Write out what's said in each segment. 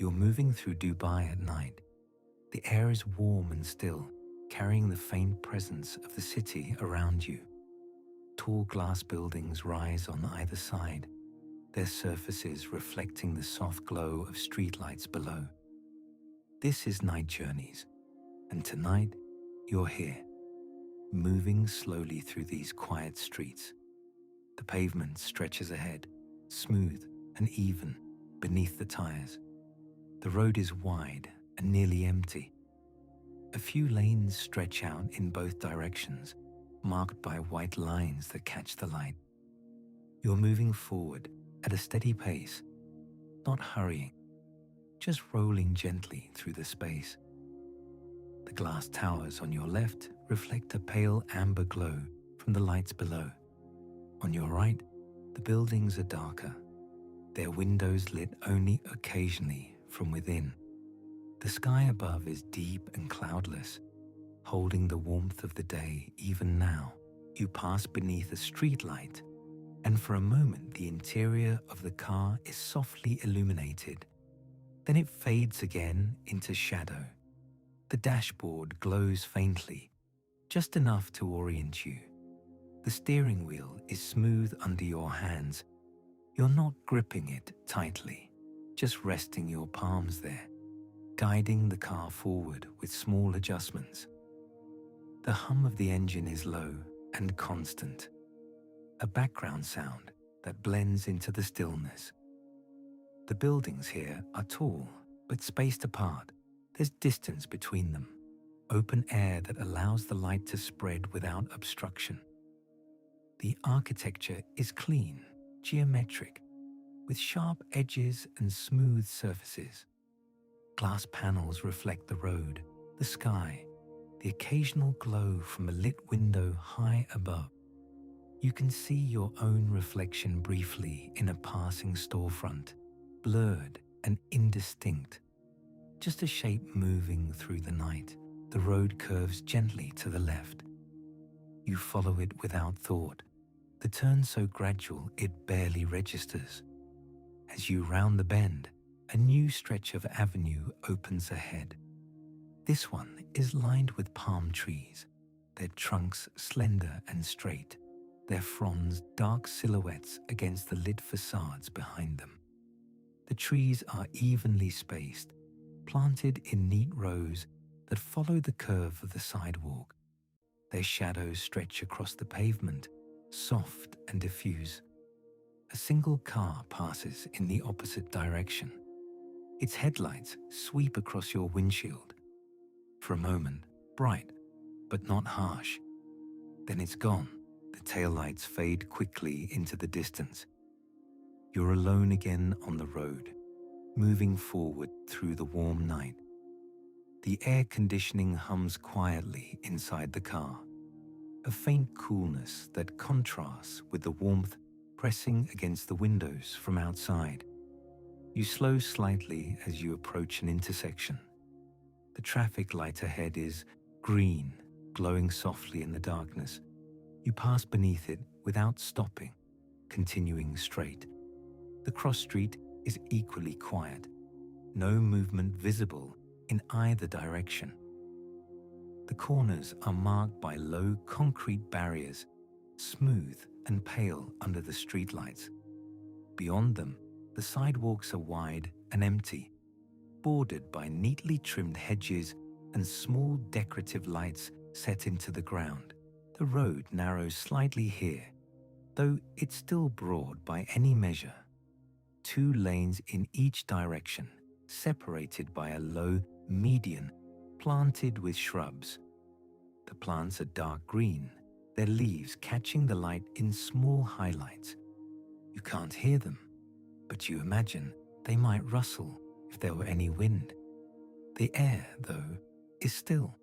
You're moving through Dubai at night. The air is warm and still, carrying the faint presence of the city around you. Tall glass buildings rise on either side, their surfaces reflecting the soft glow of streetlights below. This is Night Journeys, and tonight you're here, moving slowly through these quiet streets. The pavement stretches ahead, smooth and even beneath the tires. The road is wide and nearly empty. A few lanes stretch out in both directions, marked by white lines that catch the light. You're moving forward at a steady pace, not hurrying, just rolling gently through the space. The glass towers on your left reflect a pale amber glow from the lights below. On your right, the buildings are darker, their windows lit only occasionally from within. The sky above is deep and cloudless, holding the warmth of the day even now. You pass beneath a street light, and for a moment the interior of the car is softly illuminated. Then it fades again into shadow. The dashboard glows faintly, just enough to orient you. The steering wheel is smooth under your hands. You're not gripping it tightly, just resting your palms there, guiding the car forward with small adjustments. The hum of the engine is low and constant, a background sound that blends into the stillness. The buildings here are tall but spaced apart. There's distance between them, open air that allows the light to spread without obstruction. The architecture is clean, geometric, with sharp edges and smooth surfaces. Glass panels reflect the road, the sky, the occasional glow from a lit window high above. You can see your own reflection briefly in a passing storefront, blurred and indistinct. Just a shape moving through the night. The road curves gently to the left. You follow it without thought, the turn so gradual it barely registers. As you round the bend, a new stretch of avenue opens ahead. This one is lined with palm trees, their trunks slender and straight, their fronds dark silhouettes against the lit facades behind them. The trees are evenly spaced, planted in neat rows that follow the curve of the sidewalk. Their shadows stretch across the pavement, soft and diffuse. A single car passes in the opposite direction. Its headlights sweep across your windshield. For a moment, bright, but not harsh. Then it's gone. The taillights fade quickly into the distance. You're alone again on the road, moving forward through the warm night. The air conditioning hums quietly inside the car, a faint coolness that contrasts with the warmth pressing against the windows from outside. You slow slightly as you approach an intersection. The traffic light ahead is green, glowing softly in the darkness. You pass beneath it without stopping, continuing straight. The cross street is equally quiet, no movement visible in either direction. The corners are marked by low concrete barriers, smooth and pale under the streetlights. Beyond them, the sidewalks are wide and empty, bordered by neatly trimmed hedges and small decorative lights set into the ground. The road narrows slightly here, though it's still broad by any measure. 2 lanes in each direction, separated by a low median planted with shrubs. The plants are dark green, their leaves catching the light in small highlights. You can't hear them, but you imagine they might rustle if there were any wind. The air, though, is still.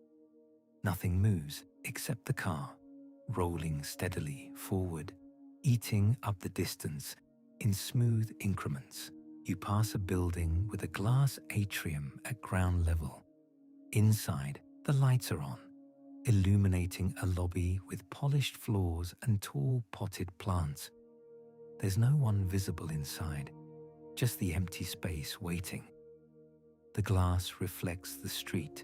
Nothing moves except the car, rolling steadily forward, eating up the distance in smooth increments. You pass a building with a glass atrium at ground level. Inside, the lights are on, illuminating a lobby with polished floors and tall potted plants. There's no one visible inside, just the empty space waiting. The glass reflects the street,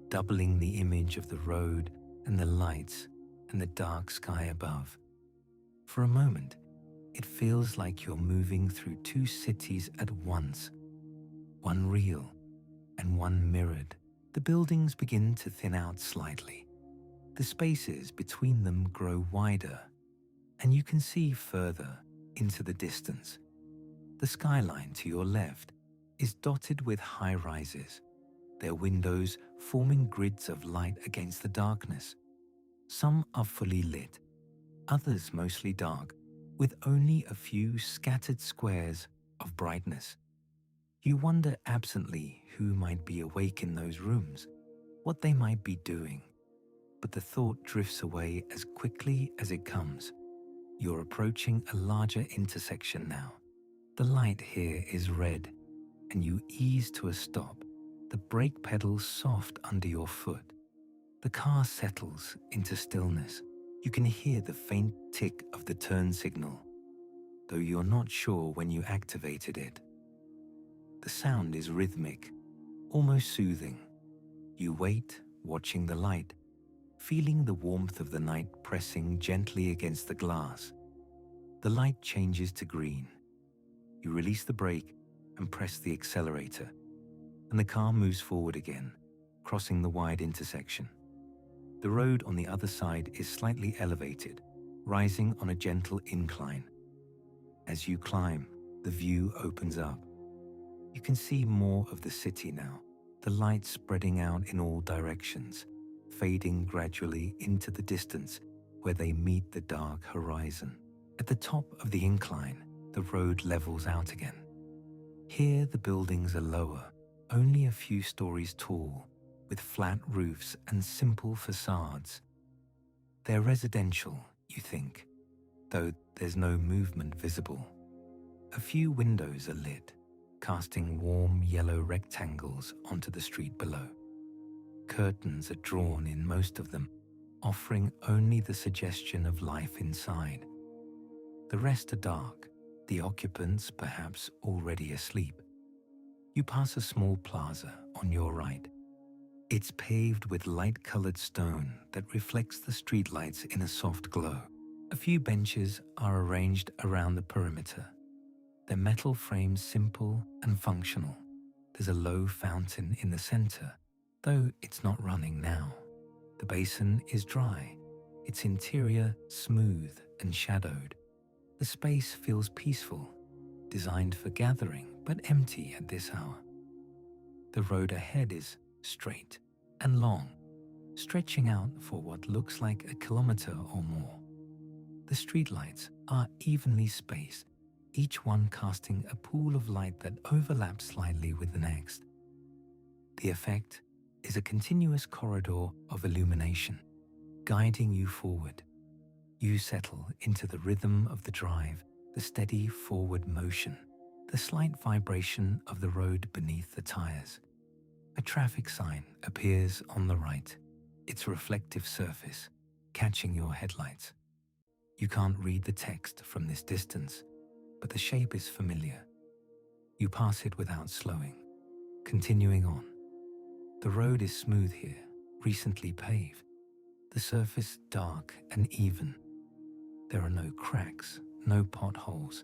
doubling the image of the road and the lights and the dark sky above. For a moment, it feels like you're moving through two cities at once, one real and one mirrored. The buildings begin to thin out slightly. The spaces between them grow wider, and you can see further into the distance. The skyline to your left is dotted with high-rises, their windows forming grids of light against the darkness. Some are fully lit, others mostly dark, with only a few scattered squares of brightness. You wonder absently who might be awake in those rooms, what they might be doing, but the thought drifts away as quickly as it comes. You're approaching a larger intersection now. The light here is red, and you ease to a stop, the brake pedal soft under your foot. The car settles into stillness. You can hear the faint tick of the turn signal, though you're not sure when you activated it. The sound is rhythmic, almost soothing. You wait, watching the light, feeling the warmth of the night pressing gently against the glass. The light changes to green. You release the brake and press the accelerator, and the car moves forward again, crossing the wide intersection. The road on the other side is slightly elevated, rising on a gentle incline. As you climb, the view opens up. You can see more of the city now, the light spreading out in all directions, fading gradually into the distance where they meet the dark horizon. At the top of the incline, the road levels out again. Here the buildings are lower, only a few stories tall, with flat roofs and simple facades. They're residential, you think, though there's no movement visible. A few windows are lit, casting warm yellow rectangles onto the street below. Curtains are drawn in most of them, offering only the suggestion of life inside. The rest are dark, the occupants perhaps already asleep. You pass a small plaza on your right. It's paved with light-colored stone that reflects the streetlights in a soft glow. A few benches are arranged around the perimeter, their metal frames simple and functional. There's a low fountain in the center, though it's not running now. The basin is dry, its interior smooth and shadowed. The space feels peaceful, designed for gathering but empty at this hour. The road ahead is straight and long, stretching out for what looks like a kilometer or more. The streetlights are evenly spaced, each one casting a pool of light that overlaps slightly with the next. The effect is a continuous corridor of illumination, guiding you forward. You settle into the rhythm of the drive, the steady forward motion, the slight vibration of the road beneath the tires. A traffic sign appears on the right, its reflective surface catching your headlights. You can't read the text from this distance, but the shape is familiar. You pass it without slowing, continuing on. The road is smooth here, recently paved, the surface dark and even. There are no cracks, no potholes,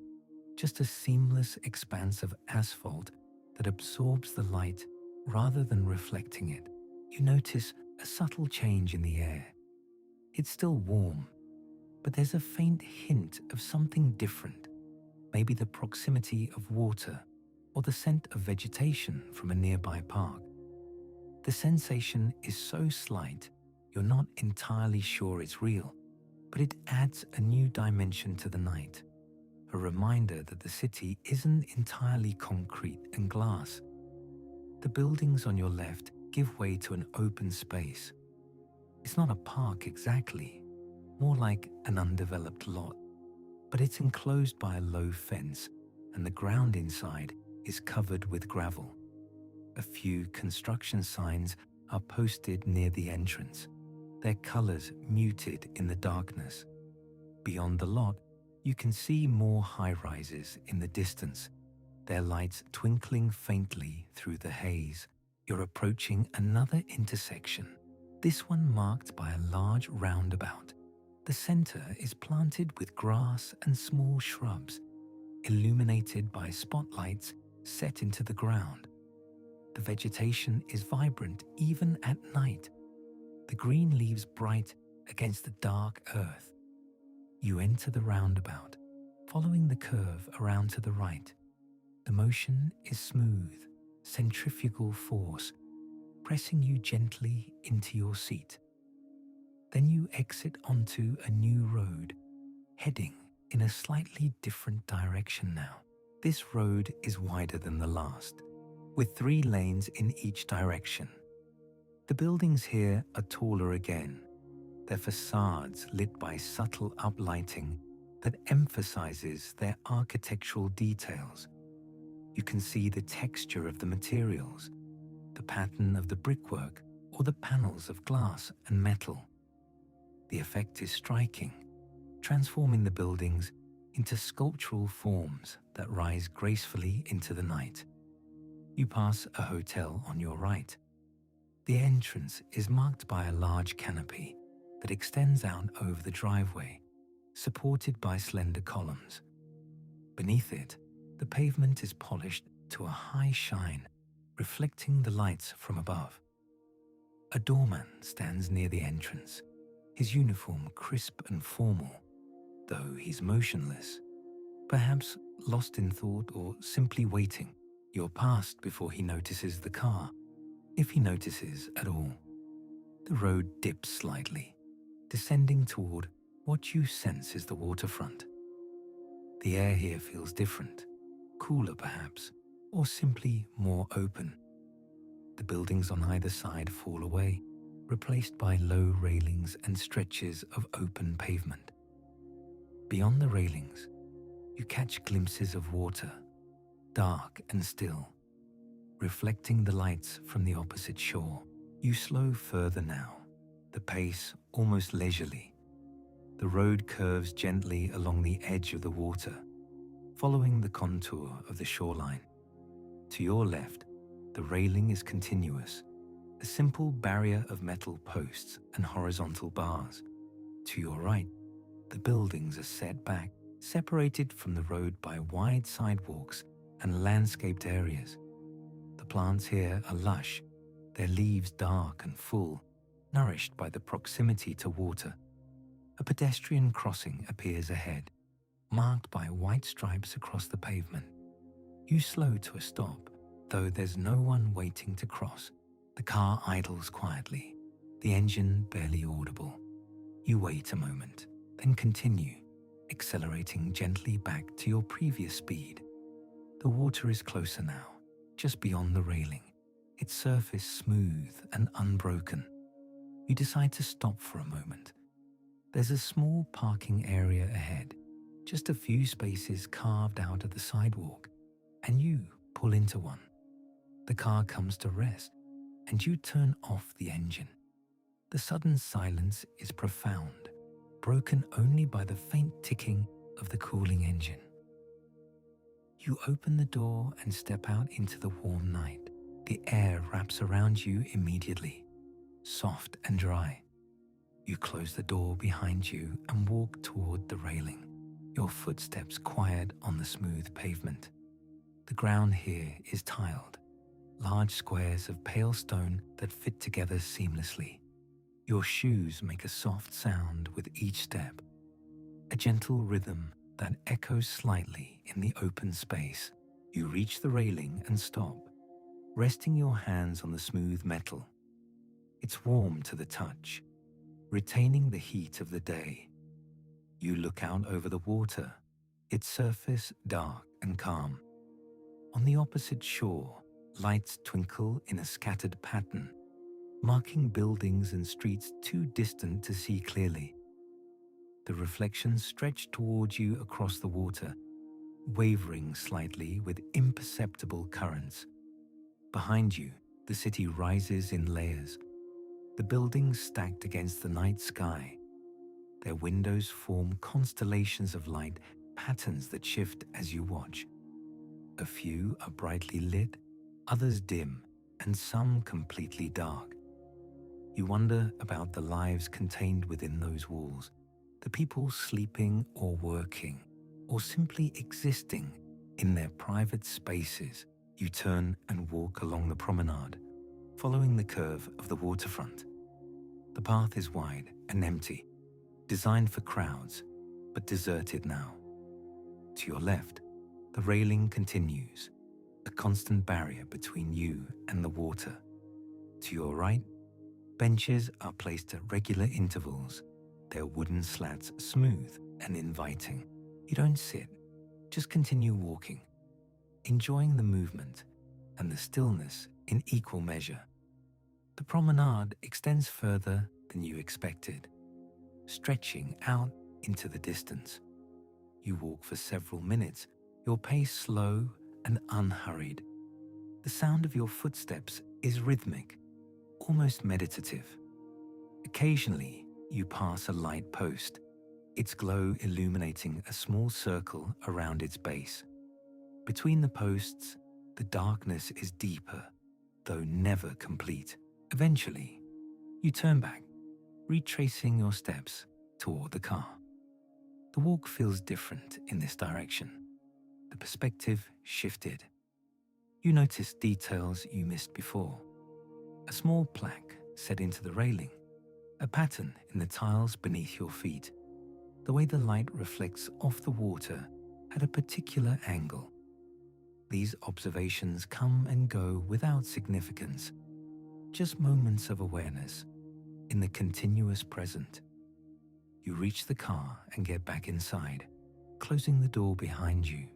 just a seamless expanse of asphalt that absorbs the light rather than reflecting it. You notice a subtle change in the air. It's still warm, but there's a faint hint of something different, maybe the proximity of water or the scent of vegetation from a nearby park. The sensation is so slight, you're not entirely sure it's real, but it adds a new dimension to the night, a reminder that the city isn't entirely concrete and glass. The buildings on your left give way to an open space. It's not a park exactly, more like an undeveloped lot, but it's enclosed by a low fence, and the ground inside is covered with gravel. A few construction signs are posted near the entrance, their colors muted in the darkness. Beyond the lot, you can see more high-rises in the distance, their lights twinkling faintly through the haze. You're approaching another intersection, this one marked by a large roundabout. The center is planted with grass and small shrubs, illuminated by spotlights set into the ground. The vegetation is vibrant even at night, the green leaves bright against the dark earth. You enter the roundabout, following the curve around to the right. The motion is smooth, centrifugal force, pressing you gently into your seat. Then you exit onto a new road, heading in a slightly different direction now. This road is wider than the last, with 3 lanes in each direction. The buildings here are taller again, their facades lit by subtle uplighting that emphasizes their architectural details. You can see the texture of the materials, the pattern of the brickwork, or the panels of glass and metal. The effect is striking, transforming the buildings into sculptural forms that rise gracefully into the night. You pass a hotel on your right. The entrance is marked by a large canopy that extends out over the driveway, supported by slender columns. Beneath it, the pavement is polished to a high shine, reflecting the lights from above. A doorman stands near the entrance, his uniform crisp and formal, though he's motionless, perhaps lost in thought or simply waiting. You're past before he notices the car, if he notices at all. The road dips slightly, descending toward what you sense is the waterfront. The air here feels different, cooler perhaps, or simply more open. The buildings on either side fall away, replaced by low railings and stretches of open pavement. Beyond the railings, you catch glimpses of water, dark and still, reflecting the lights from the opposite shore. You slow further now, the pace almost leisurely. The road curves gently along the edge of the water, following the contour of the shoreline. To your left, the railing is continuous, a simple barrier of metal posts and horizontal bars. To your right, the buildings are set back, separated from the road by wide sidewalks and landscaped areas. The plants here are lush, their leaves dark and full, nourished by the proximity to water. A pedestrian crossing appears ahead, marked by white stripes across the pavement. You slow to a stop, though there's no one waiting to cross. The car idles quietly, the engine barely audible. You wait a moment, then continue, accelerating gently back to your previous speed. The water is closer now, just beyond the railing, its surface smooth and unbroken. You decide to stop for a moment. There's a small parking area ahead, just a few spaces carved out of the sidewalk, and you pull into one. The car comes to rest, and you turn off the engine. The sudden silence is profound, broken only by the faint ticking of the cooling engine. You open the door and step out into the warm night. The air wraps around you immediately, soft and dry. You close the door behind you and walk toward the railing, your footsteps quiet on the smooth pavement. The ground here is tiled, large squares of pale stone that fit together seamlessly. Your shoes make a soft sound with each step, a gentle rhythm that echoes slightly in the open space. You reach the railing and stop, resting your hands on the smooth metal. It's warm to the touch, retaining the heat of the day. You look out over the water, its surface dark and calm. On the opposite shore, lights twinkle in a scattered pattern, marking buildings and streets too distant to see clearly. The reflections stretch towards you across the water, wavering slightly with imperceptible currents. Behind you, the city rises in layers, the buildings stacked against the night sky. Their windows form constellations of light, patterns that shift as you watch. A few are brightly lit, others dim, and some completely dark. You wonder about the lives contained within those walls, the people sleeping or working, or simply existing in their private spaces. You turn and walk along the promenade, following the curve of the waterfront. The path is wide and empty, designed for crowds, but deserted now. To your left, the railing continues, a constant barrier between you and the water. To your right, benches are placed at regular intervals, their wooden slats smooth and inviting. You don't sit, just continue walking, enjoying the movement and the stillness in equal measure. The promenade extends further than you expected, stretching out into the distance. You walk for several minutes, your pace slow and unhurried. The sound of your footsteps is rhythmic, almost meditative. Occasionally, you pass a light post, its glow illuminating a small circle around its base. Between the posts, the darkness is deeper, though never complete. Eventually, you turn back, retracing your steps toward the car. The walk feels different in this direction. The perspective shifted. You notice details you missed before. A small plaque set into the railing, a pattern in the tiles beneath your feet. The way the light reflects off the water at a particular angle. These observations come and go without significance, just moments of awareness in the continuous present. You reach the car and get back inside, closing the door behind you.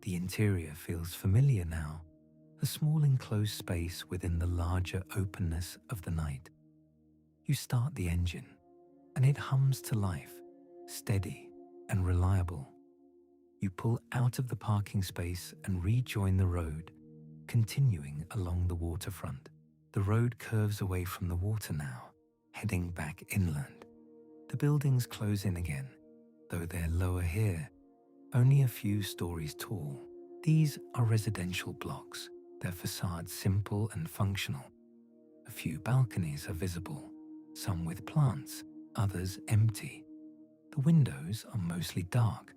The interior feels familiar now, a small enclosed space within the larger openness of the night. You start the engine, and it hums to life, steady and reliable. You pull out of the parking space and rejoin the road, continuing along the waterfront. The road curves away from the water now, heading back inland. The buildings close in again, though they're lower here, only a few stories tall. These are residential blocks, their facades simple and functional. A few balconies are visible, some with plants, others empty. The windows are mostly dark,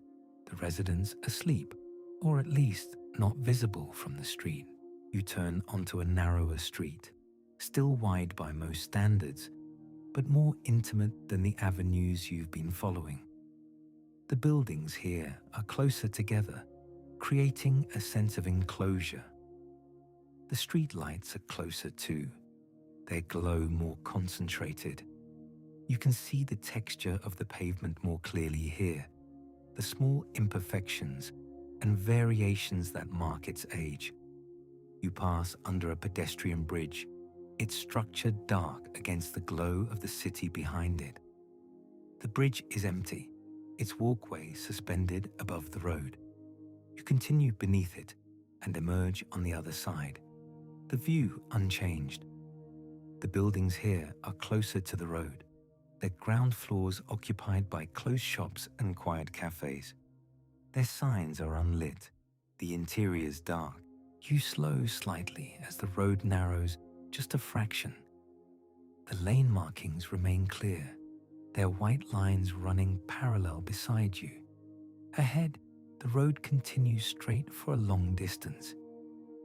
the residents asleep, or at least not visible from the street. You turn onto a narrower street, still wide by most standards, but more intimate than the avenues you've been following. The buildings here are closer together, creating a sense of enclosure. The street lights are closer too, their glow more concentrated. You can see the texture of the pavement more clearly here, the small imperfections and variations that mark its age. You pass under a pedestrian bridge, its structure dark against the glow of the city behind it. The bridge is empty, its walkway suspended above the road. You continue beneath it and emerge on the other side, the view unchanged. The buildings here are closer to the road, their ground floors occupied by closed shops and quiet cafes. Their signs are unlit, the interiors dark. You slow slightly as the road narrows just a fraction. The lane markings remain clear, their white lines running parallel beside you. Ahead, the road continues straight for a long distance.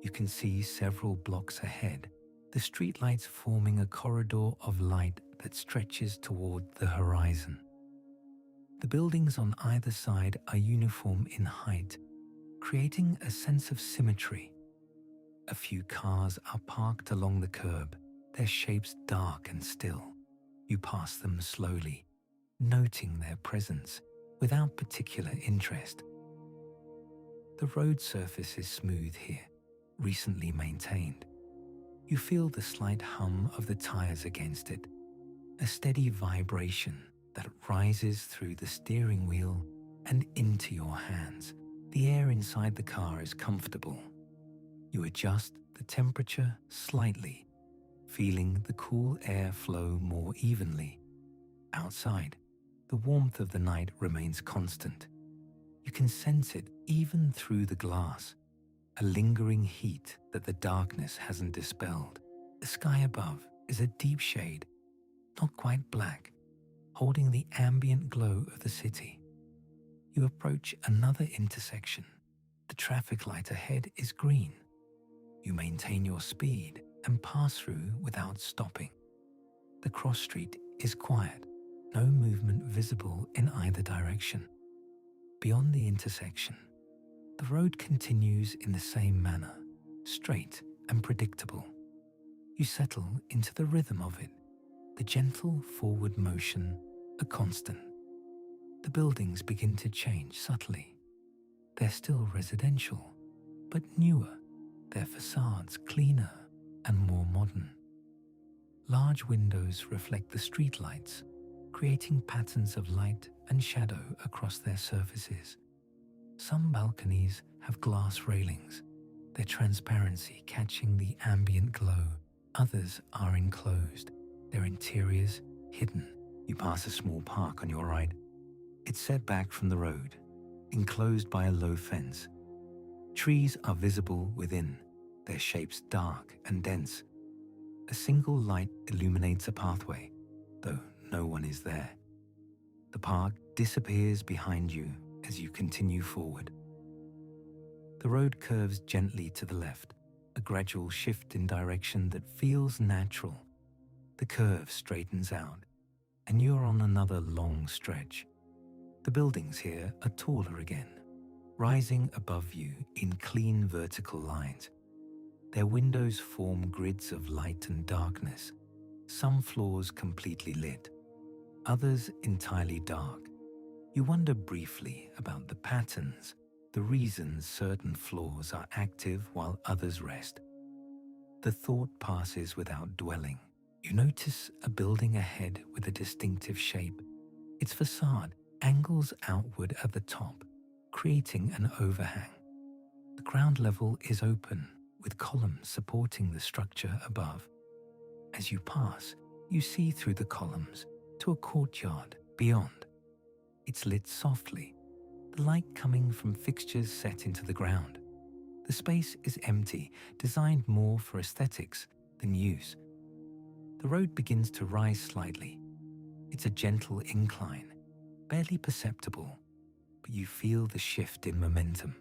You can see several blocks ahead, the streetlights forming a corridor of light that stretches toward the horizon. The buildings on either side are uniform in height, creating a sense of symmetry. A few cars are parked along the curb, their shapes dark and still. You pass them slowly, noting their presence without particular interest. The road surface is smooth here, recently maintained. You feel the slight hum of the tires against it, a steady vibration that rises through the steering wheel and into your hands. The air inside the car is comfortable. You adjust the temperature slightly, feeling the cool air flow more evenly. Outside, the warmth of the night remains constant. You can sense it even through the glass, a lingering heat that the darkness hasn't dispelled. The sky above is a deep shade, not quite black, holding the ambient glow of the city. You approach another intersection. The traffic light ahead is green. You maintain your speed and pass through without stopping. The cross street is quiet, no movement visible in either direction. Beyond the intersection, the road continues in the same manner, straight and predictable. You settle into the rhythm of it, the gentle forward motion, a constant. The buildings begin to change subtly. They're still residential, but newer, their facades cleaner and more modern. Large windows reflect the streetlights, creating patterns of light and shadow across their surfaces. Some balconies have glass railings, their transparency catching the ambient glow. Others are enclosed, their interiors hidden. You pass a small park on your right. It's set back from the road, enclosed by a low fence. Trees are visible within, their shapes dark and dense. A single light illuminates a pathway, though no one is there. The park disappears behind you as you continue forward. The road curves gently to the left, a gradual shift in direction that feels natural. The curve straightens out, and you're on another long stretch. The buildings here are taller again, rising above you in clean vertical lines. Their windows form grids of light and darkness, some floors completely lit, others entirely dark. You wonder briefly about the patterns, the reasons certain floors are active while others rest. The thought passes without dwelling. You notice a building ahead with a distinctive shape. Its facade angles outward at the top, creating an overhang. The ground level is open, with columns supporting the structure above. As you pass, you see through the columns to a courtyard beyond. It's lit softly, the light coming from fixtures set into the ground. The space is empty, designed more for aesthetics than use. The road begins to rise slightly. It's a gentle incline, barely perceptible, but you feel the shift in momentum.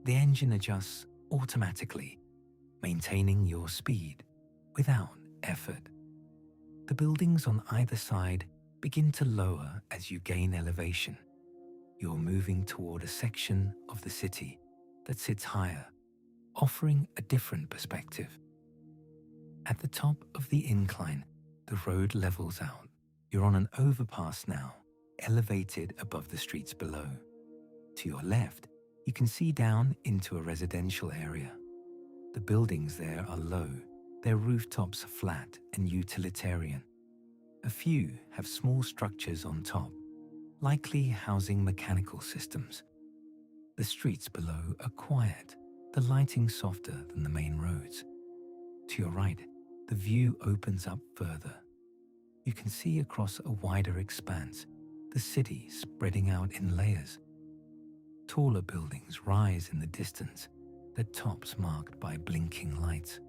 The engine adjusts automatically, maintaining your speed without effort. The buildings on either side begin to lower as you gain elevation. You're moving toward a section of the city that sits higher, offering a different perspective. At the top of the incline, the road levels out. You're on an overpass now, elevated above the streets below. To your left, you can see down into a residential area. The buildings there are low, their rooftops flat and utilitarian. A few have small structures on top, likely housing mechanical systems. The streets below are quiet, the lighting softer than the main roads. To your right, the view opens up further. You can see across a wider expanse, the city spreading out in layers. Taller buildings rise in the distance, their tops marked by blinking lights.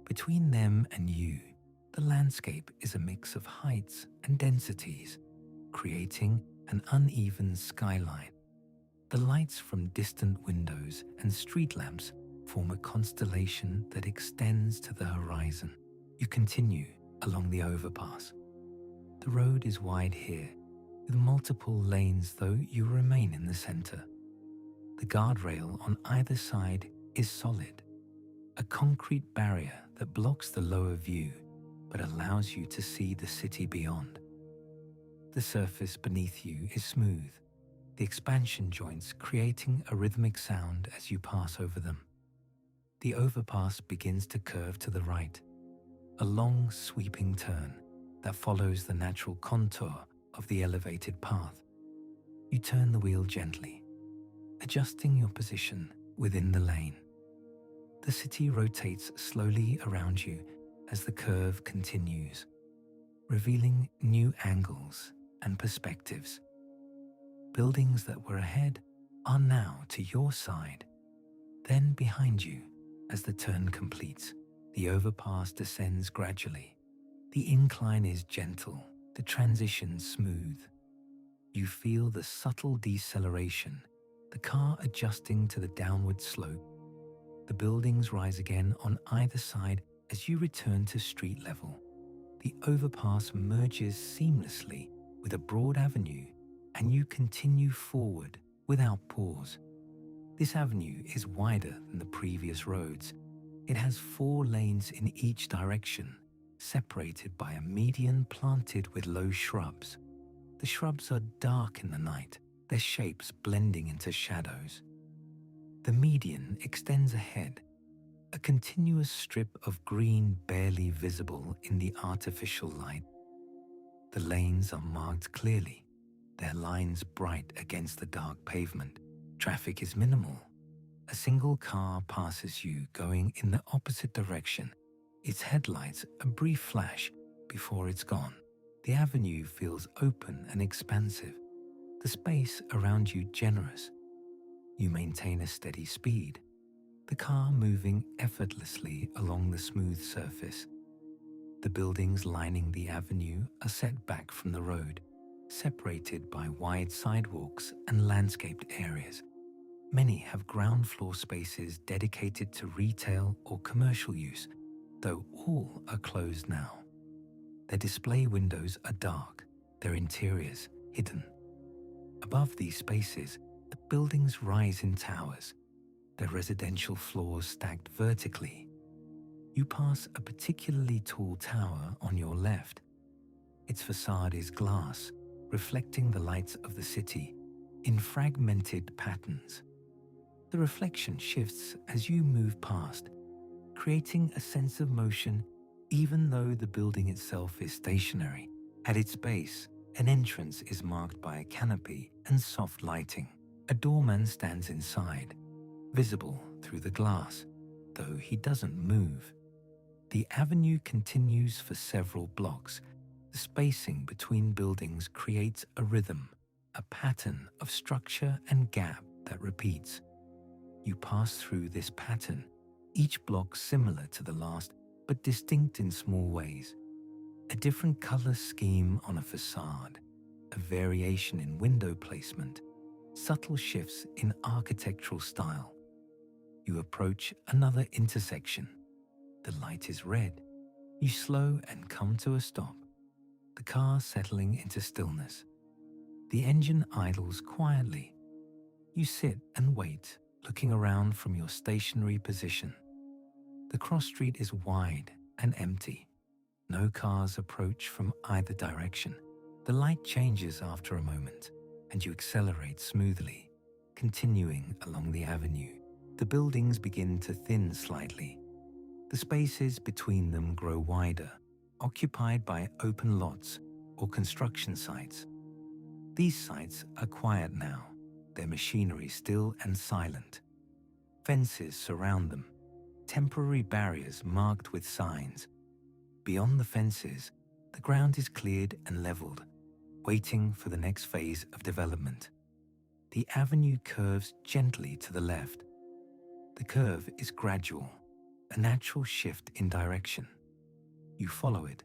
Between them and you, the landscape is a mix of heights and densities, creating an uneven skyline. The lights from distant windows and street lamps form a constellation that extends to the horizon. You continue along the overpass. The road is wide here, with multiple lanes, though you remain in the center. The guardrail on either side is solid, a concrete barrier that blocks the lower view but allows you to see the city beyond. The surface beneath you is smooth, the expansion joints creating a rhythmic sound as you pass over them. The overpass begins to curve to the right, a long sweeping turn that follows the natural contour of the elevated path. You turn the wheel gently, adjusting your position within the lane. The city rotates slowly around you as the curve continues, revealing new angles and perspectives. Buildings that were ahead are now to your side, then behind you, as the turn completes, the overpass descends gradually. The incline is gentle, the transition smooth. You feel the subtle deceleration, the car adjusting to the downward slope. The buildings rise again on either side as you return to street level. The overpass merges seamlessly with a broad avenue, and you continue forward without pause. This avenue is wider than the previous roads. It has 4 lanes in each direction, separated by a median planted with low shrubs. The shrubs are dark in the night, their shapes blending into shadows. The median extends ahead, a continuous strip of green barely visible in the artificial light. The lanes are marked clearly, their lines bright against the dark pavement. Traffic is minimal. A single car passes you going in the opposite direction, its headlights a brief flash before it's gone. The avenue feels open and expansive, the space around you generous. You maintain a steady speed, the car moving effortlessly along the smooth surface. The buildings lining the avenue are set back from the road, separated by wide sidewalks and landscaped areas. Many have ground floor spaces dedicated to retail or commercial use, though all are closed now. Their display windows are dark, their interiors hidden. Above these spaces, the buildings rise in towers, their residential floors stacked vertically. You pass a particularly tall tower on your left. Its facade is glass, reflecting the lights of the city in fragmented patterns. The reflection shifts as you move past, creating a sense of motion even though the building itself is stationary. At its base, an entrance is marked by a canopy and soft lighting. A doorman stands inside, visible through the glass, though he doesn't move. The avenue continues for several blocks. The spacing between buildings creates a rhythm, a pattern of structure and gap that repeats. You pass through this pattern, each block similar to the last, but distinct in small ways. A different color scheme on a facade, a variation in window placement, subtle shifts in architectural style. You approach another intersection. The light is red. You slow and come to a stop, the car settling into stillness. The engine idles quietly. You sit and wait, looking around from your stationary position. The cross street is wide and empty. No cars approach from either direction. The light changes after a moment, and you accelerate smoothly, continuing along the avenue. The buildings begin to thin slightly. The spaces between them grow wider, occupied by open lots or construction sites. These sites are quiet now, their machinery still and silent. Fences surround them, temporary barriers marked with signs. Beyond the fences, the ground is cleared and leveled, waiting for the next phase of development. The avenue curves gently to the left. The curve is gradual, a natural shift in direction. You follow it,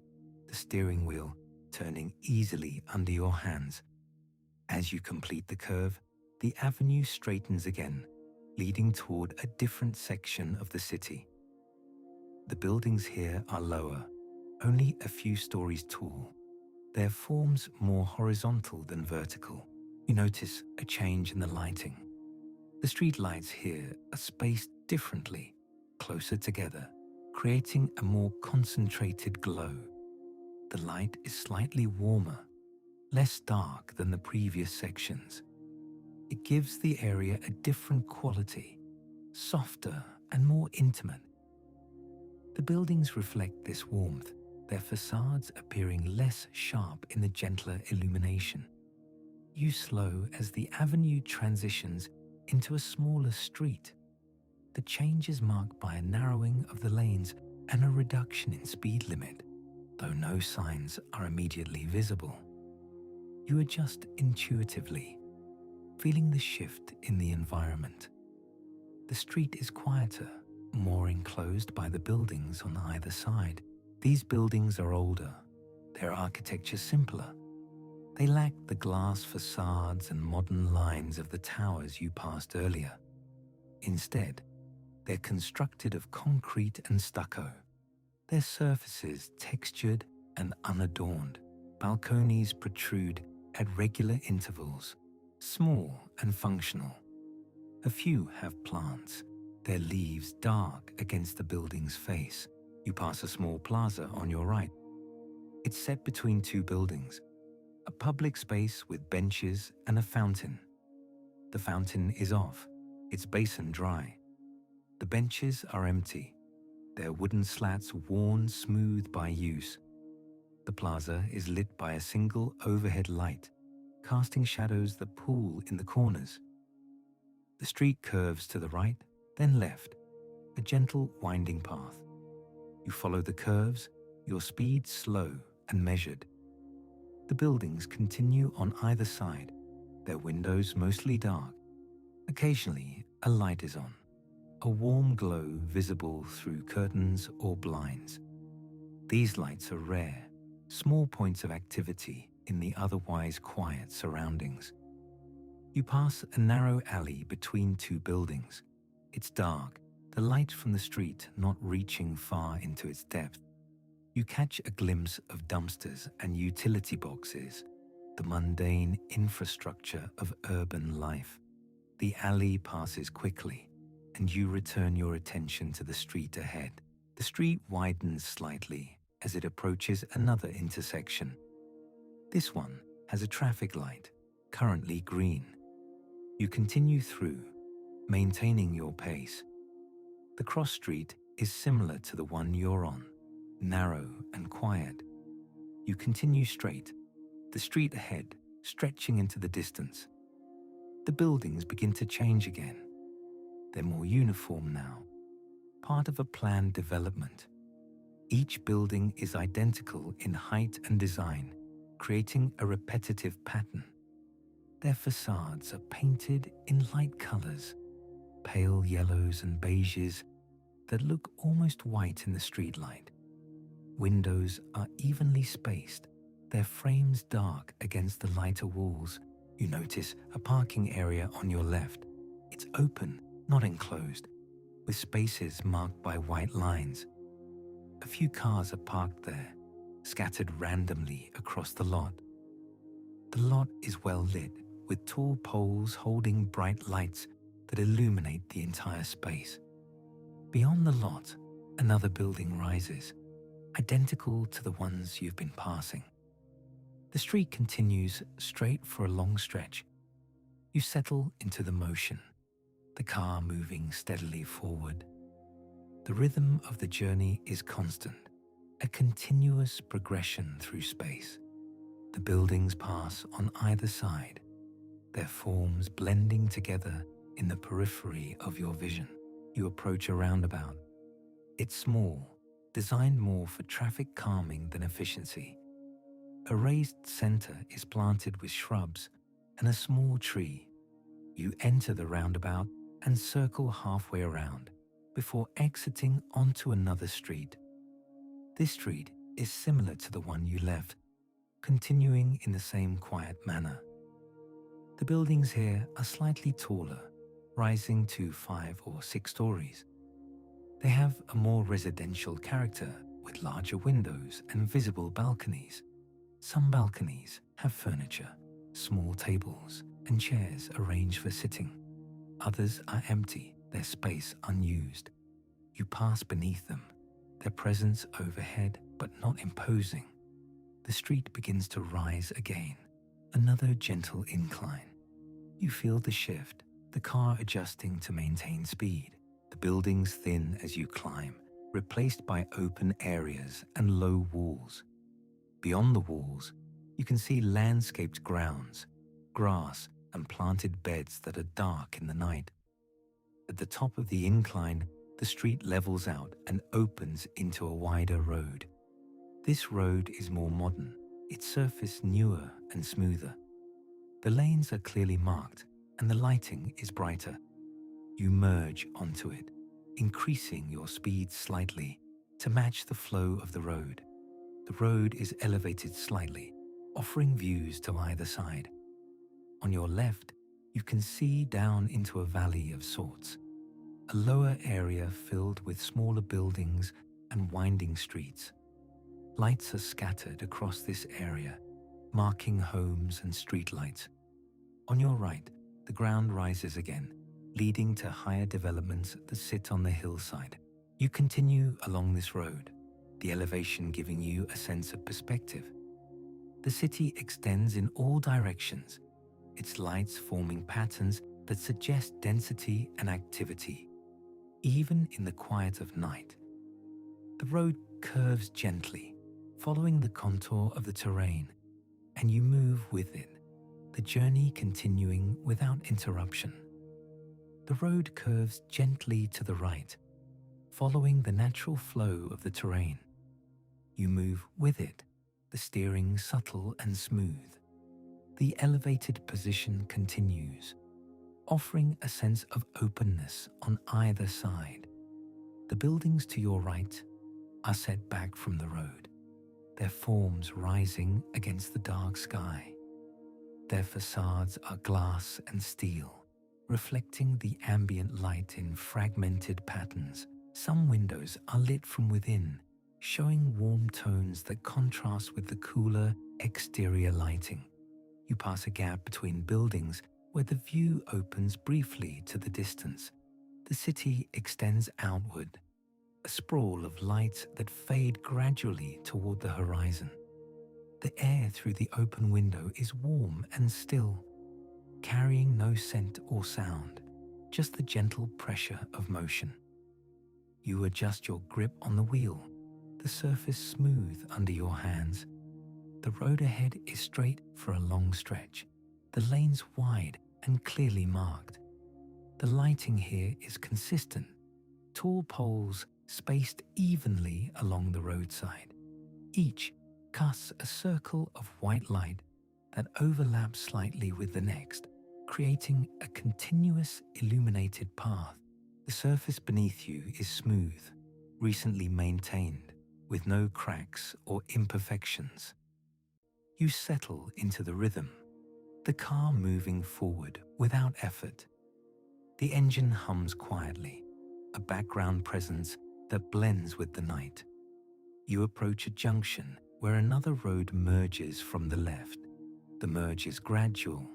the steering wheel turning easily under your hands. As you complete the curve, the avenue straightens again, leading toward a different section of the city. The buildings here are lower, only a few stories tall, their forms more horizontal than vertical. You notice a change in the lighting. The street lights here are spaced differently, closer together, creating a more concentrated glow. The light is slightly warmer, less dark than the previous sections. It gives the area a different quality, softer and more intimate. The buildings reflect this warmth, their facades appearing less sharp in the gentler illumination. You slow as the avenue transitions into a smaller street. The change is marked by a narrowing of the lanes and a reduction in speed limit, though no signs are immediately visible. You adjust intuitively, feeling the shift in the environment. The street is quieter, more enclosed by the buildings on either side. These buildings are older, their architecture simpler. They lack the glass facades and modern lines of the towers you passed earlier. Instead, they're constructed of concrete and stucco, their surfaces textured and unadorned. Balconies protrude at regular intervals, small and functional. A few have plants, their leaves dark against the building's face. You pass a small plaza on your right. It's set between two buildings, a public space with benches and a fountain. The fountain is off, its basin dry. The benches are empty, their wooden slats worn smooth by use. The plaza is lit by a single overhead light, casting shadows that pool in the corners. The street curves to the right, then left, a gentle winding path. You follow the curves, your speed slow and measured. The buildings continue on either side, their windows mostly dark. Occasionally, a light is on, a warm glow visible through curtains or blinds. These lights are rare, small points of activity in the otherwise quiet surroundings. You pass a narrow alley between two buildings. It's dark, the light from the street not reaching far into its depth. You catch a glimpse of dumpsters and utility boxes, the mundane infrastructure of urban life. The alley passes quickly, and you return your attention to the street ahead. The street widens slightly as it approaches another intersection. This one has a traffic light, currently green. You continue through, maintaining your pace. The cross street is similar to the one you're on, narrow and quiet. You continue straight, the street ahead stretching into the distance. The buildings begin to change again. They're more uniform now, part of a planned development. Each building is identical in height and design, creating a repetitive pattern. Their facades are painted in light colors, pale yellows and beiges that look almost white in the streetlight. Windows are evenly spaced, their frames dark against the lighter walls. You notice a parking area on your left. It's open, not enclosed, with spaces marked by white lines. A few cars are parked there, scattered randomly across the lot. The lot is well lit, with tall poles holding bright lights that illuminate the entire space. Beyond the lot, another building rises, identical to the ones you've been passing. The street continues straight for a long stretch. You settle into the motion, the car moving steadily forward. The rhythm of the journey is constant, a continuous progression through space. The buildings pass on either side, their forms blending together in the periphery of your vision. You approach a roundabout. It's small, designed more for traffic calming than efficiency. A raised center is planted with shrubs and a small tree. You enter the roundabout and circle halfway around before exiting onto another street. This street is similar to the one you left, continuing in the same quiet manner. The buildings here are slightly taller, rising to 5 or 6 stories. They have a more residential character with larger windows and visible balconies. Some balconies have furniture, small tables and chairs arranged for sitting. Others are empty, their space unused. You pass beneath them, their presence overhead but not imposing. The street begins to rise again, another gentle incline. You feel the shift, the car adjusting to maintain speed. The buildings thin as you climb, replaced by open areas and low walls. Beyond the walls, you can see landscaped grounds, grass and planted beds that are dark in the night. At the top of the incline, the street levels out and opens into a wider road. This road is more modern, its surface newer and smoother. The lanes are clearly marked and the lighting is brighter. You merge onto it, increasing your speed slightly to match the flow of the road. The road is elevated slightly, offering views to either side. On your left, you can see down into a valley of sorts, a lower area filled with smaller buildings and winding streets. Lights are scattered across this area, marking homes and streetlights. On your right, the ground rises again, leading to higher developments that sit on the hillside. You continue along this road, the elevation giving you a sense of perspective. The city extends in all directions, its lights forming patterns that suggest density and activity, even in the quiet of night. The road curves gently, following the contour of the terrain, and you move with it, the journey continuing without interruption. The road curves gently to the right, following the natural flow of the terrain. You move with it, the steering subtle and smooth. The elevated position continues, offering a sense of openness on either side. The buildings to your right are set back from the road, their forms rising against the dark sky. Their facades are glass and steel, reflecting the ambient light in fragmented patterns. Some windows are lit from within, showing warm tones that contrast with the cooler exterior lighting. You pass a gap between buildings where the view opens briefly to the distance. The city extends outward, a sprawl of lights that fade gradually toward the horizon. The air through the open window is warm and still, carrying no scent or sound, just the gentle pressure of motion. You adjust your grip on the wheel, the surface smooth under your hands. The road ahead is straight for a long stretch, the lanes wide and clearly marked. The lighting here is consistent, tall poles spaced evenly along the roadside. Each casts a circle of white light that overlaps slightly with the next, creating a continuous illuminated path. The surface beneath you is smooth, recently maintained, with no cracks or imperfections. You settle into the rhythm, the car moving forward without effort. The engine hums quietly, a background presence that blends with the night. You approach a junction where another road merges from the left. The merge is gradual,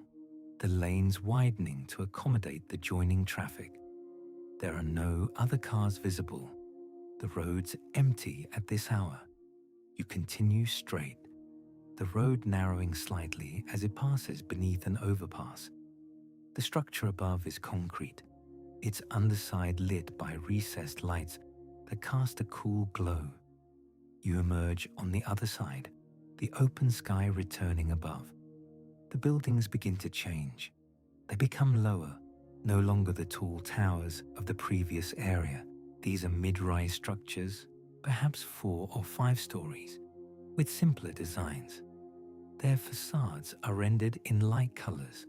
the lanes widening to accommodate the joining traffic. There are no other cars visible. The road's empty at this hour. You continue straight, the road narrowing slightly as it passes beneath an overpass. The structure above is concrete, its underside lit by recessed lights that cast a cool glow. You emerge on the other side, the open sky returning above. The buildings begin to change. They become lower, no longer the tall towers of the previous area. These are mid-rise structures, perhaps 4 or 5 stories, with simpler designs. Their facades are rendered in light colors,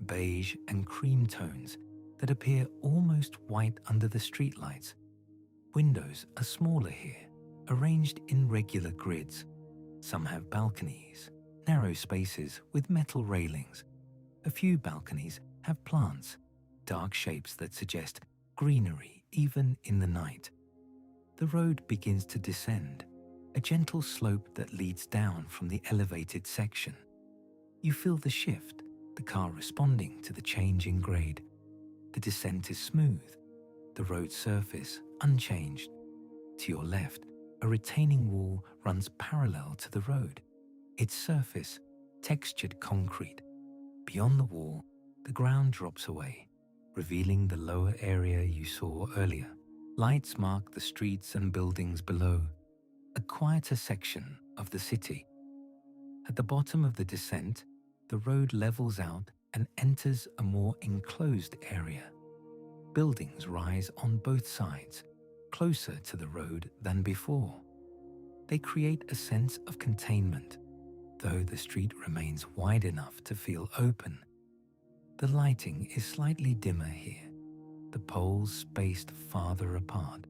beige and cream tones that appear almost white under the streetlights. Windows are smaller here, arranged in regular grids. Some have balconies, narrow spaces with metal railings. A few balconies have plants, dark shapes that suggest greenery even in the night. The road begins to descend, a gentle slope that leads down from the elevated section. You feel the shift, the car responding to the change in grade. The descent is smooth, the road surface unchanged. To your left, a retaining wall runs parallel to the road, its surface textured concrete. Beyond the wall, the ground drops away, revealing the lower area you saw earlier. Lights mark the streets and buildings below, a quieter section of the city. At the bottom of the descent, the road levels out and enters a more enclosed area. Buildings rise on both sides, closer to the road than before. They create a sense of containment, though the street remains wide enough to feel open. The lighting is slightly dimmer here, the poles spaced farther apart.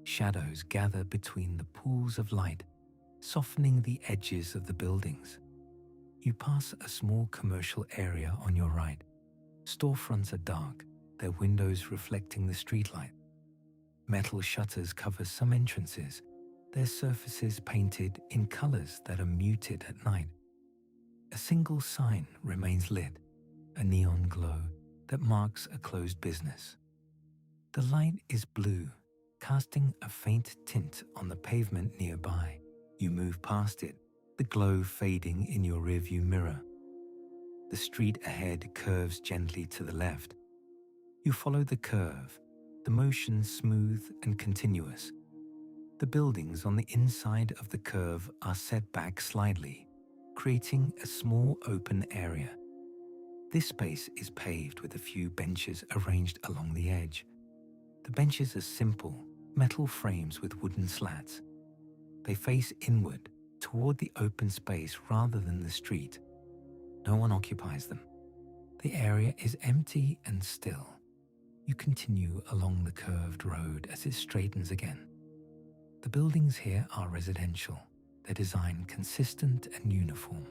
Shadows gather between the pools of light, softening the edges of the buildings. You pass a small commercial area on your right. Storefronts are dark, their windows reflecting the streetlight. Metal shutters cover some entrances, their surfaces painted in colors that are muted at night. A single sign remains lit, a neon glow that marks a closed business. The light is blue, casting a faint tint on the pavement nearby. You move past it, the glow fading in your rearview mirror. The street ahead curves gently to the left. You follow the curve, the motion smooth and continuous. The buildings on the inside of the curve are set back slightly, creating a small open area. This space is paved with a few benches arranged along the edge. The benches are simple, metal frames with wooden slats. They face inward, toward the open space rather than the street. No one occupies them. The area is empty and still. You continue along the curved road as it straightens again. The buildings here are residential, their design consistent and uniform.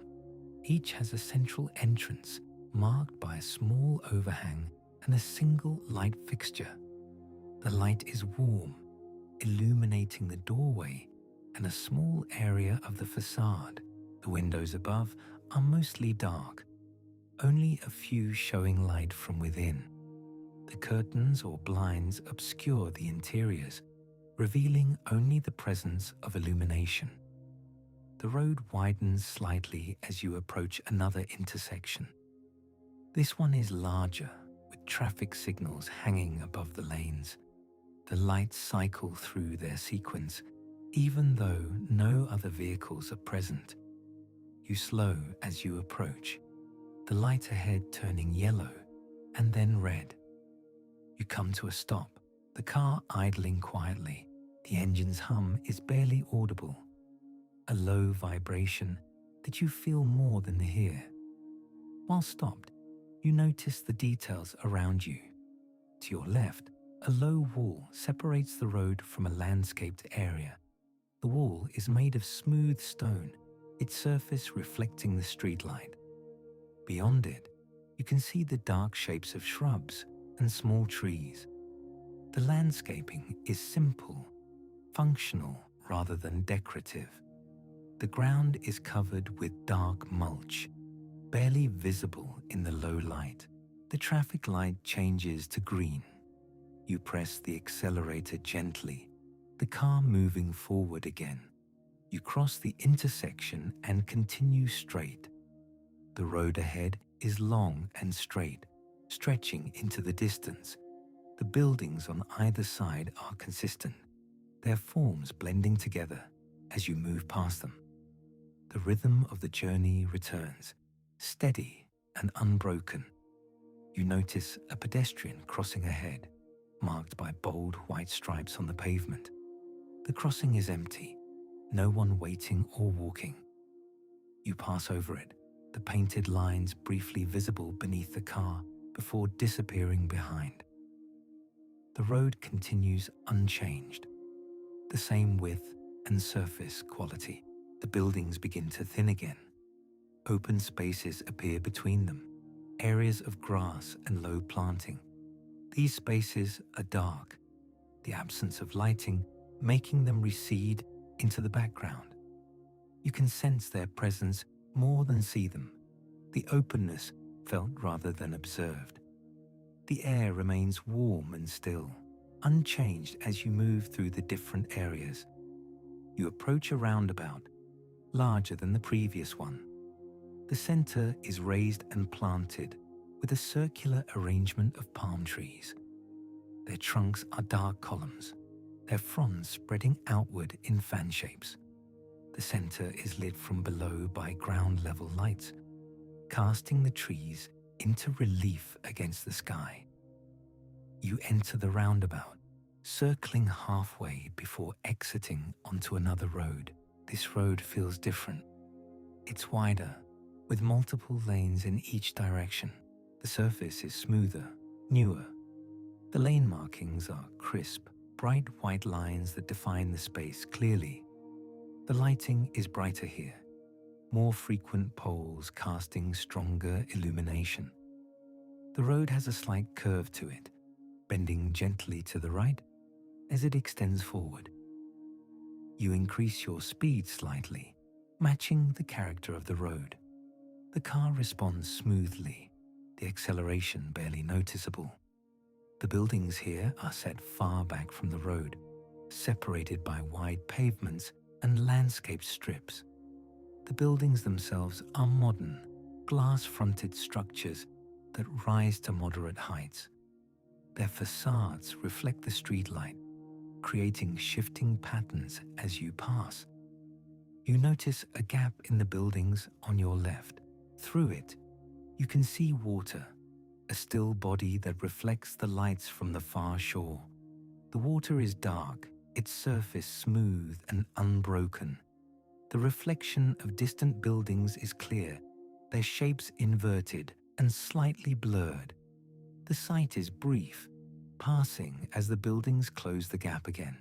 Each has a central entrance marked by a small overhang and a single light fixture. The light is warm, illuminating the doorway and a small area of the facade. The windows above are mostly dark, only a few showing light from within. The curtains or blinds obscure the interiors, revealing only the presence of illumination. The road widens slightly as you approach another intersection. This one is larger, with traffic signals hanging above the lanes. The lights cycle through their sequence, even though no other vehicles are present. You slow as you approach, the light ahead turning yellow and then red. You come to a stop, the car idling quietly. The engine's hum is barely audible, a low vibration that you feel more than hear. While stopped, you notice the details around you. To your left, a low wall separates the road from a landscaped area. The wall is made of smooth stone, its surface reflecting the streetlight. Beyond it, you can see the dark shapes of shrubs and small trees. The landscaping is simple, functional rather than decorative. The ground is covered with dark mulch, barely visible in the low light. The traffic light changes to green. You press the accelerator gently, the car moving forward again. You cross the intersection and continue straight. The road ahead is long and straight, stretching into the distance. The buildings on either side are consistent, their forms blending together as you move past them. The rhythm of the journey returns, steady and unbroken. You notice a pedestrian crossing ahead, marked by bold white stripes on the pavement. The crossing is empty, no one waiting or walking. You pass over it, the painted lines briefly visible beneath the car before disappearing behind. The road continues unchanged, the same width and surface quality. The buildings begin to thin again. Open spaces appear between them, areas of grass and low planting. These spaces are dark, the absence of lighting making them recede into the background. You can sense their presence more than see them, the openness felt rather than observed. The air remains warm and still, unchanged as you move through the different areas. You approach a roundabout, larger than the previous one. The center is raised and planted with a circular arrangement of palm trees. Their trunks are dark columns, their fronds spreading outward in fan shapes. The center is lit from below by ground-level lights, casting the trees into relief against the sky. You enter the roundabout, circling halfway before exiting onto another road. This road feels different. It's wider, with multiple lanes in each direction. The surface is smoother, newer. The lane markings are crisp, bright white lines that define the space clearly. The lighting is brighter here, more frequent poles casting stronger illumination. The road has a slight curve to it, bending gently to the right as it extends forward. You increase your speed slightly, matching the character of the road. The car responds smoothly, the acceleration barely noticeable. The buildings here are set far back from the road, separated by wide pavements and landscape strips. The buildings themselves are modern, glass-fronted structures that rise to moderate heights. Their facades reflect the streetlight, creating shifting patterns as you pass. You notice a gap in the buildings on your left. Through it, you can see water, a still body that reflects the lights from the far shore. The water is dark, its surface smooth and unbroken. The reflection of distant buildings is clear, their shapes inverted and slightly blurred. The sight is brief, passing as the buildings close the gap again.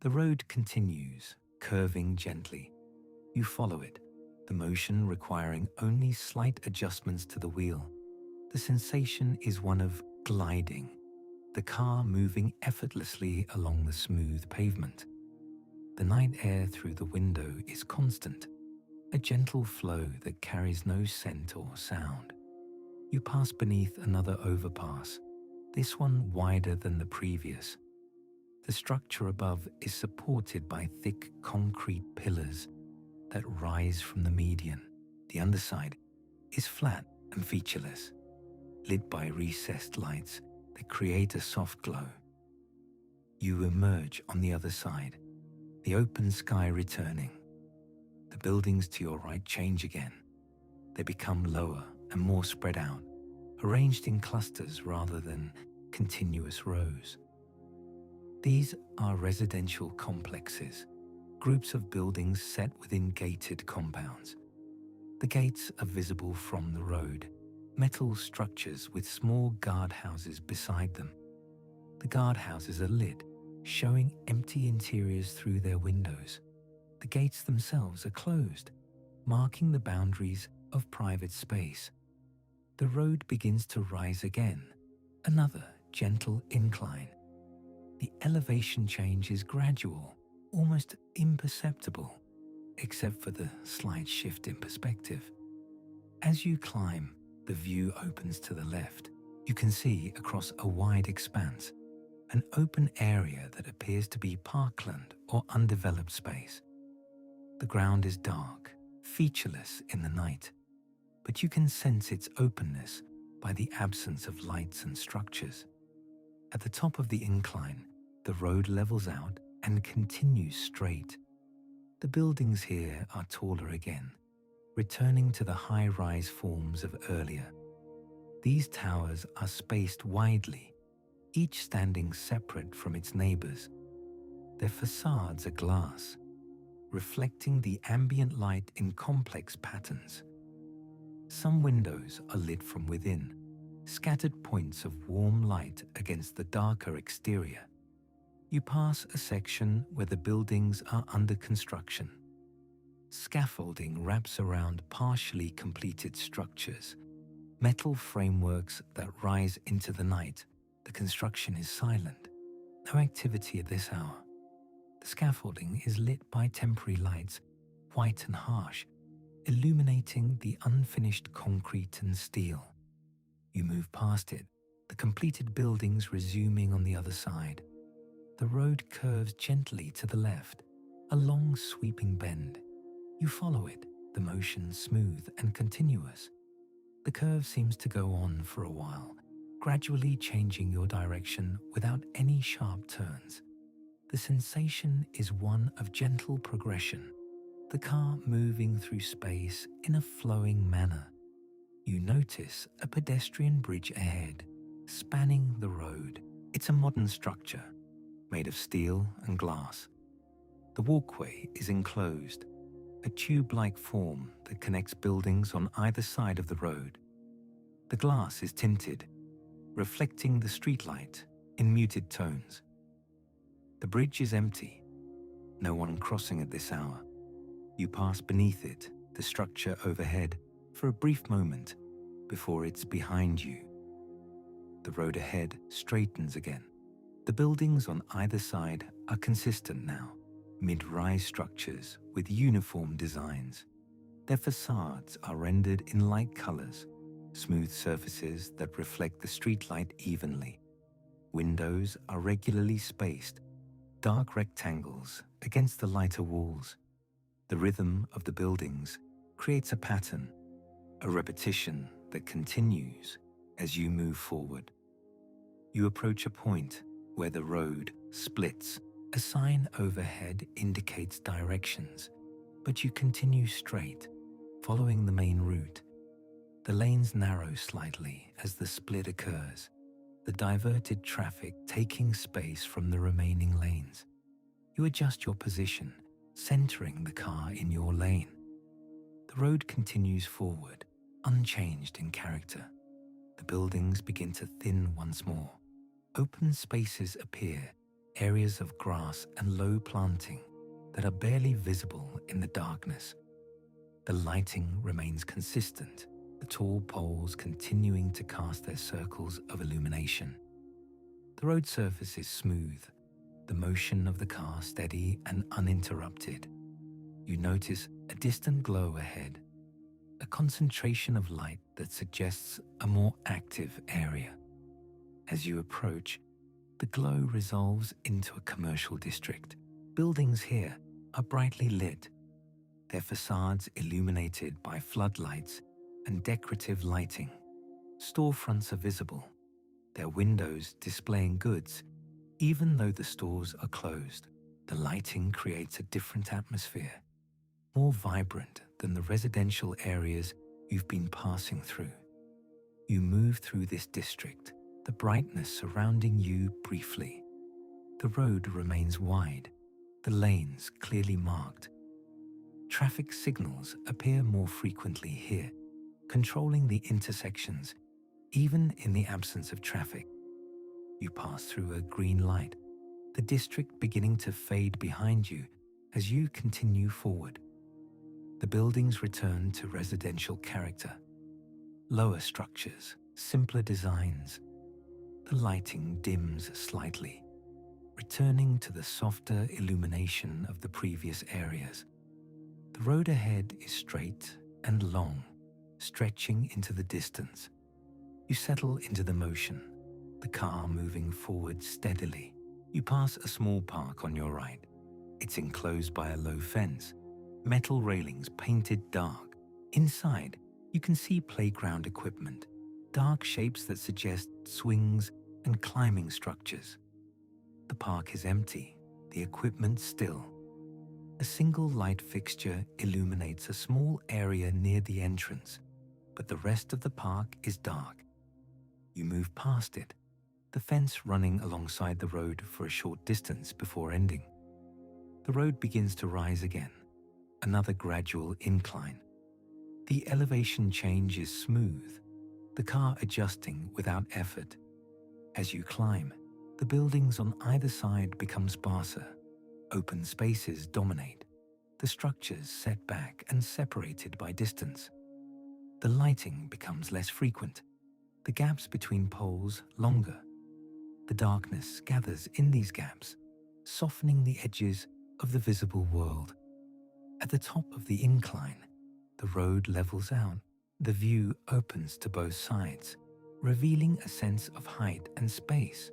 The road continues, curving gently. You follow it, the motion requiring only slight adjustments to the wheel. The sensation is one of gliding, the car moving effortlessly along the smooth pavement. The night air through the window is constant, a gentle flow that carries no scent or sound. You pass beneath another overpass, this one wider than the previous. The structure above is supported by thick concrete pillars that rise from the median. The underside is flat and featureless, lit by recessed lights that create a soft glow. You emerge on the other side, the open sky returning. The buildings to your right change again. They become lower and more spread out, arranged in clusters rather than continuous rows. These are residential complexes, groups of buildings set within gated compounds. The gates are visible from the road, metal structures with small guardhouses beside them. The guardhouses are lit, showing empty interiors through their windows. The gates themselves are closed, marking the boundaries of private space. The road begins to rise again, another gentle incline. The elevation change is gradual, almost imperceptible, except for the slight shift in perspective. As you climb, the view opens to the left. You can see across a wide expanse, an open area that appears to be parkland or undeveloped space. The ground is dark, featureless in the night, but you can sense its openness by the absence of lights and structures. At the top of the incline, the road levels out and continues straight. The buildings here are taller again, returning to the high-rise forms of earlier. These towers are spaced widely, each standing separate from its neighbors. Their facades are glass, reflecting the ambient light in complex patterns. Some windows are lit from within, scattered points of warm light against the darker exterior. You pass a section where the buildings are under construction. Scaffolding wraps around partially completed structures, metal frameworks that rise into the night. The construction is silent, no activity at this hour. The scaffolding is lit by temporary lights, white and harsh, illuminating the unfinished concrete and steel. You move past it, the completed buildings resuming on the other side. The road curves gently to the left, a long sweeping bend. You follow it, the motion smooth and continuous. The curve seems to go on for a while, gradually changing your direction without any sharp turns. The sensation is one of gentle progression, the car moving through space in a flowing manner. You notice a pedestrian bridge ahead, spanning the road. It's a modern structure, made of steel and glass. The walkway is enclosed, a tube-like form that connects buildings on either side of the road. The glass is tinted, reflecting the streetlight in muted tones. The bridge is empty, no one crossing at this hour. You pass beneath it, the structure overhead, for a brief moment before it's behind you. The road ahead straightens again. The buildings on either side are consistent now, mid-rise structures with uniform designs. Their facades are rendered in light colors, smooth surfaces that reflect the streetlight evenly. Windows are regularly spaced, dark rectangles against the lighter walls. The rhythm of the buildings creates a pattern, a repetition that continues as you move forward. You approach a point where the road splits. A sign overhead indicates directions, but you continue straight, following the main route. The lanes narrow slightly as the split occurs, the diverted traffic taking space from the remaining lanes. You adjust your position, centering the car in your lane. The road continues forward, unchanged in character. The buildings begin to thin once more. Open spaces appear, areas of grass and low planting that are barely visible in the darkness. The lighting remains consistent, the tall poles continuing to cast their circles of illumination. The road surface is smooth, the motion of the car steady and uninterrupted. You notice a distant glow ahead, a concentration of light that suggests a more active area. As you approach, the glow resolves into a commercial district. Buildings here are brightly lit, their facades illuminated by floodlights and decorative lighting. Storefronts are visible, their windows displaying goods. Even though the stores are closed, the lighting creates a different atmosphere, more vibrant than the residential areas you've been passing through. You move through this district, the brightness surrounding you briefly. The road remains wide, the lanes clearly marked. Traffic signals appear more frequently here, controlling the intersections, even in the absence of traffic. You pass through a green light, the district beginning to fade behind you as you continue forward. The buildings return to residential character. Lower structures, simpler designs. The lighting dims slightly, returning to the softer illumination of the previous areas. The road ahead is straight and long, stretching into the distance. You settle into the motion, the car moving forward steadily. You pass a small park on your right. It's enclosed by a low fence, metal railings painted dark. Inside, you can see playground equipment, dark shapes that suggest swings and climbing structures. The park is empty, the equipment still. A single light fixture illuminates a small area near the entrance, but the rest of the park is dark. You move past it, the fence running alongside the road for a short distance before ending. The road begins to rise again, another gradual incline. The elevation change is smooth, the car adjusting without effort. As you climb, the buildings on either side become sparser. Open spaces dominate, the structures set back and separated by distance. The lighting becomes less frequent, the gaps between poles longer. The darkness gathers in these gaps, softening the edges of the visible world. At the top of the incline, the road levels out. The view opens to both sides, revealing a sense of height and space.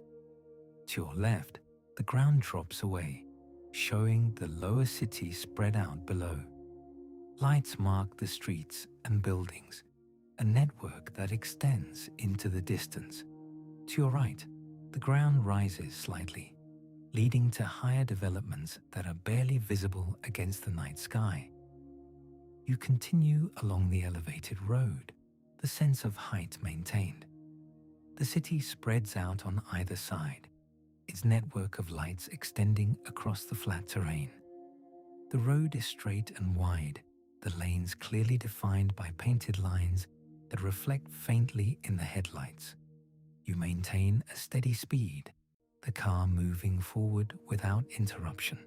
To your left, the ground drops away, showing the lower city spread out below. Lights mark the streets and buildings, a network that extends into the distance. To your right, the ground rises slightly, leading to higher developments that are barely visible against the night sky. You continue along the elevated road, the sense of height maintained. The city spreads out on either side, its network of lights extending across the flat terrain. The road is straight and wide, the lanes clearly defined by painted lines that reflect faintly in the headlights. You maintain a steady speed, the car moving forward without interruption.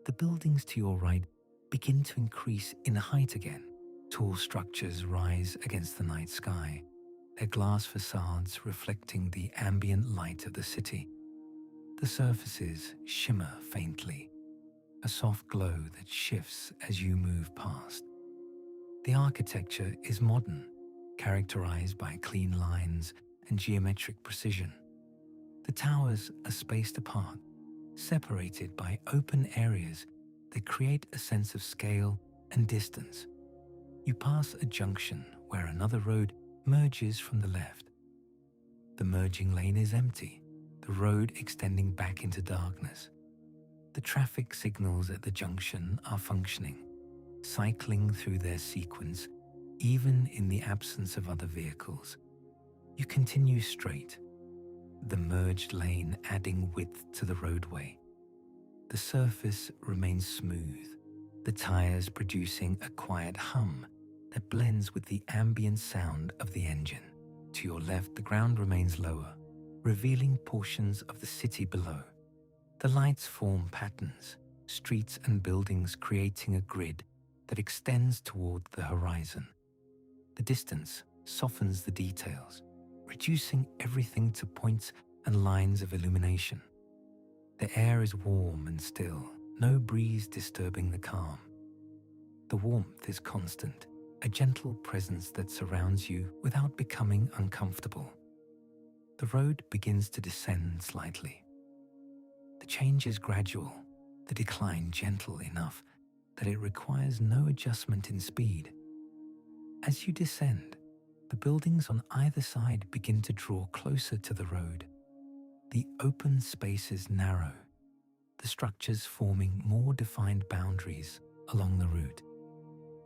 The buildings to your right begin to increase in height again. Tall structures rise against the night sky, their glass facades reflecting the ambient light of the city. The surfaces shimmer faintly, a soft glow that shifts as you move past. The architecture is modern, characterized by clean lines and geometric precision. The towers are spaced apart, separated by open areas that create a sense of scale and distance. You pass a junction where another road merges from the left. The merging lane is empty, the road extending back into darkness. The traffic signals at the junction are functioning, cycling through their sequence, even in the absence of other vehicles. You continue straight, the merged lane adding width to the roadway. The surface remains smooth, the tires producing a quiet hum that blends with the ambient sound of the engine. To your left, the ground remains lower, revealing portions of the city below. The lights form patterns, streets and buildings creating a grid that extends toward the horizon. The distance softens the details, reducing everything to points and lines of illumination. The air is warm and still, no breeze disturbing the calm. The warmth is constant, a gentle presence that surrounds you without becoming uncomfortable. The road begins to descend slightly. The change is gradual, the decline gentle enough that it requires no adjustment in speed. As you descend, the buildings on either side begin to draw closer to the road. The open spaces narrow, the structures forming more defined boundaries along the route.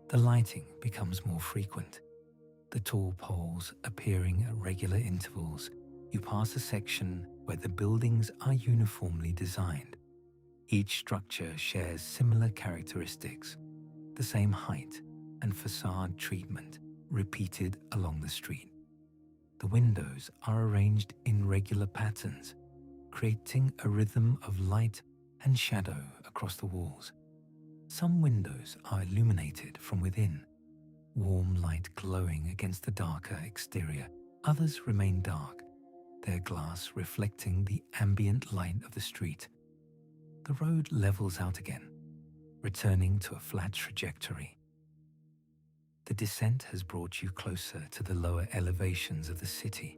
The lighting becomes more frequent, the tall poles appearing at regular intervals. You pass a section where the buildings are uniformly designed. Each structure shares similar characteristics, the same height and facade treatment repeated along the street. The windows are arranged in regular patterns, creating a rhythm of light and shadow across the walls. Some windows are illuminated from within, warm light glowing against the darker exterior. Others remain dark, their glass reflecting the ambient light of the street. The road levels out again, returning to a flat trajectory. The descent has brought you closer to the lower elevations of the city.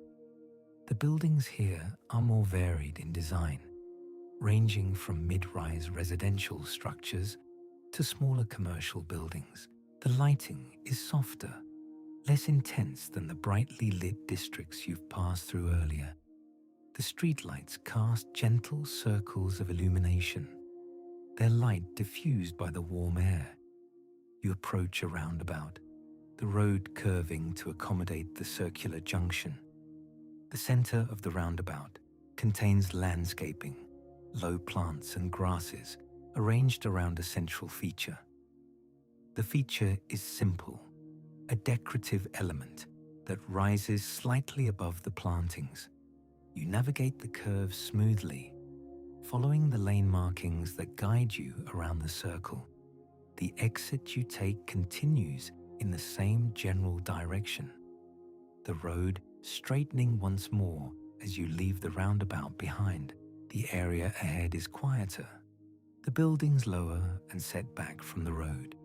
The buildings here are more varied in design, ranging from mid-rise residential structures to smaller commercial buildings. The lighting is softer, less intense than the brightly lit districts you've passed through earlier. The streetlights cast gentle circles of illumination, their light diffused by the warm air. You approach a roundabout, the road curving to accommodate the circular junction. The center of the roundabout contains landscaping, low plants and grasses arranged around a central feature. The feature is simple, a decorative element that rises slightly above the plantings. You navigate the curve smoothly, following the lane markings that guide you around the circle. The exit you take continues in the same general direction, the road straightening once more as you leave the roundabout behind. The area ahead is quieter, the buildings lower and set back from the road.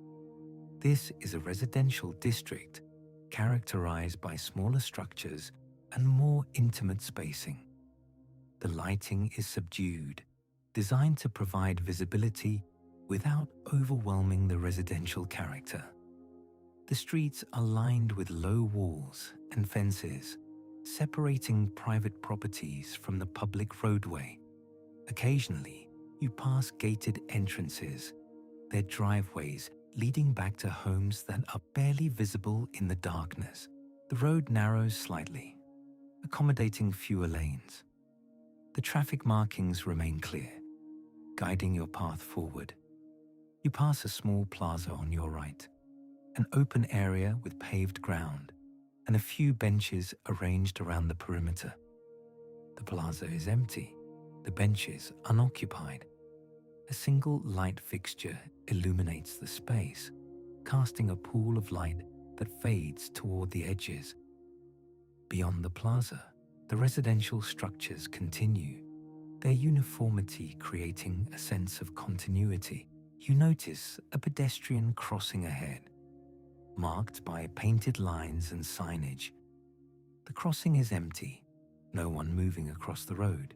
This is a residential district characterized by smaller structures and more intimate spacing. The lighting is subdued, designed to provide visibility without overwhelming the residential character. The streets are lined with low walls and fences, separating private properties from the public roadway. Occasionally, you pass gated entrances, their driveways leading back to homes that are barely visible in the darkness. The road narrows slightly, accommodating fewer lanes. The traffic markings remain clear, guiding your path forward. You pass a small plaza on your right, an open area with paved ground and a few benches arranged around the perimeter. The plaza is empty, the benches unoccupied. A single light fixture illuminates the space, casting a pool of light that fades toward the edges. Beyond the plaza, the residential structures continue, their uniformity creating a sense of continuity. You notice a pedestrian crossing ahead, marked by painted lines and signage. The crossing is empty, no one moving across the road.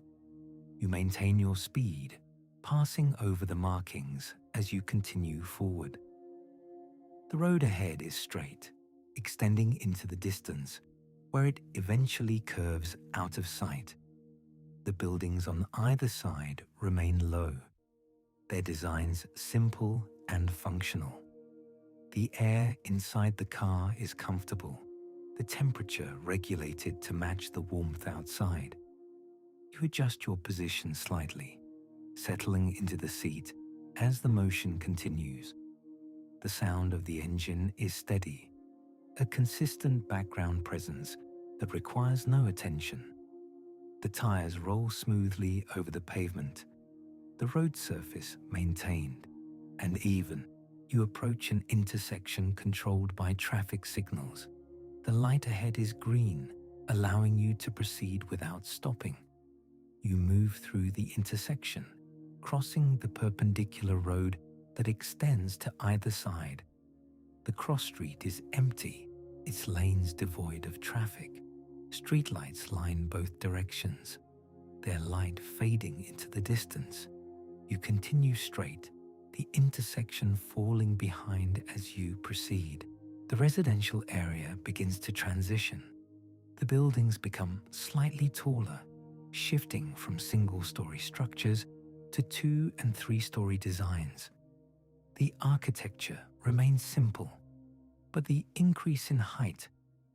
You maintain your speed, passing over the markings as you continue forward. The road ahead is straight, extending into the distance, where it eventually curves out of sight. The buildings on either side remain low, their designs simple and functional. The air inside the car is comfortable, the temperature regulated to match the warmth outside. You adjust your position slightly, settling into the seat as the motion continues. The sound of the engine is steady, a consistent background presence that requires no attention. The tires roll smoothly over the pavement, the road surface maintained and even. You approach an intersection controlled by traffic signals. The light ahead is green, allowing you to proceed without stopping. You move through the intersection, crossing the perpendicular road that extends to either side. The cross street is empty, its lanes devoid of traffic. Streetlights line both directions, their light fading into the distance. You continue straight, the intersection falling behind as you proceed. The residential area begins to transition. The buildings become slightly taller, shifting from single-story structures to 2- and 3-story designs. The architecture remains simple, but the increase in height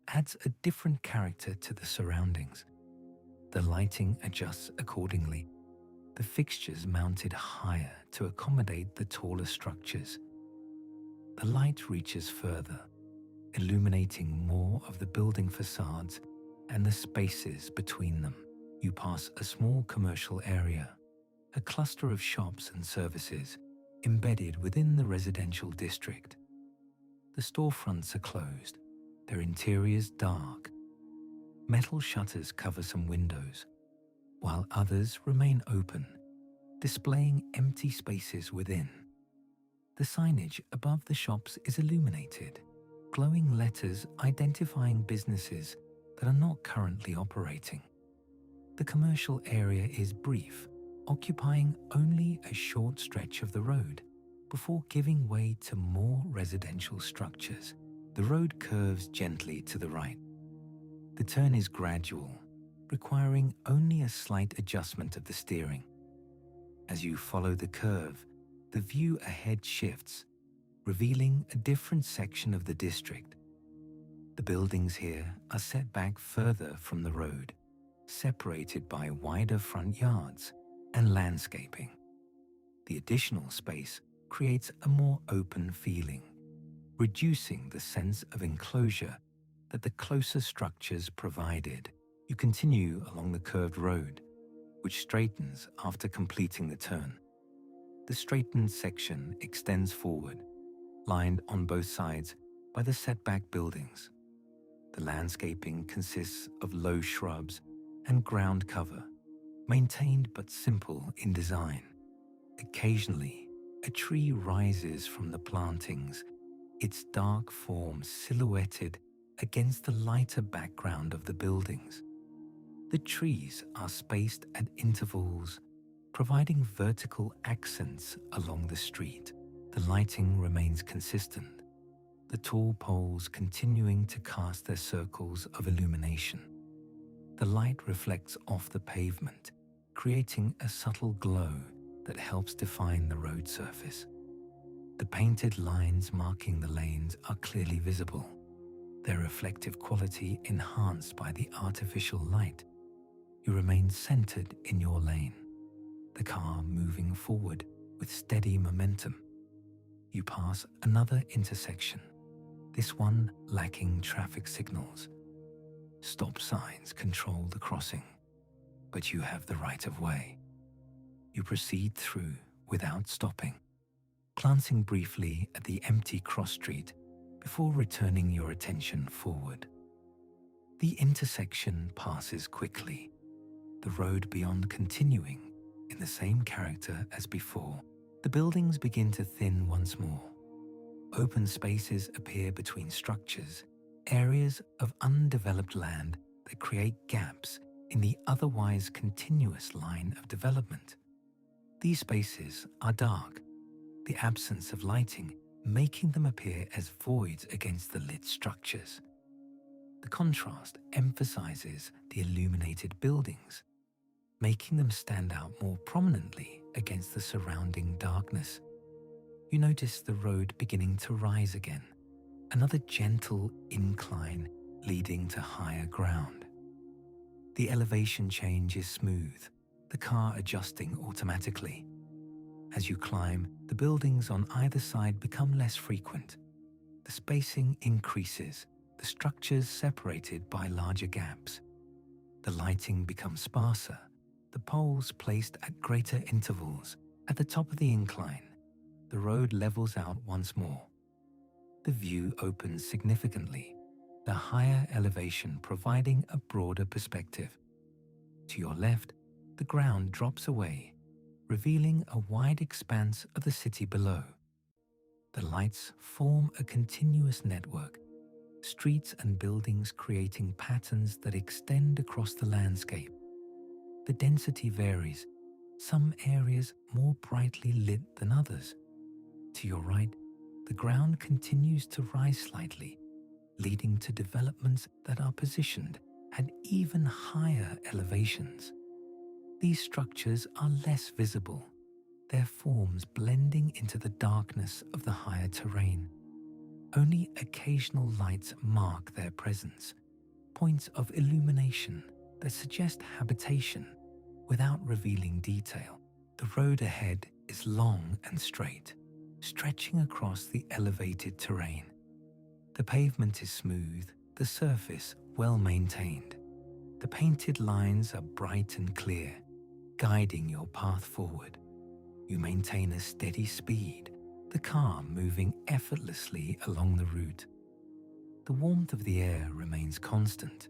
adds a different character to the surroundings. The lighting adjusts accordingly, the fixtures mounted higher to accommodate the taller structures. The light reaches further, illuminating more of the building facades and the spaces between them. You pass a small commercial area, a cluster of shops and services embedded within the residential district. The storefronts are closed, their interiors dark. Metal shutters cover some windows, while others remain open, displaying empty spaces within. The signage above the shops is illuminated, glowing letters identifying businesses that are not currently operating. The commercial area is brief, occupying only a short stretch of the road before giving way to more residential structures. The road curves gently to the right. The turn is gradual, requiring only a slight adjustment of the steering. As you follow the curve, the view ahead shifts, revealing a different section of the district. The buildings here are set back further from the road, separated by wider front yards and landscaping. The additional space creates a more open feeling, reducing the sense of enclosure that the closer structures provided. You continue along the curved road, which straightens after completing the turn. The straightened section extends forward, lined on both sides by the setback buildings. The landscaping consists of low shrubs and ground cover, maintained but simple in design. Occasionally, a tree rises from the plantings, its dark form silhouetted against the lighter background of the buildings. The trees are spaced at intervals, providing vertical accents along the street. The lighting remains consistent, the tall poles continuing to cast their circles of illumination. The light reflects off the pavement, creating a subtle glow that helps define the road surface. The painted lines marking the lanes are clearly visible, their reflective quality enhanced by the artificial light. You remain centered in your lane, the car moving forward with steady momentum. You pass another intersection, this one lacking traffic signals. Stop signs control the crossing, but you have the right of way. You proceed through without stopping, glancing briefly at the empty cross street before returning your attention forward. The intersection passes quickly, the road beyond continuing in the same character as before. The buildings begin to thin once more. Open spaces appear between structures, areas of undeveloped land that create gaps in the otherwise continuous line of development. These spaces are dark, the absence of lighting making them appear as voids against the lit structures. The contrast emphasizes the illuminated buildings, making them stand out more prominently against the surrounding darkness. You notice the road beginning to rise again, another gentle incline leading to higher ground. The elevation change is smooth, the car adjusting automatically. As you climb, the buildings on either side become less frequent. The spacing increases, the structures separated by larger gaps. The lighting becomes sparser, the poles placed at greater intervals. At the top of the incline, the road levels out once more. The view opens significantly, the higher elevation providing a broader perspective. To your left, the ground drops away, revealing a wide expanse of the city below. The lights form a continuous network, streets and buildings creating patterns that extend across the landscape. The density varies, some areas more brightly lit than others. To your right, the ground continues to rise slightly, leading to developments that are positioned at even higher elevations. These structures are less visible, their forms blending into the darkness of the higher terrain. Only occasional lights mark their presence, points of illumination that suggest habitation without revealing detail. The road ahead is long and straight, stretching across the elevated terrain. The pavement is smooth, the surface well maintained. The painted lines are bright and clear, guiding your path forward. You maintain a steady speed, the car moving effortlessly along the route. The warmth of the air remains constant,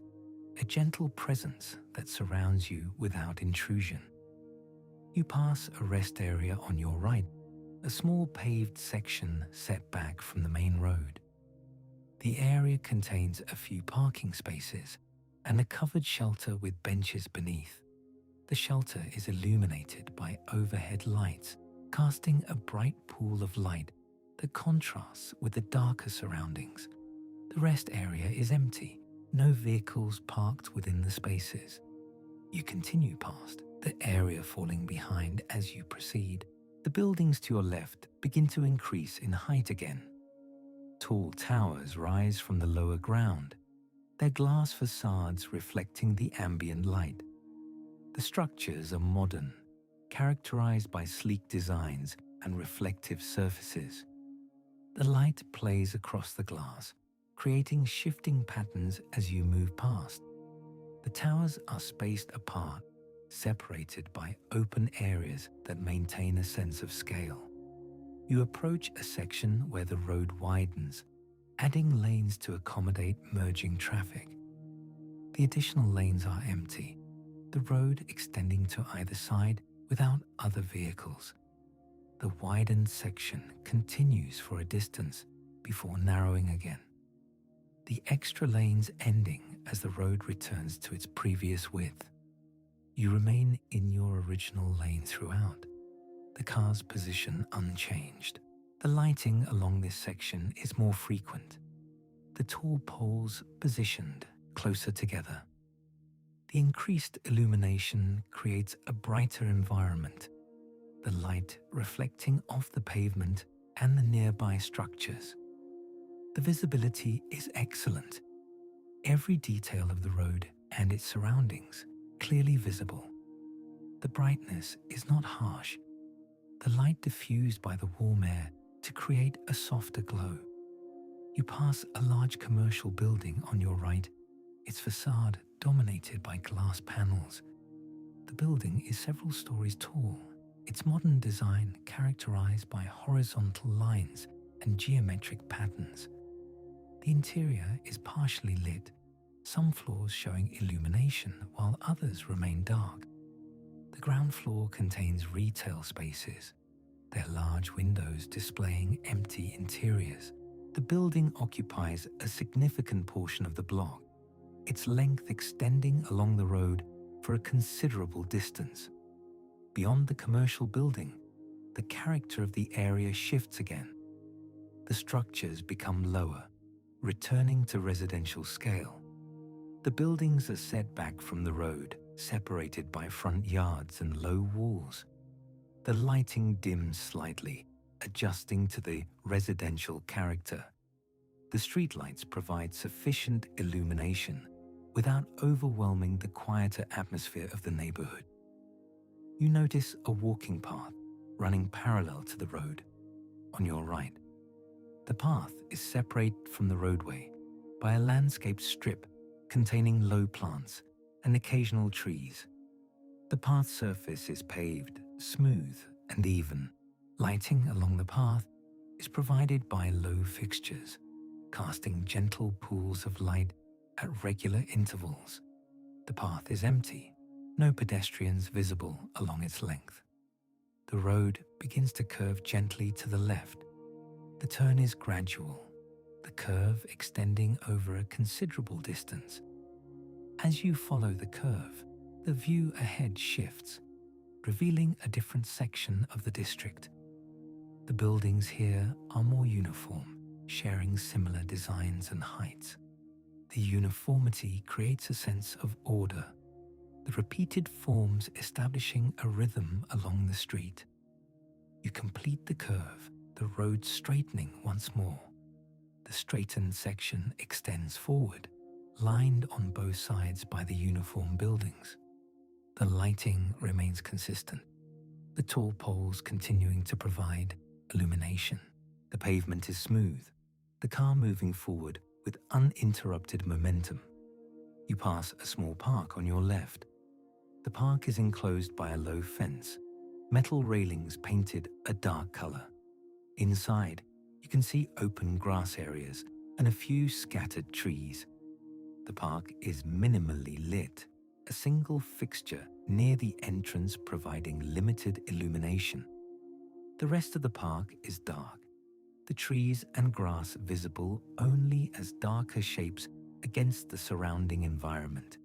a gentle presence that surrounds you without intrusion. You pass a rest area on your right, a small paved section set back from the main road. The area contains a few parking spaces and a covered shelter with benches beneath. The shelter is illuminated by overhead lights, casting a bright pool of light that contrasts with the darker surroundings. The rest area is empty, no vehicles parked within the spaces. You continue past, the area falling behind as you proceed. The buildings to your left begin to increase in height again. Tall towers rise from the lower ground, their glass facades reflecting the ambient light. The structures are modern, characterized by sleek designs and reflective surfaces. The light plays across the glass, creating shifting patterns as you move past. The towers are spaced apart, separated by open areas that maintain a sense of scale. You approach a section where the road widens, adding lanes to accommodate merging traffic. The additional lanes are empty, the road extending to either side without other vehicles. The widened section continues for a distance before narrowing again, the extra lanes ending as the road returns to its previous width. You remain in your original lane throughout, the car's position unchanged. The lighting along this section is more frequent, the tall poles positioned closer together. The increased illumination creates a brighter environment, the light reflecting off the pavement and the nearby structures. The visibility is excellent, every detail of the road and its surroundings clearly visible. The brightness is not harsh, the light diffused by the warm air to create a softer glow. You pass a large commercial building on your right, its facade dominated by glass panels. The building is several stories tall, its modern design characterized by horizontal lines and geometric patterns. The interior is partially lit, some floors showing illumination while others remain dark. The ground floor contains retail spaces, their large windows displaying empty interiors. The building occupies a significant portion of the block, its length extending along the road for a considerable distance. Beyond the commercial building, the character of the area shifts again. The structures become lower, returning to residential scale. The buildings are set back from the road, separated by front yards and low walls. The lighting dims slightly, adjusting to the residential character. The streetlights provide sufficient illumination without overwhelming the quieter atmosphere of the neighborhood. You notice a walking path running parallel to the road on your right. The path is separated from the roadway by a landscaped strip containing low plants and occasional trees. The path surface is paved, smooth and even. Lighting along the path is provided by low fixtures, casting gentle pools of light at regular intervals. The path is empty, no pedestrians visible along its length. The road begins to curve gently to the left. The turn is gradual, the curve extending over a considerable distance. As you follow the curve, the view ahead shifts, revealing a different section of the district. The buildings here are more uniform, sharing similar designs and heights. The uniformity creates a sense of order, the repeated forms establishing a rhythm along the street. You complete the curve, the road straightening once more. The straightened section extends forward, lined on both sides by the uniform buildings. The lighting remains consistent, the tall poles continuing to provide illumination. The pavement is smooth, the car moving forward with uninterrupted momentum. You pass a small park on your left. The park is enclosed by a low fence, metal railings painted a dark color. Inside, you can see open grass areas and a few scattered trees. The park is minimally lit, a single fixture near the entrance providing limited illumination. The rest of the park is dark, the trees and grass visible only as darker shapes against the surrounding environment.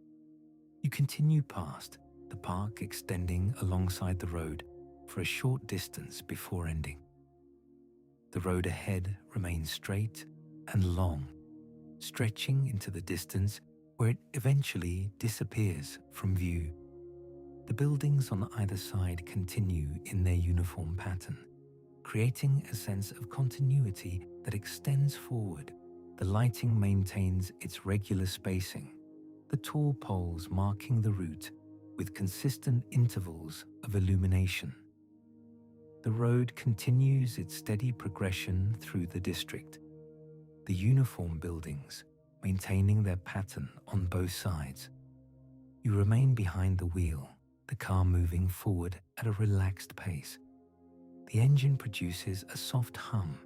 You continue past, the park extending alongside the road for a short distance before ending. The road ahead remains straight and long, stretching into the distance where it eventually disappears from view. The buildings on either side continue in their uniform pattern, creating a sense of continuity that extends forward. The lighting maintains its regular spacing, the tall poles marking the route with consistent intervals of illumination. The road continues its steady progression through the district, the uniform buildings maintaining their pattern on both sides. You remain behind the wheel, the car moving forward at a relaxed pace. The engine produces a soft hum,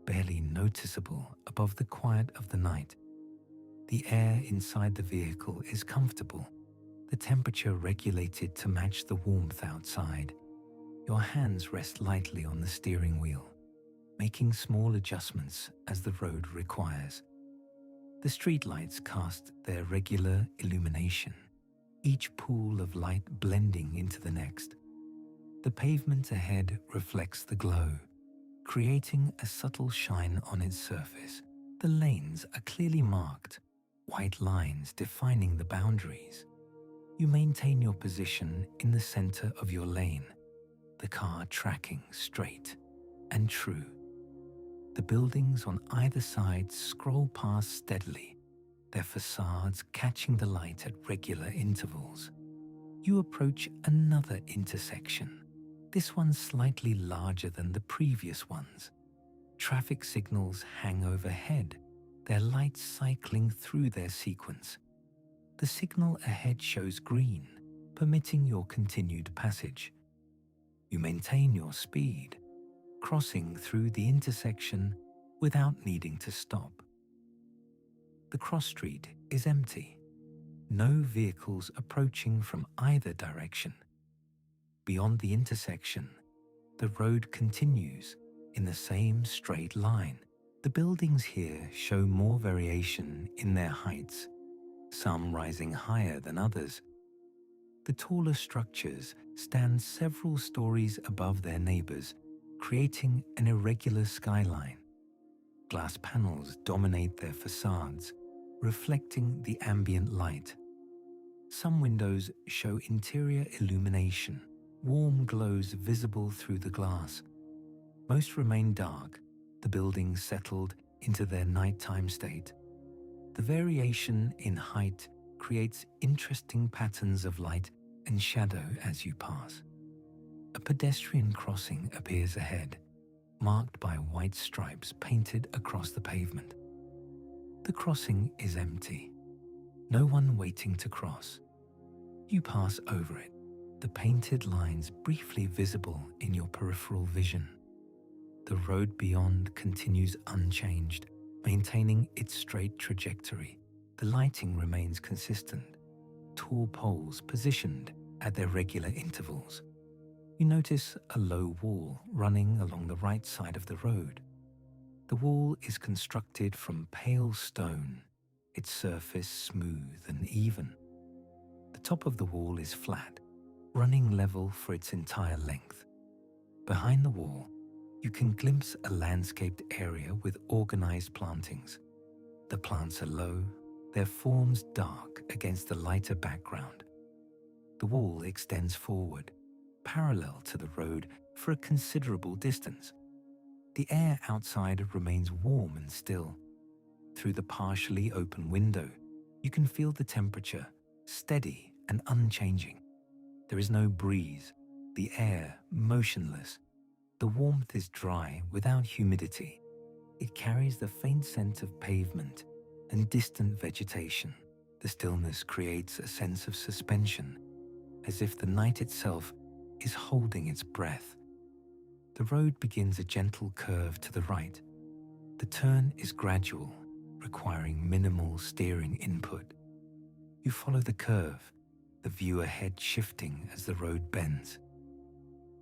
barely noticeable above the quiet of the night. The air inside the vehicle is comfortable, the temperature regulated to match the warmth outside. Your hands rest lightly on the steering wheel, making small adjustments as the road requires. The streetlights cast their regular illumination, each pool of light blending into the next. The pavement ahead reflects the glow, creating a subtle shine on its surface. The lanes are clearly marked, white lines defining the boundaries. You maintain your position in the center of your lane, the car tracking straight and true. The buildings on either side scroll past steadily, their facades catching the light at regular intervals. You approach another intersection, this one slightly larger than the previous ones. Traffic signals hang overhead, their lights cycling through their sequence. The signal ahead shows green, permitting your continued passage. You maintain your speed, crossing through the intersection without needing to stop. The cross street is empty. No vehicles approaching from either direction. Beyond the intersection, the road continues in the same straight line. The buildings here show more variation in their heights, some rising higher than others. The taller structures stand several stories above their neighbors, creating an irregular skyline. Glass panels dominate their facades, reflecting the ambient light. Some windows show interior illumination, warm glows visible through the glass. Most remain dark, the buildings settled into their nighttime state. The variation in height creates interesting patterns of light and shadow as you pass. A pedestrian crossing appears ahead, marked by white stripes painted across the pavement. The crossing is empty. No one waiting to cross. You pass over it, the painted lines briefly visible in your peripheral vision. The road beyond continues unchanged, maintaining its straight trajectory. The lighting remains consistent, tall poles positioned at their regular intervals. You notice a low wall running along the right side of the road. The wall is constructed from pale stone, its surface smooth and even. The top of the wall is flat, running level for its entire length. Behind the wall, you can glimpse a landscaped area with organized plantings. The plants are low, their forms dark against the lighter background. The wall extends forward, parallel to the road for a considerable distance. The air outside remains warm and still. Through the partially open window, you can feel the temperature, steady and unchanging. There is no breeze, the air motionless. The warmth is dry without humidity. It carries the faint scent of pavement and distant vegetation. The stillness creates a sense of suspension, as if the night itself is holding its breath. The road begins a gentle curve to the right. The turn is gradual, requiring minimal steering input. You follow the curve, the view ahead shifting as the road bends.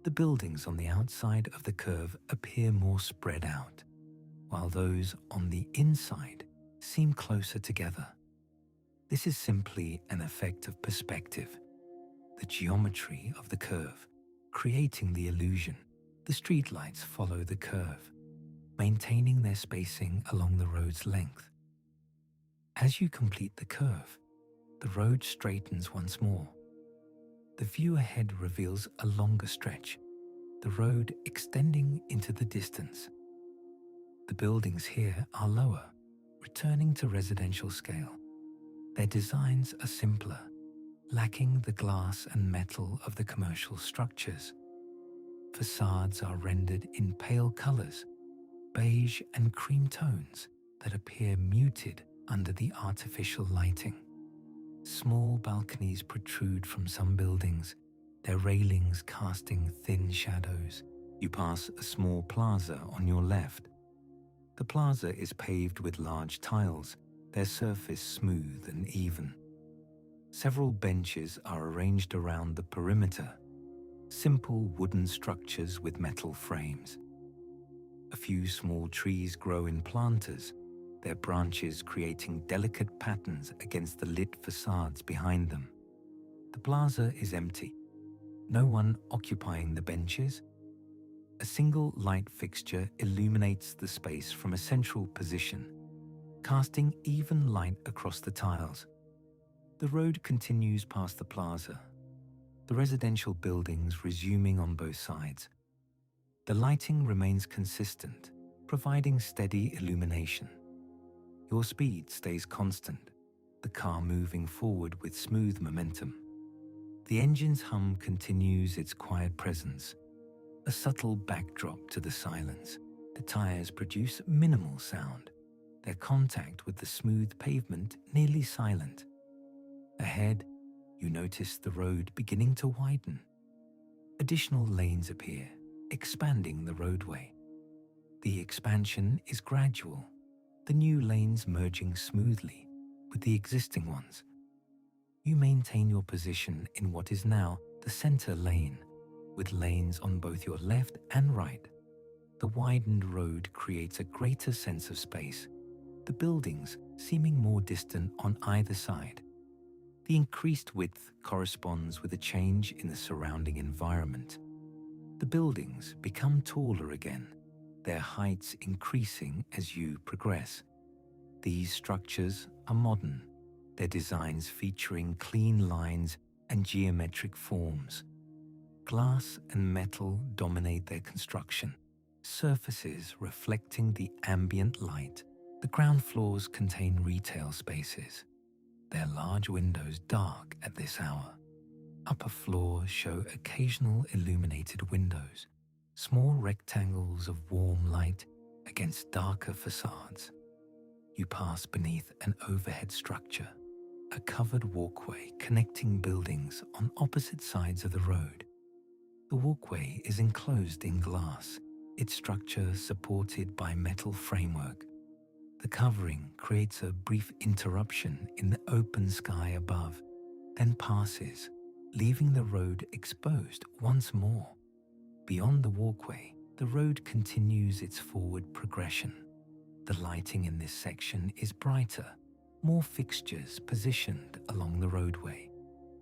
The buildings on the outside of the curve appear more spread out, while those on the inside seem closer together. This is simply an effect of perspective, the geometry of the curve, creating the illusion. The streetlights follow the curve, maintaining their spacing along the road's length. As you complete the curve, the road straightens once more. The view ahead reveals a longer stretch, the road extending into the distance. The buildings here are lower, returning to residential scale. Their designs are simpler, lacking the glass and metal of the commercial structures. Facades are rendered in pale colors, beige and cream tones that appear muted under the artificial lighting. Small balconies protrude from some buildings, their railings casting thin shadows. You pass a small plaza on your left. The plaza is paved with large tiles, their surface smooth and even. Several benches are arranged around the perimeter, simple wooden structures with metal frames. A few small trees grow in planters, their branches creating delicate patterns against the lit facades behind them. The plaza is empty, no one occupying the benches. A single light fixture illuminates the space from a central position, casting even light across the tiles. The road continues past the plaza, the residential buildings resuming on both sides. The lighting remains consistent, providing steady illumination. Your speed stays constant, the car moving forward with smooth momentum. The engine's hum continues its quiet presence, a subtle backdrop to the silence. The tires produce minimal sound, their contact with the smooth pavement nearly silent. Ahead, you notice the road beginning to widen. Additional lanes appear, expanding the roadway. The expansion is gradual, the new lanes merging smoothly with the existing ones. You maintain your position in what is now the center lane, with lanes on both your left and right. The widened road creates a greater sense of space, the buildings seeming more distant on either side. The increased width corresponds with a change in the surrounding environment. The buildings become taller again, their heights increasing as you progress. These structures are modern, their designs featuring clean lines and geometric forms. Glass and metal dominate their construction, surfaces reflecting the ambient light. The ground floors contain retail spaces, their large windows dark at this hour. Upper floors show occasional illuminated windows, small rectangles of warm light against darker facades. You pass beneath an overhead structure, a covered walkway connecting buildings on opposite sides of the road. The walkway is enclosed in glass, its structure supported by metal framework. The covering creates a brief interruption in the open sky above, then passes, leaving the road exposed once more. Beyond the walkway, the road continues its forward progression. The lighting in this section is brighter, more fixtures positioned along the roadway.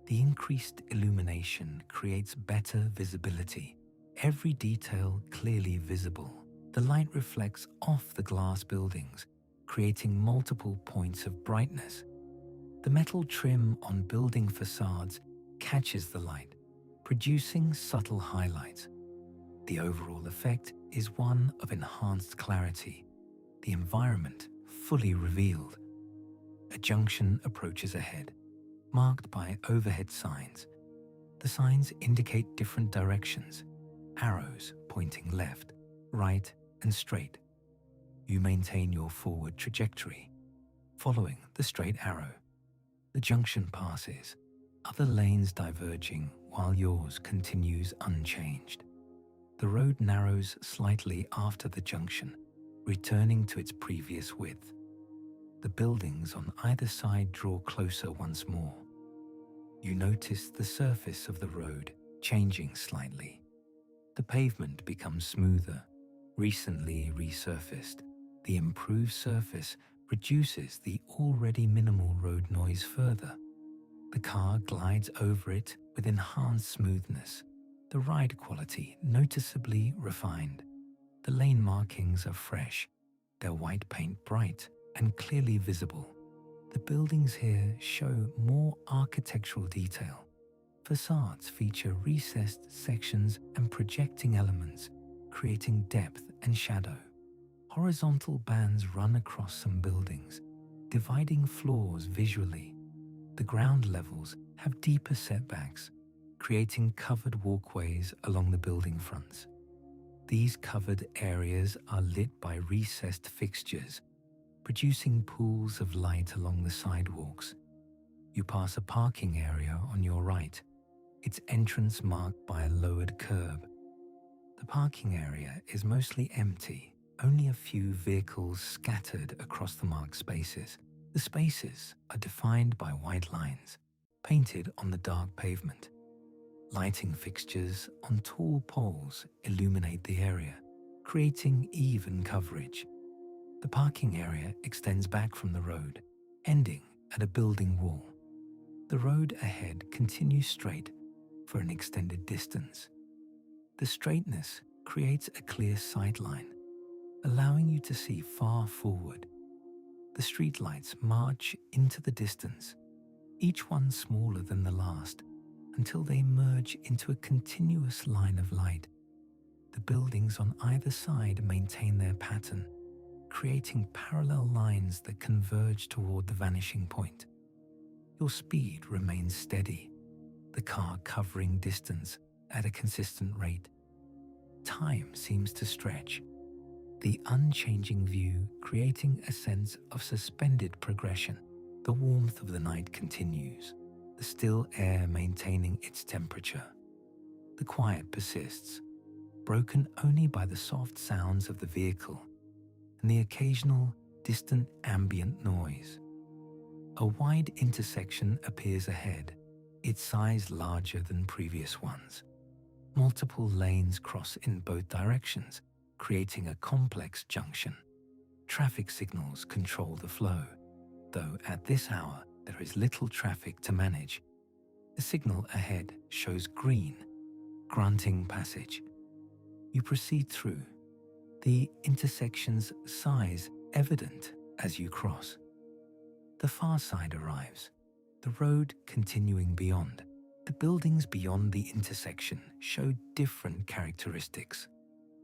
The increased illumination creates better visibility, every detail clearly visible. The light reflects off the glass buildings, creating multiple points of brightness. The metal trim on building facades catches the light, producing subtle highlights. The overall effect is one of enhanced clarity, the environment fully revealed. A junction approaches ahead, marked by overhead signs. The signs indicate different directions, arrows pointing left, right, and straight. You maintain your forward trajectory, following the straight arrow. The junction passes, other lanes diverging while yours continues unchanged. The road narrows slightly after the junction, returning to its previous width. The buildings on either side draw closer once more. You notice the surface of the road changing slightly. The pavement becomes smoother, recently resurfaced. The improved surface reduces the already minimal road noise further. The car glides over it with enhanced smoothness, the ride quality noticeably refined. The lane markings are fresh, their white paint bright and clearly visible. The buildings here show more architectural detail. Facades feature recessed sections and projecting elements, creating depth and shadow. Horizontal bands run across some buildings, dividing floors visually. The ground levels have deeper setbacks, creating covered walkways along the building fronts. These covered areas are lit by recessed fixtures, producing pools of light along the sidewalks. You pass a parking area on your right, its entrance marked by a lowered curb. The parking area is mostly empty, only a few vehicles scattered across the marked spaces. The spaces are defined by white lines, painted on the dark pavement. Lighting fixtures on tall poles illuminate the area, creating even coverage. The parking area extends back from the road, ending at a building wall. The road ahead continues straight for an extended distance. The straightness creates a clear sightline, allowing you to see far forward. The streetlights march into the distance, each one smaller than the last, until they merge into a continuous line of light. The buildings on either side maintain their pattern, creating parallel lines that converge toward the vanishing point. Your speed remains steady, the car covering distance at a consistent rate. Time seems to stretch, the unchanging view creating a sense of suspended progression. The warmth of the night continues, the still air maintaining its temperature. The quiet persists, broken only by the soft sounds of the vehicle and the occasional distant ambient noise. A wide intersection appears ahead, its size larger than previous ones. Multiple lanes cross in both directions, creating a complex junction. Traffic signals control the flow, though at this hour there is little traffic to manage. The signal ahead shows green, granting passage. You proceed through, the intersection's size evident as you cross. The far side arrives, the road continuing beyond. The buildings beyond the intersection show different characteristics.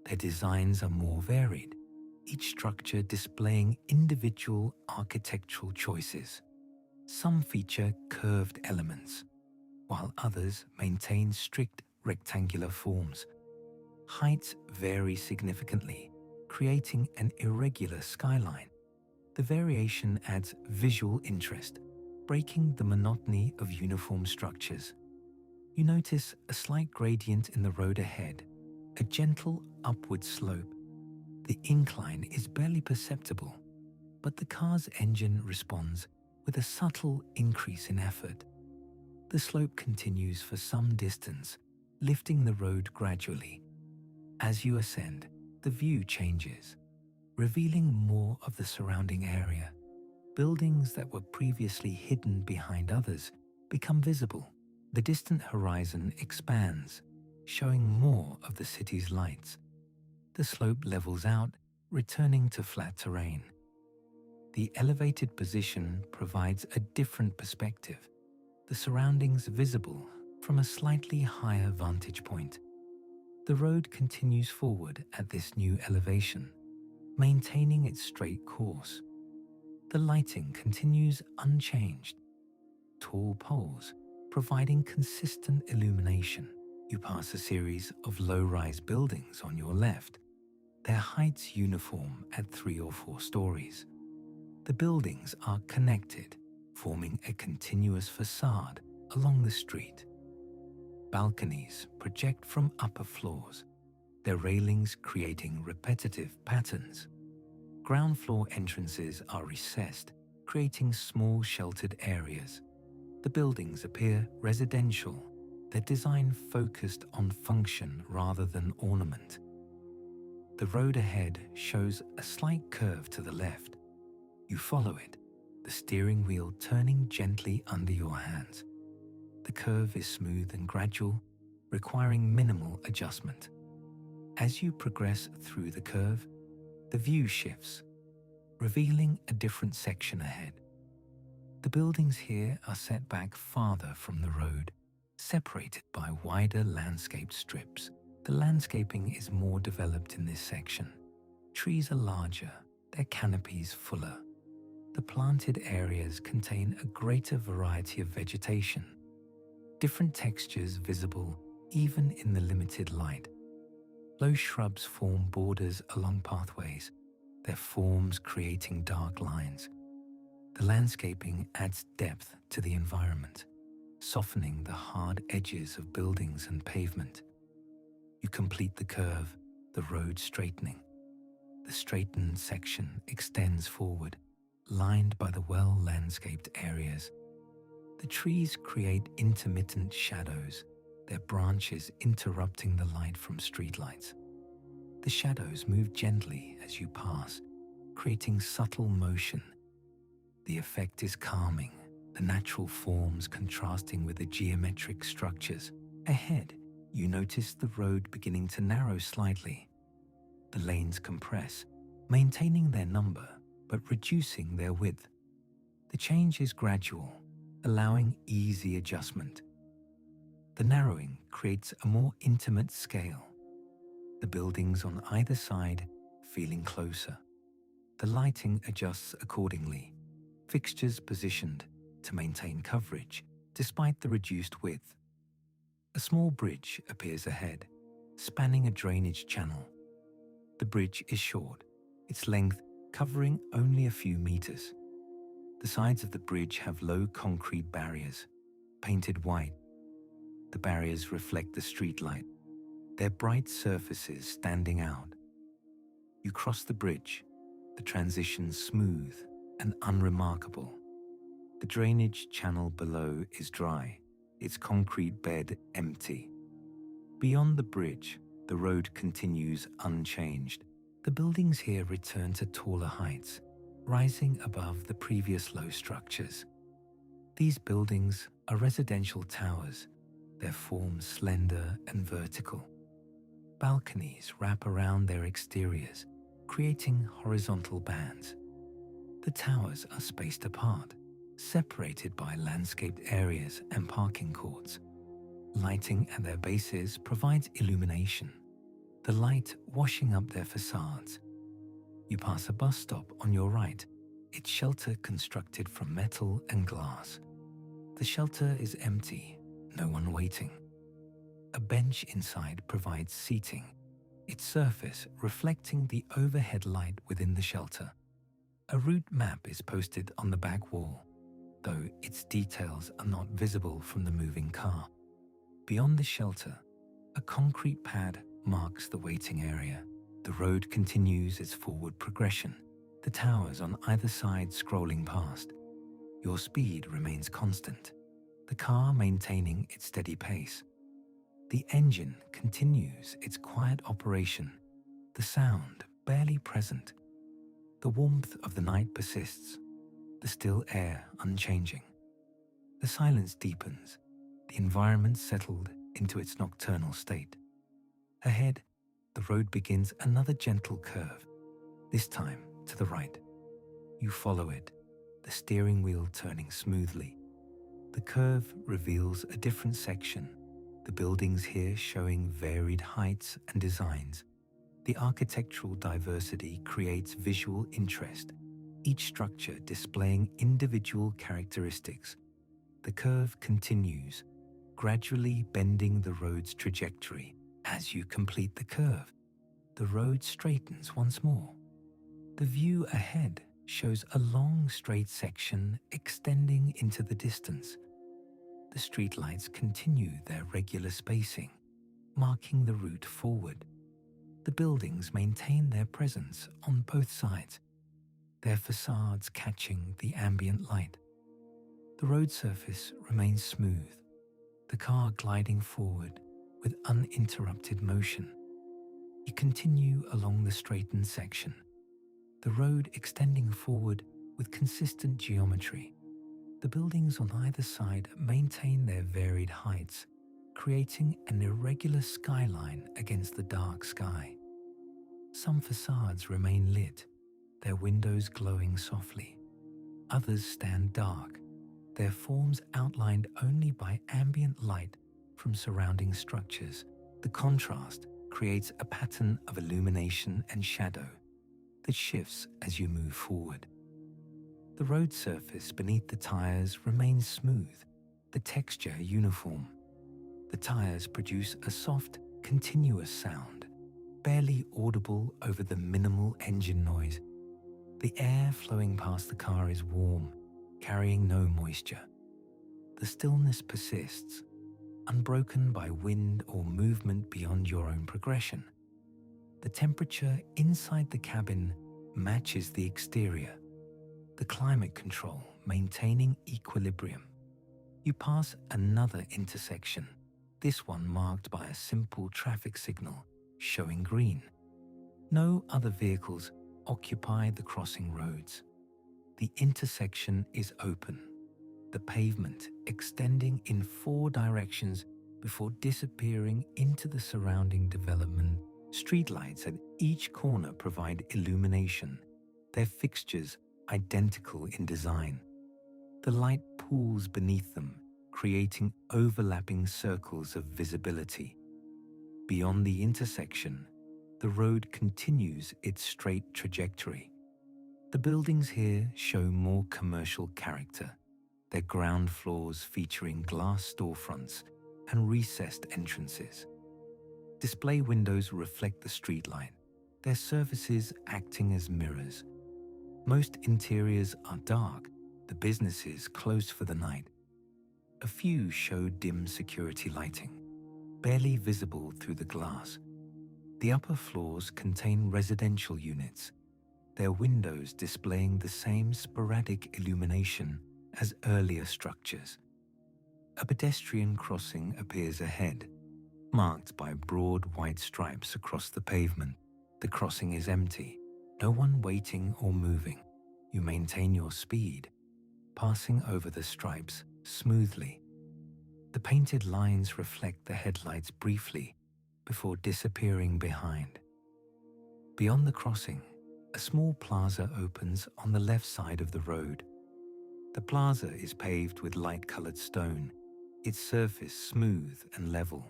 Their designs are more varied, each structure displaying individual architectural choices. Some feature curved elements, while others maintain strict rectangular forms. Heights vary significantly, creating an irregular skyline. The variation adds visual interest, breaking the monotony of uniform structures. You notice a slight gradient in the road ahead, a gentle upward slope. The incline is barely perceptible, but the car's engine responds with a subtle increase in effort. The slope continues for some distance, lifting the road gradually. As you ascend, the view changes, revealing more of the surrounding area. Buildings that were previously hidden behind others become visible. The distant horizon expands, showing more of the city's lights. The slope levels out, returning to flat terrain. The elevated position provides a different perspective, the surroundings visible from a slightly higher vantage point. The road continues forward at this new elevation, maintaining its straight course. The lighting continues unchanged. Tall poles providing consistent illumination. You pass a series of low-rise buildings on your left, their heights uniform at 3 or 4 stories. The buildings are connected, forming a continuous facade along the street. Balconies project from upper floors, their railings creating repetitive patterns. Ground floor entrances are recessed, creating small sheltered areas. The buildings appear residential, their design focused on function rather than ornament. The road ahead shows a slight curve to the left. You follow it, the steering wheel turning gently under your hands. The curve is smooth and gradual, requiring minimal adjustment. As you progress through the curve, the view shifts, revealing a different section ahead. The buildings here are set back farther from the road, separated by wider landscaped strips. The landscaping is more developed in this section. Trees are larger, their canopies fuller. The planted areas contain a greater variety of vegetation, different textures visible even in the limited light. Low shrubs form borders along pathways, their forms creating dark lines. The landscaping adds depth to the environment, softening the hard edges of buildings and pavement. You complete the curve, the road straightening. The straightened section extends forward, lined by the well-landscaped areas. The trees create intermittent shadows, their branches interrupting the light from streetlights. The shadows move gently as you pass, creating subtle motion. The effect is calming, the natural forms contrasting with the geometric structures. Ahead, you notice the road beginning to narrow slightly. The lanes compress, maintaining their number but reducing their width. The change is gradual, allowing easy adjustment. The narrowing creates a more intimate scale, the buildings on either side feeling closer. The lighting adjusts accordingly, fixtures positioned to maintain coverage despite the reduced width. A small bridge appears ahead, spanning a drainage channel. The bridge is short, its length covering only a few meters. The sides of the bridge have low concrete barriers, painted white. The barriers reflect the streetlight, their bright surfaces standing out. You cross the bridge, the transition smooth and unremarkable. The drainage channel below is dry, its concrete bed empty. Beyond the bridge, the road continues unchanged. The buildings here return to taller heights, rising above the previous low structures. These buildings are residential towers, their forms slender and vertical. Balconies wrap around their exteriors, creating horizontal bands. The towers are spaced apart, separated by landscaped areas and parking courts. Lighting at their bases provides illumination, the light washing up their facades. You pass a bus stop on your right, its shelter constructed from metal and glass. The shelter is empty, no one waiting. A bench inside provides seating, its surface reflecting the overhead light within the shelter. A route map is posted on the back wall, though its details are not visible from the moving car. Beyond the shelter, a concrete pad marks the waiting area. The road continues its forward progression, the towers on either side scrolling past. Your speed remains constant, the car maintaining its steady pace. The engine continues its quiet operation, the sound barely present. The warmth of the night persists, the still air unchanging. The silence deepens, the environment settled into its nocturnal state. Ahead, the road begins another gentle curve, this time to the right. You follow it, the steering wheel turning smoothly. The curve reveals a different section, the buildings here showing varied heights and designs. The architectural diversity creates visual interest, each structure displaying individual characteristics. The curve continues, gradually bending the road's trajectory. As you complete the curve, the road straightens once more. The view ahead shows a long straight section extending into the distance. The streetlights continue their regular spacing, marking the route forward. The buildings maintain their presence on both sides, their facades catching the ambient light. The road surface remains smooth, the car gliding forward with uninterrupted motion. You continue along the straightened section, the road extending forward with consistent geometry. The buildings on either side maintain their varied heights, creating an irregular skyline against the dark sky. Some facades remain lit, their windows glowing softly. Others stand dark, their forms outlined only by ambient light from surrounding structures. The contrast creates a pattern of illumination and shadow that shifts as you move forward. The road surface beneath the tires remains smooth, the texture uniform. The tires produce a soft, continuous sound, barely audible over the minimal engine noise. The air flowing past the car is warm, carrying no moisture. The stillness persists, unbroken by wind or movement beyond your own progression. The temperature inside the cabin matches the exterior, the climate control maintaining equilibrium. You pass another intersection, this one marked by a simple traffic signal showing green. No other vehicles occupy the crossing roads. The intersection is open, the pavement extending in 4 directions before disappearing into the surrounding development. Streetlights at each corner provide illumination, their fixtures identical in design. The light pools beneath them, creating overlapping circles of visibility. Beyond the intersection, the road continues its straight trajectory. The buildings here show more commercial character, their ground floors featuring glass storefronts and recessed entrances. Display windows reflect the streetlight, their surfaces acting as mirrors. Most interiors are dark, the businesses closed for the night. A few show dim security lighting, barely visible through the glass. The upper floors contain residential units, their windows displaying the same sporadic illumination as earlier structures. A pedestrian crossing appears ahead, marked by broad white stripes across the pavement. The crossing is empty, no one waiting or moving. You maintain your speed, passing over the stripes smoothly. The painted lines reflect the headlights briefly before disappearing behind. Beyond the crossing, a small plaza opens on the left side of the road. The plaza is paved with light-colored stone, its surface smooth and level.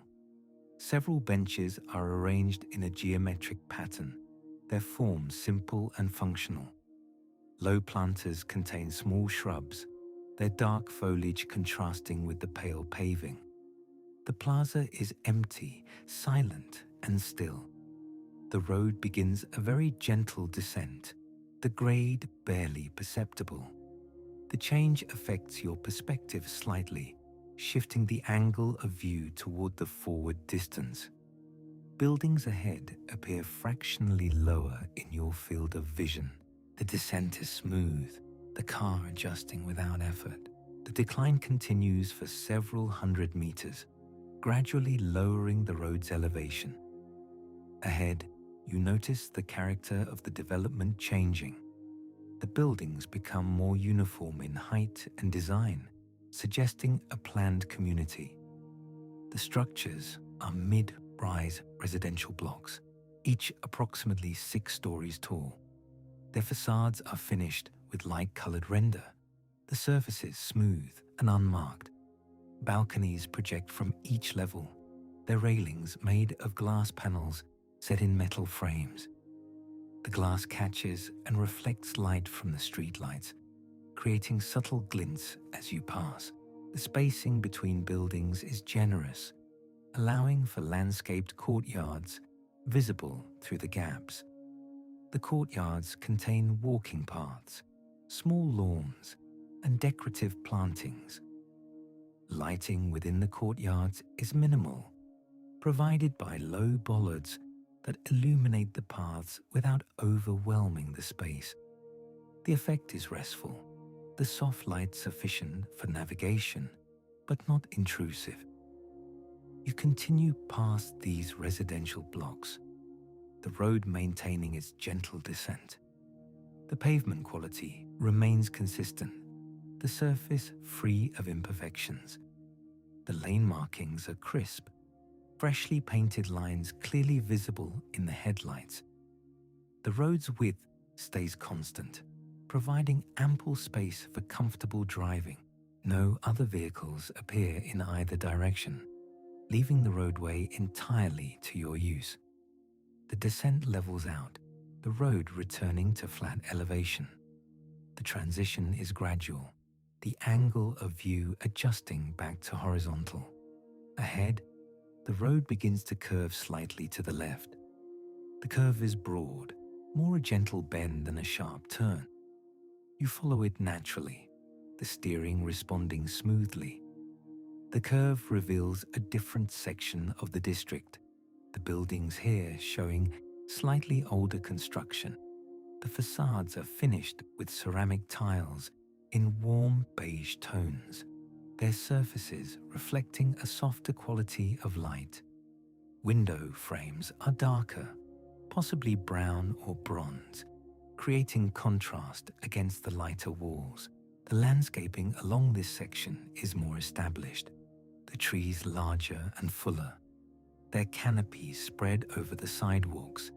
Several benches are arranged in a geometric pattern, their forms simple and functional. Low planters contain small shrubs, their dark foliage contrasting with the pale paving. The plaza is empty, silent, and still. The road begins a very gentle descent, the grade barely perceptible. The change affects your perspective slightly, shifting the angle of view toward the forward distance. Buildings ahead appear fractionally lower in your field of vision. The descent is smooth, the car adjusting without effort. The decline continues for several hundred meters, gradually lowering the road's elevation. Ahead, you notice the character of the development changing. The buildings become more uniform in height and design, suggesting a planned community. The structures are mid-rise residential blocks, each approximately 6 stories tall. Their facades are finished with light-colored render, the surfaces smooth and unmarked. Balconies project from each level, their railings made of glass panels set in metal frames. The glass catches and reflects light from the streetlights, creating subtle glints as you pass. The spacing between buildings is generous, allowing for landscaped courtyards visible through the gaps. The courtyards contain walking paths, small lawns, and decorative plantings. Lighting within the courtyards is minimal, provided by low bollards that illuminate the paths without overwhelming the space. The effect is restful, the soft light sufficient for navigation, but not intrusive. You continue past these residential blocks, the road maintaining its gentle descent. The pavement quality remains consistent, the surface free of imperfections. The lane markings are crisp, freshly painted lines clearly visible in the headlights. The road's width stays constant, providing ample space for comfortable driving. No other vehicles appear in either direction, leaving the roadway entirely to your use. The descent levels out, the road returning to flat elevation. The transition is gradual, the angle of view adjusting back to horizontal. Ahead, the road begins to curve slightly to the left. The curve is broad, more a gentle bend than a sharp turn. You follow it naturally, the steering responding smoothly. The curve reveals a different section of the district, the buildings here showing slightly older construction. The facades are finished with ceramic tiles in warm beige tones, their surfaces reflecting a softer quality of light. Window frames are darker, possibly brown or bronze, creating contrast against the lighter walls. The landscaping along this section is more established, the trees larger and fuller, their canopies spread over the sidewalks,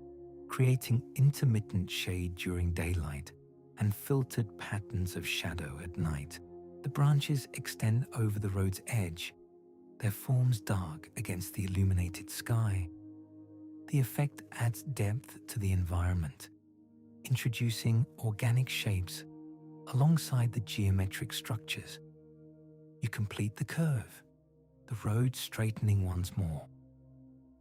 creating intermittent shade during daylight and filtered patterns of shadow at night. The branches extend over the road's edge, their forms dark against the illuminated sky. The effect adds depth to the environment, introducing organic shapes alongside the geometric structures. You complete the curve, the road straightening once more.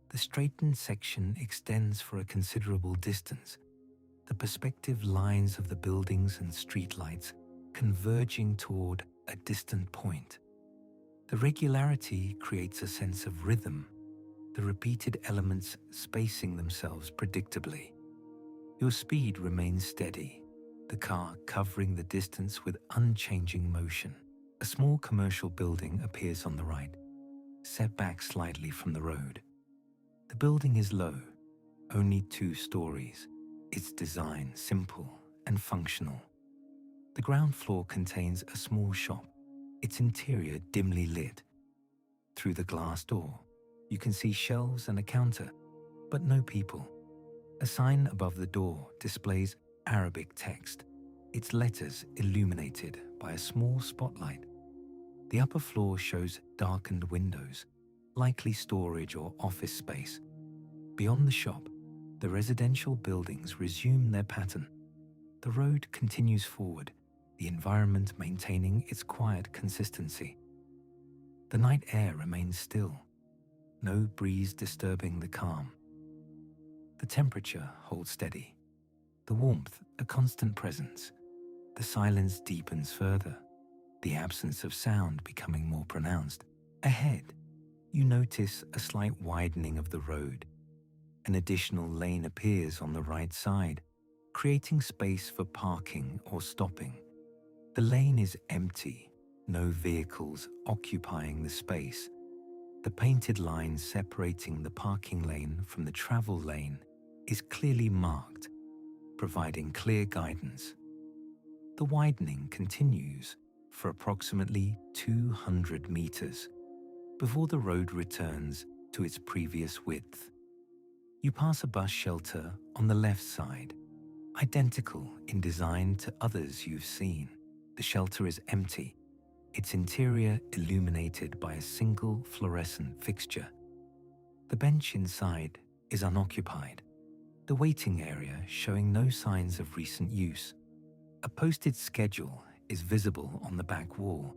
The straightened section extends for a considerable distance, the perspective lines of the buildings and streetlights converging toward a distant point. The regularity creates a sense of rhythm, the repeated elements spacing themselves predictably. Your speed remains steady, the car covering the distance with unchanging motion. A small commercial building appears on the right, set back slightly from the road. The building is low, only 2 stories, its design simple and functional. The ground floor contains a small shop, its interior dimly lit. Through the glass door, you can see shelves and a counter, but no people. A sign above the door displays Arabic text, its letters illuminated by a small spotlight. The upper floor shows darkened windows, likely storage or office space. Beyond the shop, the residential buildings resume their pattern. The road continues forward, the environment maintaining its quiet consistency. The night air remains still, no breeze disturbing the calm. The temperature holds steady, the warmth a constant presence. The silence deepens further, the absence of sound becoming more pronounced. Ahead, you notice a slight widening of the road. An additional lane appears on the right side, creating space for parking or stopping. The lane is empty, no vehicles occupying the space. The painted line separating the parking lane from the travel lane is clearly marked, providing clear guidance. The widening continues for approximately 200 meters before the road returns to its previous width. You pass a bus shelter on the left side, identical in design to others you've seen. The shelter is empty, its interior illuminated by a single fluorescent fixture. The bench inside is unoccupied, the waiting area showing no signs of recent use. A posted schedule is visible on the back wall,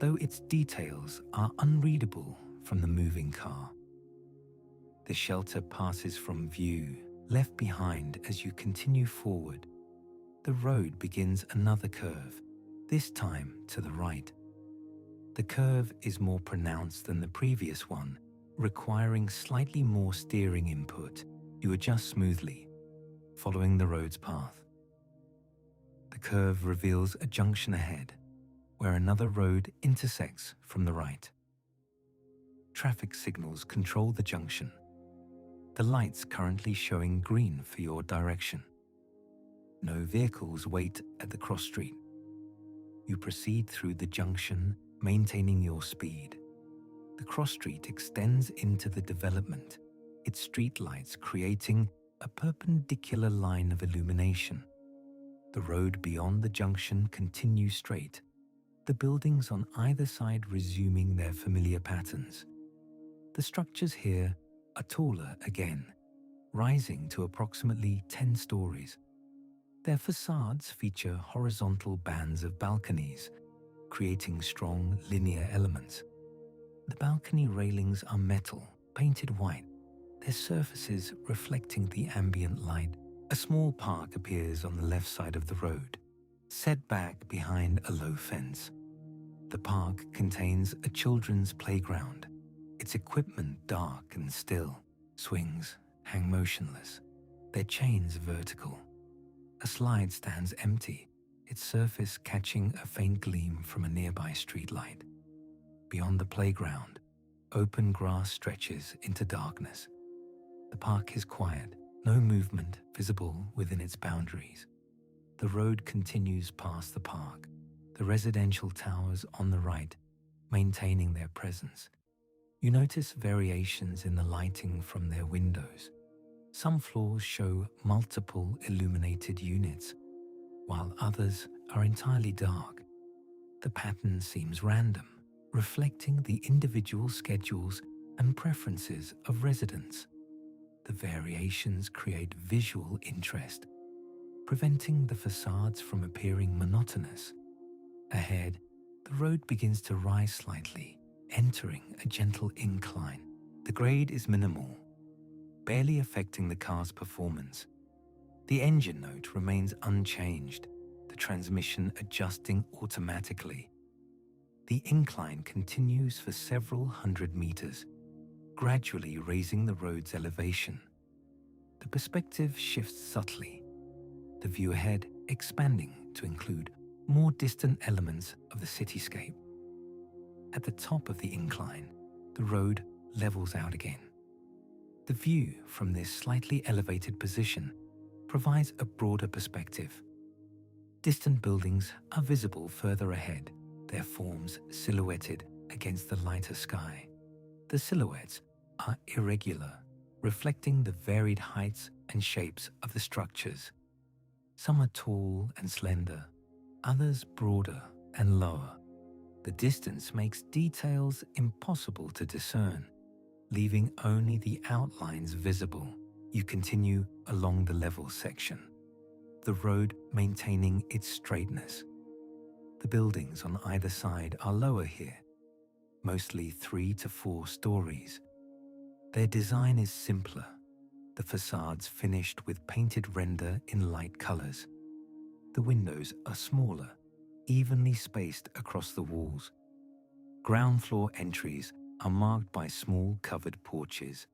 though its details are unreadable from the moving car. The shelter passes from view, left behind as you continue forward. The road begins another curve, this time to the right. The curve is more pronounced than the previous one, requiring slightly more steering input. You adjust smoothly, following the road's path. The curve reveals a junction ahead, where another road intersects from the right. Traffic signals control the junction, the lights currently showing green for your direction. No vehicles wait at the cross street. You proceed through the junction, maintaining your speed. The cross street extends into the development, its streetlights creating a perpendicular line of illumination. The road beyond the junction continues straight, the buildings on either side resuming their familiar patterns. The structures here are taller again, rising to approximately 10 stories. Their facades feature horizontal bands of balconies, creating strong linear elements. The balcony railings are metal, painted white, their surfaces reflecting the ambient light. A small park appears on the left side of the road, set back behind a low fence. The park contains a children's playground, its equipment dark and still. Swings hang motionless, their chains vertical. A slide stands empty, its surface catching a faint gleam from a nearby streetlight. Beyond the playground, open grass stretches into darkness. The park is quiet, no movement visible within its boundaries. The road continues past the park, the residential towers on the right maintaining their presence. You notice variations in the lighting from their windows. Some floors show multiple illuminated units, while others are entirely dark. The pattern seems random, reflecting the individual schedules and preferences of residents. The variations create visual interest, preventing the facades from appearing monotonous. Ahead, the road begins to rise slightly, entering a gentle incline. The grade is minimal, barely affecting the car's performance. The engine note remains unchanged, the transmission adjusting automatically. The incline continues for several hundred meters, gradually raising the road's elevation. The perspective shifts subtly, the view ahead expanding to include more distant elements of the cityscape. At the top of the incline, the road levels out again. The view from this slightly elevated position provides a broader perspective. Distant buildings are visible further ahead, their forms silhouetted against the lighter sky. The silhouettes are irregular, reflecting the varied heights and shapes of the structures. Some are tall and slender, others broader and lower. The distance makes details impossible to discern, leaving only the outlines visible. You continue along the level section, the road maintaining its straightness. The buildings on either side are lower here, mostly 3 to 4 stories. Their design is simpler, the facades finished with painted render in light colors. The windows are smaller, evenly spaced across the walls. Ground floor entries are marked by small covered porches,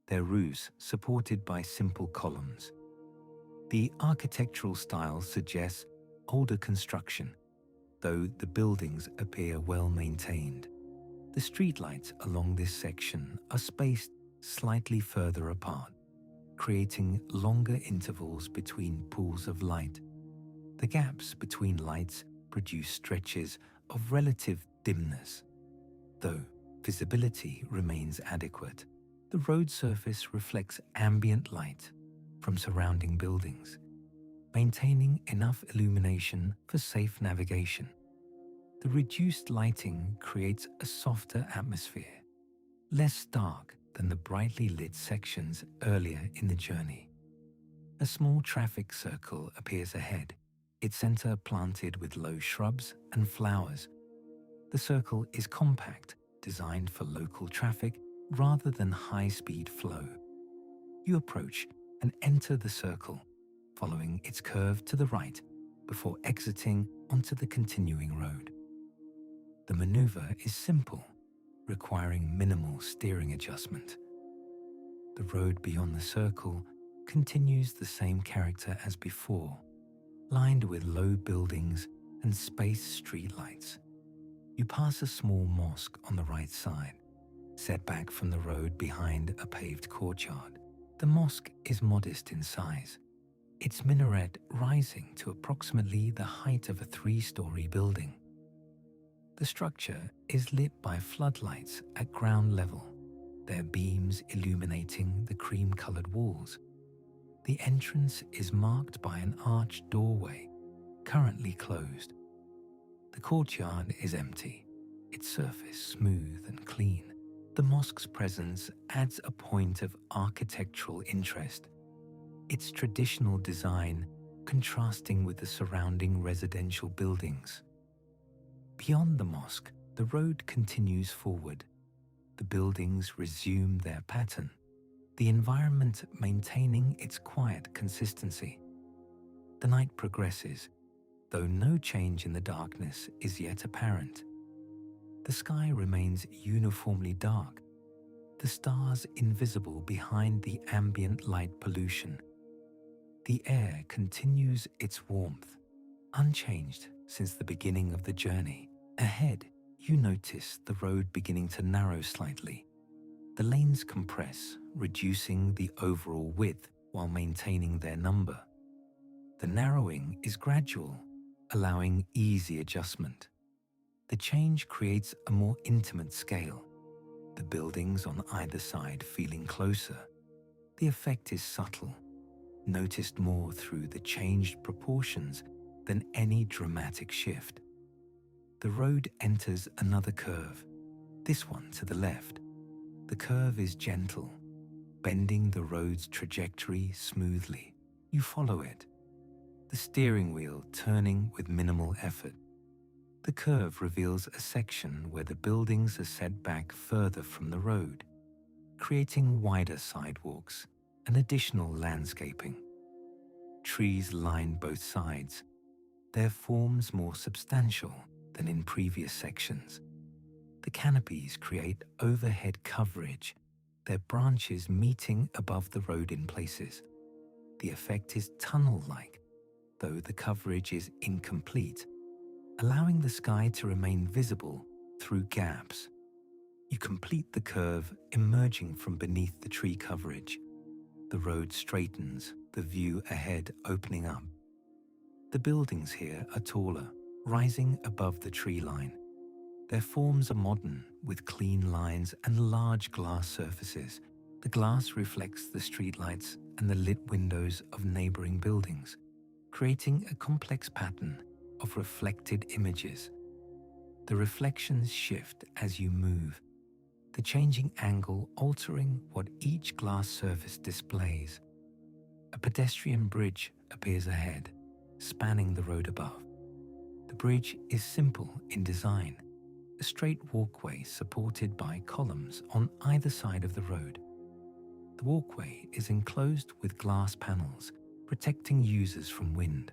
their roofs supported by simple columns. The architectural style suggests older construction, though the buildings appear well maintained. The streetlights along this section are spaced slightly further apart, creating longer intervals between pools of light. The gaps between lights produce stretches of relative dimness, though visibility remains adequate. The road surface reflects ambient light from surrounding buildings, maintaining enough illumination for safe navigation. The reduced lighting creates a softer atmosphere, less dark than the brightly lit sections earlier in the journey. A small traffic circle appears ahead, its center planted with low shrubs and flowers. The circle is compact, designed for local traffic rather than high-speed flow. You approach and enter the circle, following its curve to the right before exiting onto the continuing road. The maneuver is simple, requiring minimal steering adjustment. The road beyond the circle continues the same character as before, lined with low buildings and spaced streetlights. You pass a small mosque on the right side, set back from the road behind a paved courtyard. The mosque is modest in size, its minaret rising to approximately the height of a 3-story building. The structure is lit by floodlights at ground level, their beams illuminating the cream-colored walls. The entrance is marked by an arched doorway, currently closed. The courtyard is empty, its surface smooth and clean. The mosque's presence adds a point of architectural interest, its traditional design contrasting with the surrounding residential buildings. Beyond the mosque, the road continues forward. The buildings resume their pattern, the environment maintaining its quiet consistency. The night progresses, though no change in the darkness is yet apparent. The sky remains uniformly dark, the stars invisible behind the ambient light pollution. The air continues its warmth, unchanged since the beginning of the journey. Ahead, you notice the road beginning to narrow slightly. The lanes compress, reducing the overall width while maintaining their number. The narrowing is gradual, allowing easy adjustment. The change creates a more intimate scale, the buildings on either side feeling closer. The effect is subtle, noticed more through the changed proportions than any dramatic shift. The road enters another curve, this one to the left. The curve is gentle, bending the road's trajectory smoothly. You follow it, the steering wheel turning with minimal effort. The curve reveals a section where the buildings are set back further from the road, creating wider sidewalks and additional landscaping. Trees line both sides, their forms more substantial, than in previous sections. The canopies create overhead coverage, their branches meeting above the road in places. The effect is tunnel-like, though the coverage is incomplete, allowing the sky to remain visible through gaps. You complete the curve emerging from beneath the tree coverage. The road straightens, the view ahead opening up. The buildings here are taller, rising above the tree line. Their forms are modern, with clean lines and large glass surfaces. The glass reflects the streetlights and the lit windows of neighboring buildings, creating a complex pattern of reflected images. The reflections shift as you move, the changing angle altering what each glass surface displays. A pedestrian bridge appears ahead, spanning the road above. The bridge is simple in design, a straight walkway supported by columns on either side of the road. The walkway is enclosed with glass panels, protecting users from wind.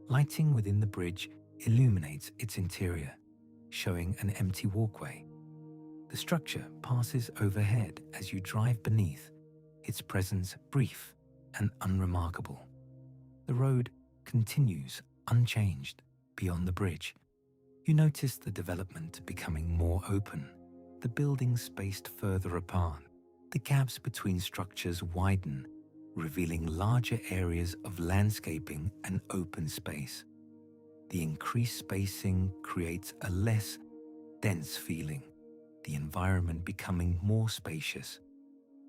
Lighting within the bridge illuminates its interior, showing an empty walkway. The structure passes overhead as you drive beneath, its presence brief and unremarkable. The road continues unchanged beyond the bridge. You notice the development becoming more open, the buildings spaced further apart. The gaps between structures widen, revealing larger areas of landscaping and open space. The increased spacing creates a less dense feeling, the environment becoming more spacious.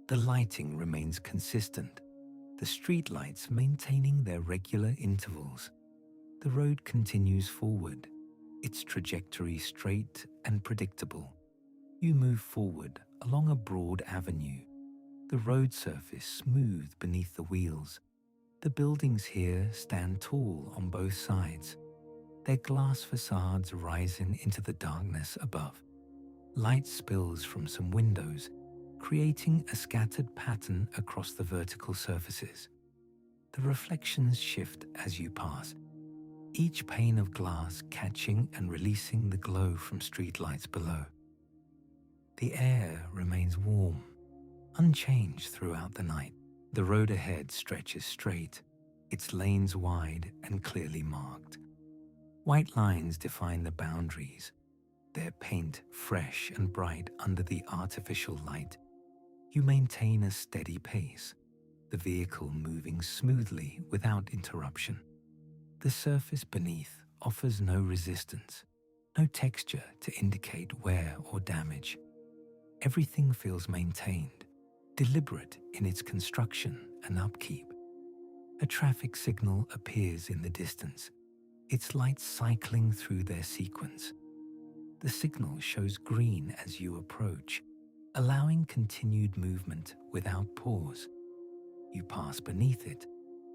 The lighting remains consistent, the streetlights maintaining their regular intervals. The road continues forward, its trajectory straight and predictable. You move forward along a broad avenue, the road surface smooth beneath the wheels. The buildings here stand tall on both sides, their glass facades rising into the darkness above. Light spills from some windows, creating a scattered pattern across the vertical surfaces. The reflections shift as you pass, each pane of glass catching and releasing the glow from streetlights below. The air remains warm, unchanged throughout the night. The road ahead stretches straight, its lanes wide and clearly marked. White lines define the boundaries, their paint fresh and bright under the artificial light. You maintain a steady pace, the vehicle moving smoothly without interruption. The surface beneath offers no resistance, no texture to indicate wear or damage. Everything feels maintained, deliberate in its construction and upkeep. A traffic signal appears in the distance, its lights cycling through their sequence. The signal shows green as you approach, allowing continued movement without pause. You pass beneath it,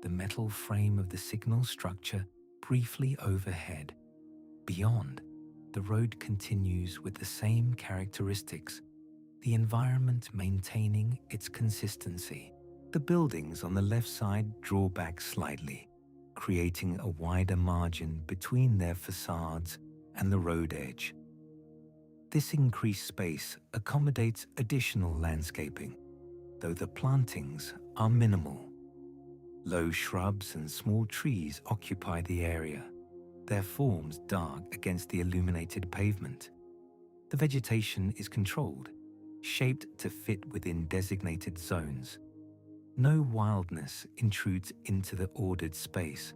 the metal frame of the signal structure briefly overhead. Beyond, the road continues with the same characteristics, the environment maintaining its consistency. The buildings on the left side draw back slightly, creating a wider margin between their facades and the road edge. This increased space accommodates additional landscaping, though the plantings are minimal. Low shrubs and small trees occupy the area, their forms dark against the illuminated pavement. The vegetation is controlled, shaped to fit within designated zones. No wildness intrudes into the ordered space.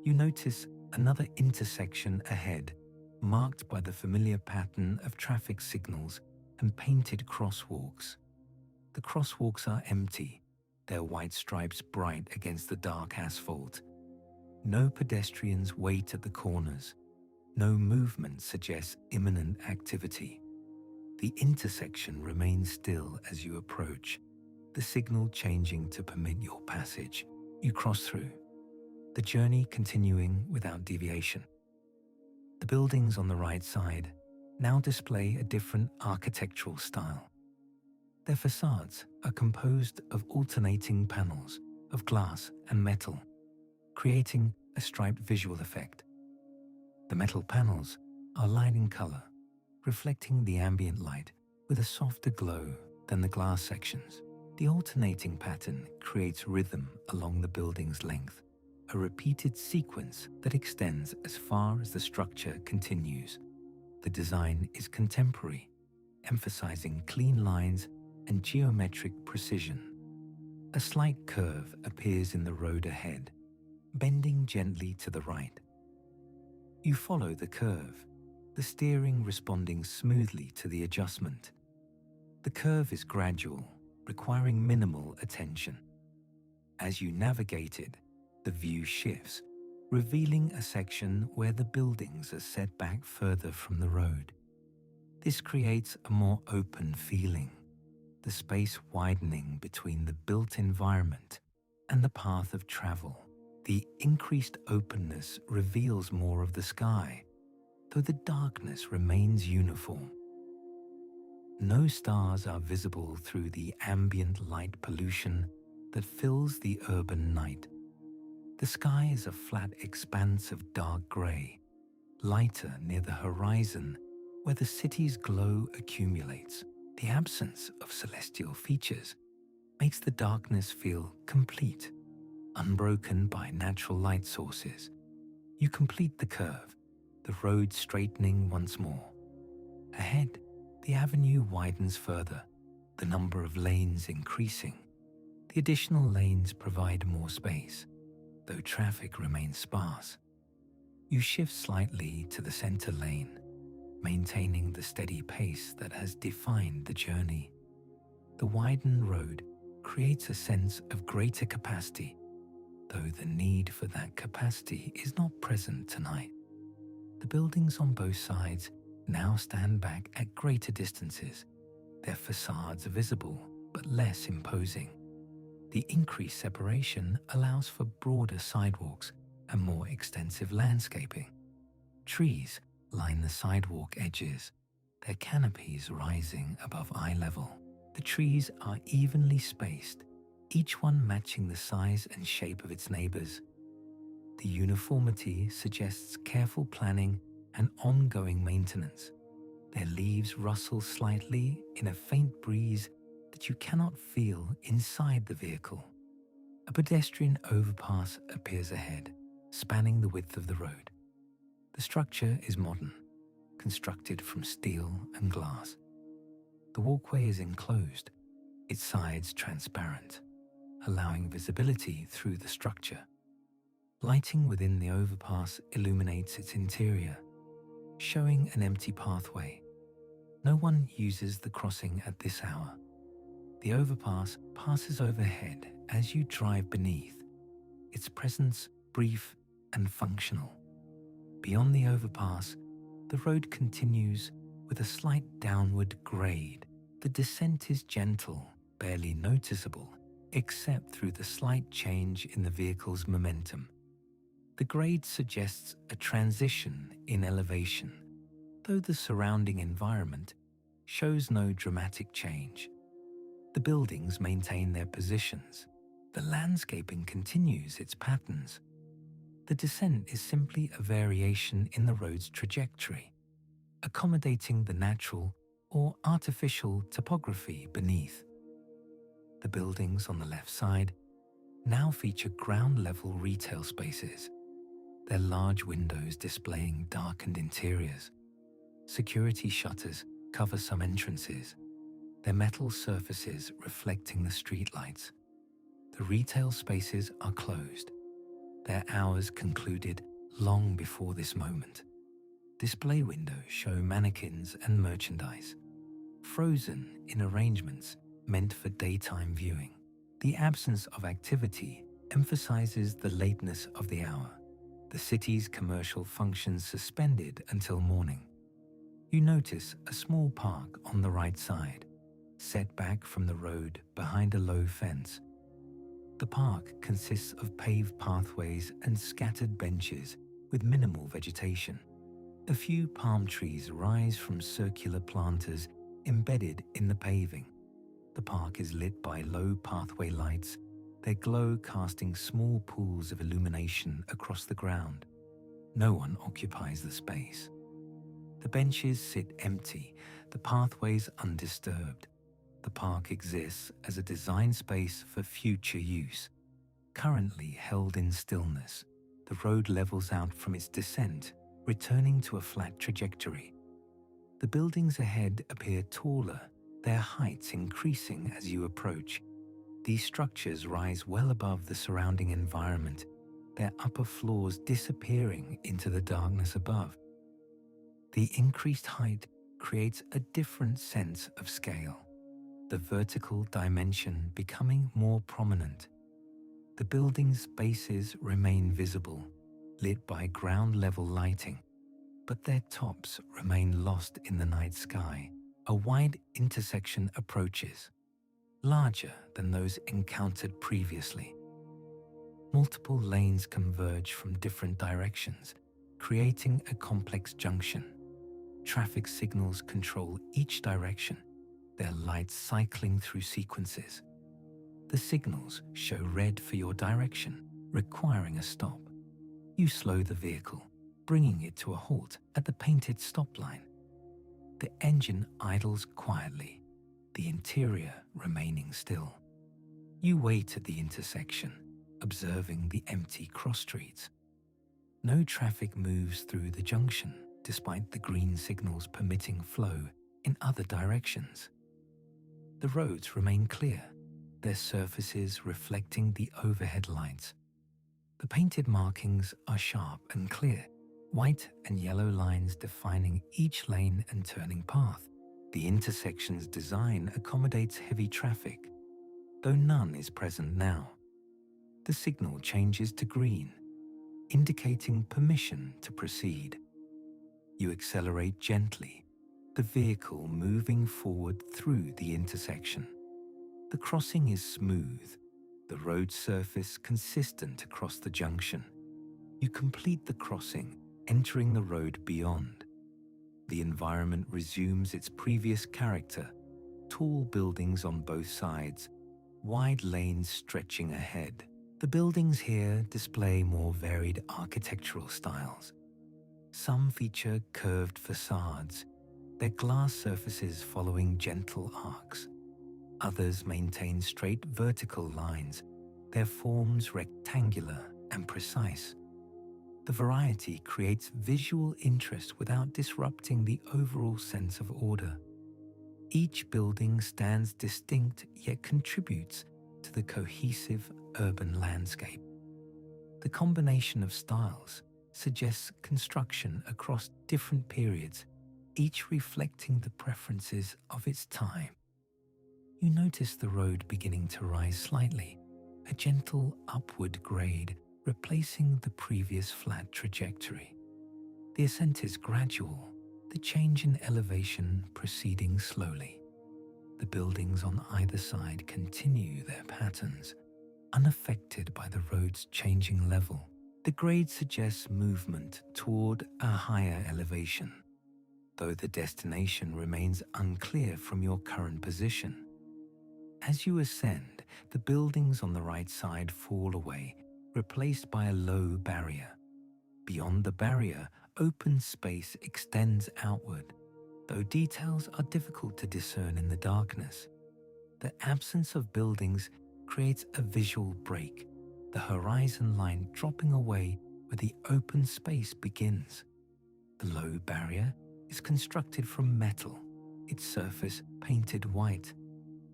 You notice another intersection ahead, marked by the familiar pattern of traffic signals and painted crosswalks. The crosswalks are empty, their white stripes bright against the dark asphalt. No pedestrians wait at the corners. No movement suggests imminent activity. The intersection remains still as you approach, the signal changing to permit your passage. You cross through, the journey continuing without deviation. The buildings on the right side now display a different architectural style. Their facades are composed of alternating panels of glass and metal, creating a striped visual effect. The metal panels are light in color, reflecting the ambient light with a softer glow than the glass sections. The alternating pattern creates rhythm along the building's length, a repeated sequence that extends as far as the structure continues. The design is contemporary, emphasizing clean lines and geometric precision. A slight curve appears in the road ahead, bending gently to the right. You follow the curve, the steering responding smoothly to the adjustment. The curve is gradual, requiring minimal attention. As you navigate it, the view shifts, revealing a section where the buildings are set back further from the road. This creates a more open feeling, the space widening between the built environment and the path of travel. The increased openness reveals more of the sky, though the darkness remains uniform. No stars are visible through the ambient light pollution that fills the urban night. The sky is a flat expanse of dark grey, lighter near the horizon where the city's glow accumulates. The absence of celestial features makes the darkness feel complete, unbroken by natural light sources. You complete the curve, the road straightening once more. Ahead, the avenue widens further, the number of lanes increasing. The additional lanes provide more space, though traffic remains sparse. You shift slightly to the center lane, maintaining the steady pace that has defined the journey. The widened road creates a sense of greater capacity, though the need for that capacity is not present tonight. The buildings on both sides now stand back at greater distances. Their facades are visible, but less imposing. The increased separation allows for broader sidewalks and more extensive landscaping. Trees line the sidewalk edges, their canopies rising above eye level. The trees are evenly spaced, each one matching the size and shape of its neighbors. The uniformity suggests careful planning and ongoing maintenance. Their leaves rustle slightly in a faint breeze that you cannot feel inside the vehicle. A pedestrian overpass appears ahead, spanning the width of the road. The structure is modern, constructed from steel and glass. The walkway is enclosed, its sides transparent, allowing visibility through the structure. Lighting within the overpass illuminates its interior, showing an empty pathway. No one uses the crossing at this hour. The overpass passes overhead as you drive beneath, its presence brief and functional. Beyond the overpass, the road continues with a slight downward grade. The descent is gentle, barely noticeable, except through the slight change in the vehicle's momentum. The grade suggests a transition in elevation, though the surrounding environment shows no dramatic change. The buildings maintain their positions. The landscaping continues its patterns. The descent is simply a variation in the road's trajectory, accommodating the natural or artificial topography beneath. The buildings on the left side now feature ground-level retail spaces, their large windows displaying darkened interiors. Security shutters cover some entrances, their metal surfaces reflecting the streetlights. The retail spaces are closed, their hours concluded long before this moment. Display windows show mannequins and merchandise, frozen in arrangements meant for daytime viewing. The absence of activity emphasizes the lateness of the hour, the city's commercial functions suspended until morning. You notice a small park on the right side, set back from the road behind a low fence. The park consists of paved pathways and scattered benches with minimal vegetation. A few palm trees rise from circular planters embedded in the paving. The park is lit by low pathway lights, their glow casting small pools of illumination across the ground. No one occupies the space. The benches sit empty, the pathways undisturbed. The park exists as a design space for future use. Currently held in stillness, the road levels out from its descent, returning to a flat trajectory. The buildings ahead appear taller, their heights increasing as you approach. These structures rise well above the surrounding environment, their upper floors disappearing into the darkness above. The increased height creates a different sense of scale, the vertical dimension becoming more prominent. The building's bases remain visible, lit by ground-level lighting, but their tops remain lost in the night sky. A wide intersection approaches, larger than those encountered previously. Multiple lanes converge from different directions, creating a complex junction. Traffic signals control each direction, their lights cycling through sequences. The signals show red for your direction, requiring a stop. You slow the vehicle, bringing it to a halt at the painted stop line. The engine idles quietly, the interior remaining still. You wait at the intersection, observing the empty cross streets. No traffic moves through the junction, despite the green signals permitting flow in other directions. The roads remain clear, their surfaces reflecting the overhead lights. The painted markings are sharp and clear, white and yellow lines defining each lane and turning path. The intersection's design accommodates heavy traffic, though none is present now. The signal changes to green, indicating permission to proceed. You accelerate gently, the vehicle moving forward through the intersection. The crossing is smooth, the road surface consistent across the junction. You complete the crossing, entering the road beyond. The environment resumes its previous character, tall buildings on both sides, wide lanes stretching ahead. The buildings here display more varied architectural styles. Some feature curved facades, their glass surfaces following gentle arcs. Others maintain straight vertical lines, their forms rectangular and precise. The variety creates visual interest without disrupting the overall sense of order. Each building stands distinct yet contributes to the cohesive urban landscape. The combination of styles suggests construction across different periods, each reflecting the preferences of its time. You notice the road beginning to rise slightly, a gentle upward grade replacing the previous flat trajectory. The ascent is gradual, the change in elevation proceeding slowly. The buildings on either side continue their patterns, unaffected by the road's changing level. The grade suggests movement toward a higher elevation, though the destination remains unclear from your current position. As you ascend, the buildings on the right side fall away, replaced by a low barrier. Beyond the barrier, open space extends outward, though details are difficult to discern in the darkness. The absence of buildings creates a visual break, the horizon line dropping away where the open space begins. The low barrier is constructed from metal, its surface painted white,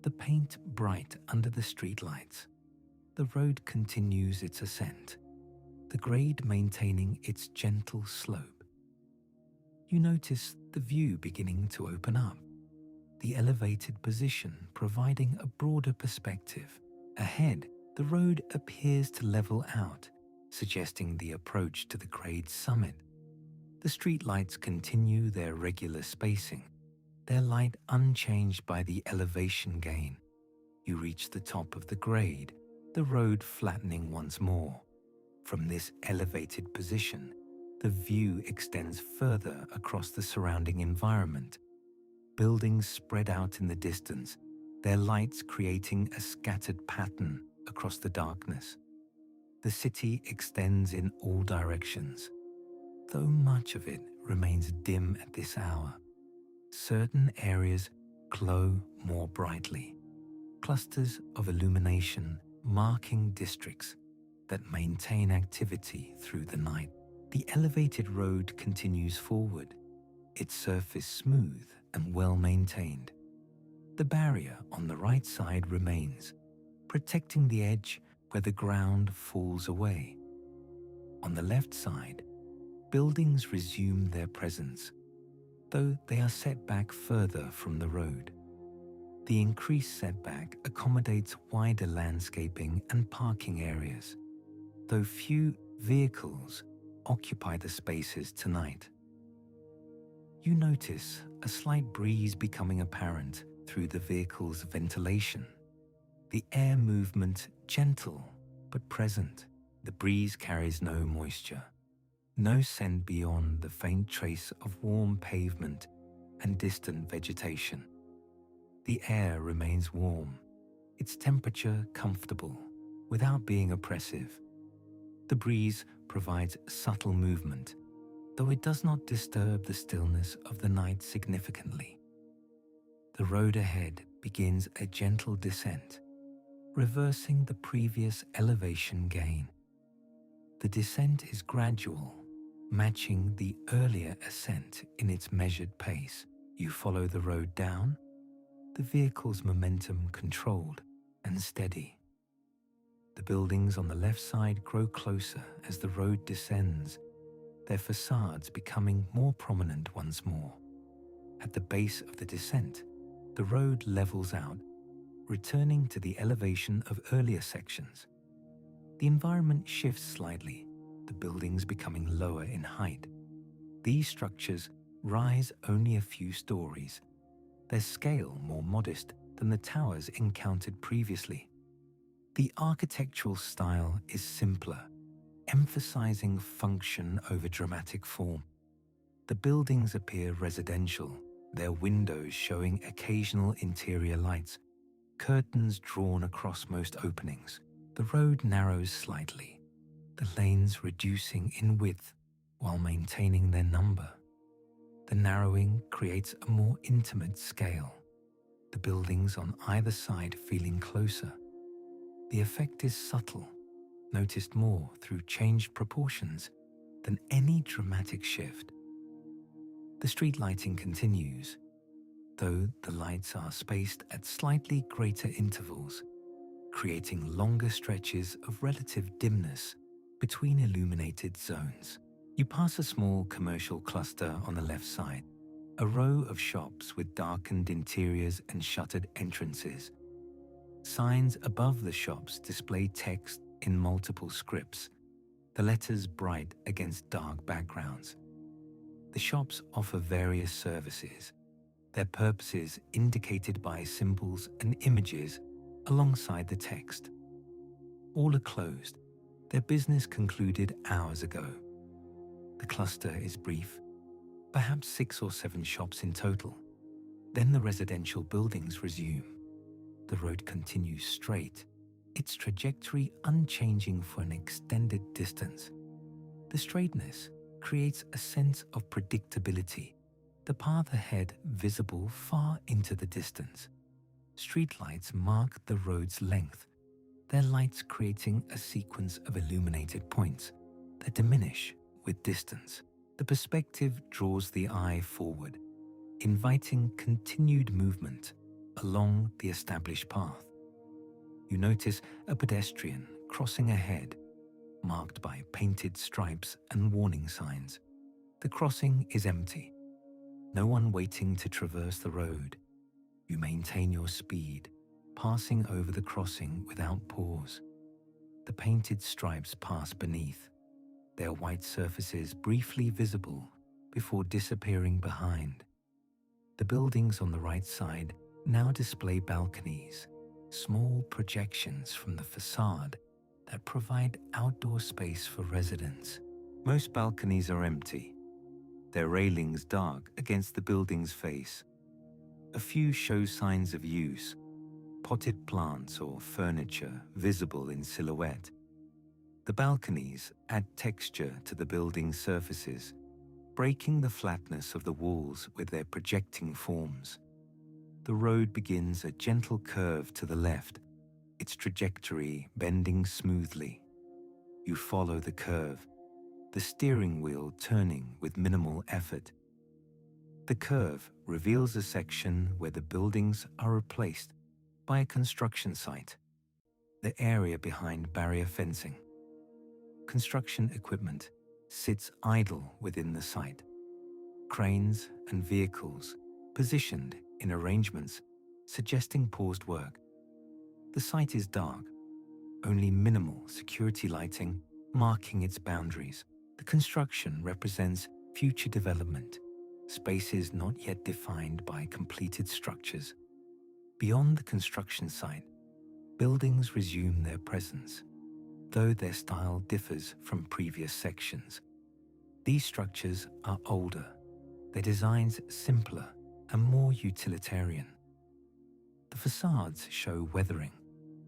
the paint bright under the streetlights. The road continues its ascent, the grade maintaining its gentle slope. You notice the view beginning to open up, the elevated position providing a broader perspective. Ahead, the road appears to level out, suggesting the approach to the grade's summit. The streetlights continue their regular spacing, their light unchanged by the elevation gain. You reach the top of the grade, the road flattening once more. From this elevated position, the view extends further across the surrounding environment. Buildings spread out in the distance, their lights creating a scattered pattern across the darkness. The city extends in all directions. though much of it remains dim at this hour, certain areas glow more brightly, clusters of illumination marking districts that maintain activity through the night. The elevated road continues forward, its surface smooth and well maintained. The barrier on the right side remains, protecting the edge where the ground falls away. On the left side, buildings resume their presence, though they are set back further from the road. The increased setback accommodates wider landscaping and parking areas, though few vehicles occupy the spaces tonight. You notice a slight breeze becoming apparent through the vehicle's ventilation. The air movement gentle but present. The breeze carries no moisture, no scent beyond the faint trace of warm pavement and distant vegetation. The air remains warm, its temperature comfortable, without being oppressive. The breeze provides subtle movement, though it does not disturb the stillness of the night significantly. The road ahead begins a gentle descent, reversing the previous elevation gain. The descent is gradual, matching the earlier ascent in its measured pace. You follow the road down, the vehicle's momentum controlled and steady. The buildings on the left side grow closer as the road descends, their facades becoming more prominent once more. At the base of the descent, the road levels out, returning to the elevation of earlier sections. The environment shifts slightly, the buildings becoming lower in height. These structures rise only a few stories, their scale more modest than the towers encountered previously. The architectural style is simpler, emphasizing function over dramatic form. The buildings appear residential, their windows showing occasional interior lights, curtains drawn across most openings. The road narrows slightly, the lanes reducing in width while maintaining their number. The narrowing creates a more intimate scale, the buildings on either side feeling closer. The effect is subtle, noticed more through changed proportions than any dramatic shift. The street lighting continues, though the lights are spaced at slightly greater intervals, creating longer stretches of relative dimness between illuminated zones. You pass a small commercial cluster on the left side, a row of shops with darkened interiors and shuttered entrances. Signs above the shops display text in multiple scripts, the letters bright against dark backgrounds. The shops offer various services, their purposes indicated by symbols and images alongside the text. All are closed, their business concluded hours ago. The cluster is brief, perhaps 6 or 7 shops in total. Then the residential buildings resume. The road continues straight, its trajectory unchanging for an extended distance. The straightness creates a sense of predictability, the path ahead visible far into the distance. Streetlights mark the road's length, their lights creating a sequence of illuminated points that diminish with distance. The perspective draws the eye forward, inviting continued movement along the established path. You notice a pedestrian crossing ahead, marked by painted stripes and warning signs. The crossing is empty, no one waiting to traverse the road. You maintain your speed, passing over the crossing without pause. The painted stripes pass beneath, their white surfaces briefly visible before disappearing behind. The buildings on the right side now display balconies, small projections from the facade that provide outdoor space for residents. Most balconies are empty, their railings dark against the building's face. A few show signs of use, potted plants or furniture visible in silhouette. The balconies add texture to the building's surfaces, breaking the flatness of the walls with their projecting forms. The road begins a gentle curve to the left, its trajectory bending smoothly. You follow the curve, the steering wheel turning with minimal effort. The curve reveals a section where the buildings are replaced by a construction site, the area behind barrier fencing. Construction equipment sits idle within the site. Cranes and vehicles positioned in arrangements suggesting paused work. The site is dark, only minimal security lighting marking its boundaries. The construction represents future development, spaces not yet defined by completed structures. Beyond the construction site, buildings resume their presence, though their style differs from previous sections. These structures are older, their designs simpler and more utilitarian. The facades show weathering,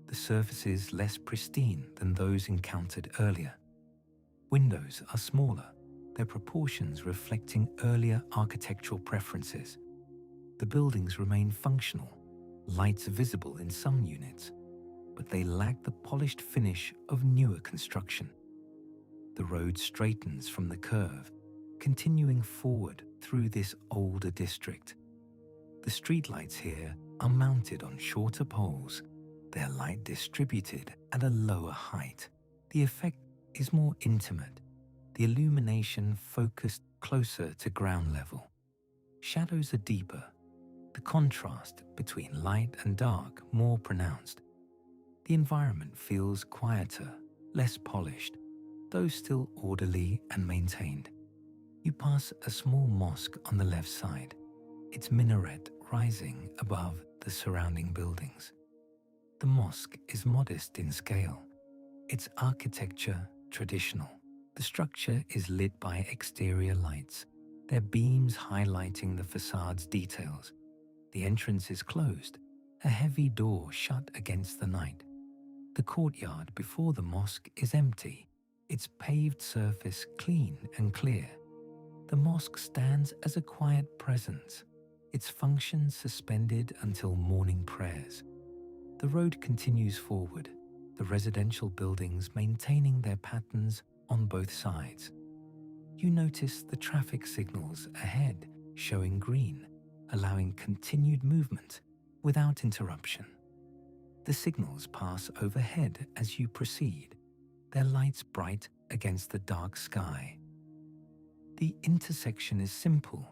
the surfaces less pristine than those encountered earlier. Windows are smaller, their proportions reflecting earlier architectural preferences. The buildings remain functional, lights visible in some units, but they lack the polished finish of newer construction. The road straightens from the curve, continuing forward through this older district. The streetlights here are mounted on shorter poles, their light distributed at a lower height. The effect is more intimate, the illumination focused closer to ground level. Shadows are deeper, the contrast between light and dark more pronounced. The environment feels quieter, less polished, though still orderly and maintained. You pass a small mosque on the left side, its minaret rising above the surrounding buildings. The mosque is modest in scale, its architecture traditional. The structure is lit by exterior lights, their beams highlighting the facade's details. The entrance is closed, a heavy door shut against the night. The courtyard before the mosque is empty, its paved surface clean and clear. The mosque stands as a quiet presence, its functions suspended until morning prayers. The road continues forward, the residential buildings maintaining their patterns on both sides. You notice the traffic signals ahead showing green, allowing continued movement without interruption. The signals pass overhead as you proceed, their lights bright against the dark sky. The intersection is simple,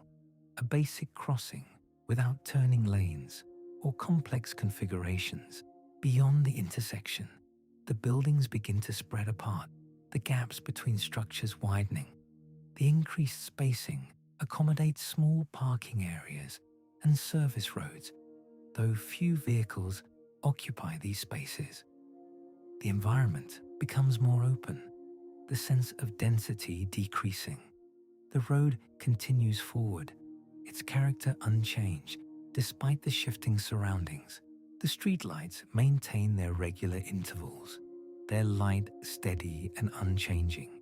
a basic crossing without turning lanes or complex configurations. Beyond the intersection, the buildings begin to spread apart, the gaps between structures widening. The increased spacing accommodates small parking areas and service roads, though few vehicles occupy these spaces. The environment becomes more open, the sense of density decreasing. The road continues forward, its character unchanged despite the shifting surroundings. The streetlights maintain their regular intervals, their light steady and unchanging.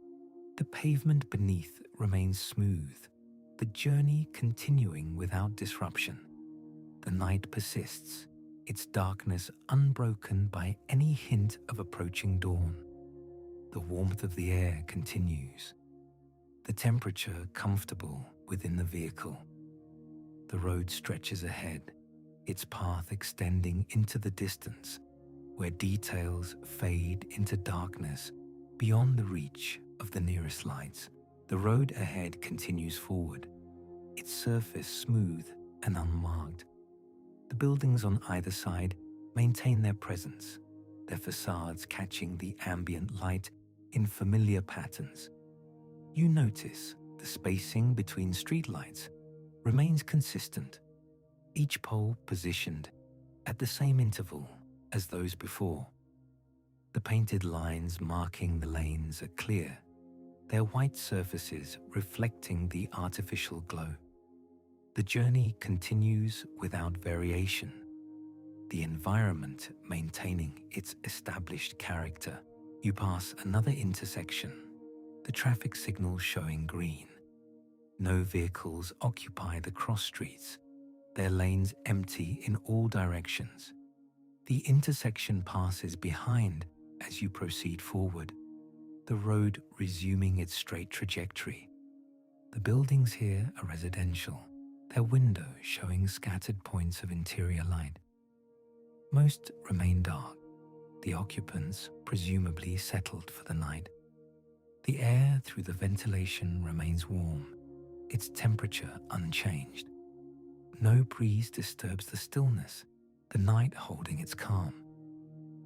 The pavement beneath remains smooth, the journey continuing without disruption. The night persists, its darkness unbroken by any hint of approaching dawn. The warmth of the air continues, the temperature comfortable within the vehicle. The road stretches ahead, its path extending into the distance, where details fade into darkness beyond the reach of the nearest lights. The road ahead continues forward, its surface smooth and unmarked. The buildings on either side maintain their presence, their facades catching the ambient light in familiar patterns. You notice the spacing between streetlights remains consistent, each pole positioned at the same interval as those before. The painted lines marking the lanes are clear, their white surfaces reflecting the artificial glow. The journey continues without variation, the environment maintaining its established character. You pass another intersection, the traffic signal showing green. No vehicles occupy the cross streets, their lanes empty in all directions. The intersection passes behind as you proceed forward, the road resuming its straight trajectory. The buildings here are residential, their windows showing scattered points of interior light. Most remain dark, the occupants presumably settled for the night. The air through the ventilation remains warm, its temperature unchanged. No breeze disturbs the stillness, the night holding its calm.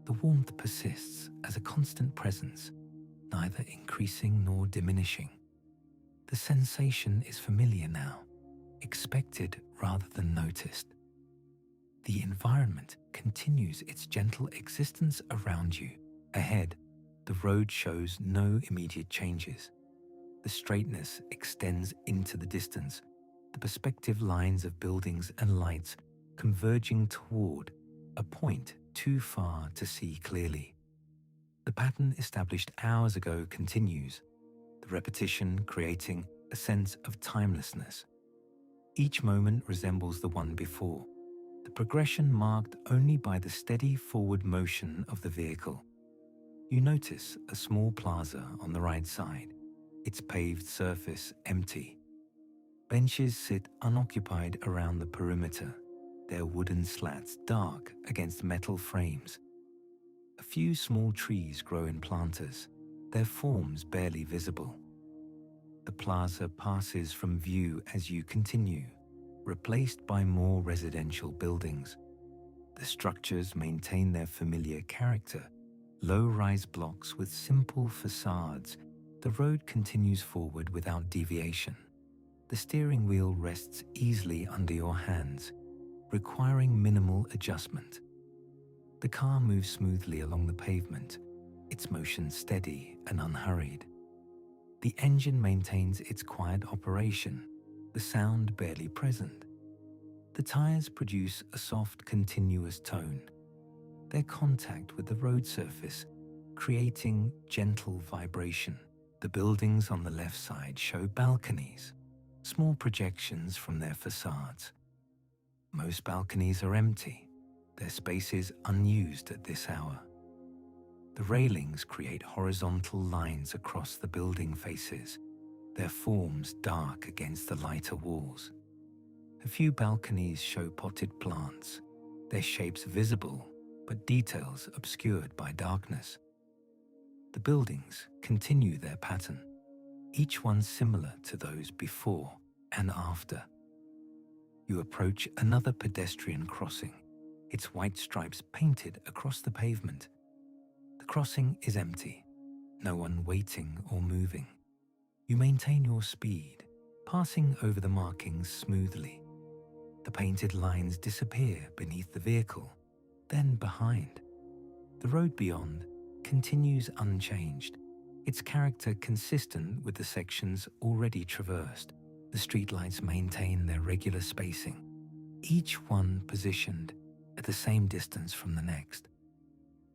The warmth persists as a constant presence, neither increasing nor diminishing. The sensation is familiar now, expected rather than noticed. The environment continues its gentle existence around you. Ahead, the road shows no immediate changes. The straightness extends into the distance, the perspective lines of buildings and lights converging toward a point too far to see clearly. The pattern established hours ago continues, the repetition creating a sense of timelessness. Each moment resembles the one before, the progression marked only by the steady forward motion of the vehicle. You notice a small plaza on the right side, its paved surface empty. Benches sit unoccupied around the perimeter, their wooden slats dark against metal frames. A few small trees grow in planters, their forms barely visible. The plaza passes from view as you continue, replaced by more residential buildings. The structures maintain their familiar character, low-rise blocks with simple facades. The road continues forward without deviation. The steering wheel rests easily under your hands, requiring minimal adjustment. The car moves smoothly along the pavement, its motion steady and unhurried. The engine maintains its quiet operation, the sound barely present. The tires produce a soft, continuous tone, their contact with the road surface creating gentle vibration. The buildings on the left side show balconies, small projections from their facades. Most balconies are empty, their spaces unused at this hour. The railings create horizontal lines across the building faces, their forms dark against the lighter walls. A few balconies show potted plants, their shapes visible but details obscured by darkness. The buildings continue their pattern, each one similar to those before and after. You approach another pedestrian crossing, its white stripes painted across the pavement. The crossing is empty, no one waiting or moving. You maintain your speed, passing over the markings smoothly. The painted lines disappear beneath the vehicle, then behind. The road beyond continues unchanged, its character consistent with the sections already traversed. The streetlights maintain their regular spacing, each one positioned at the same distance from the next.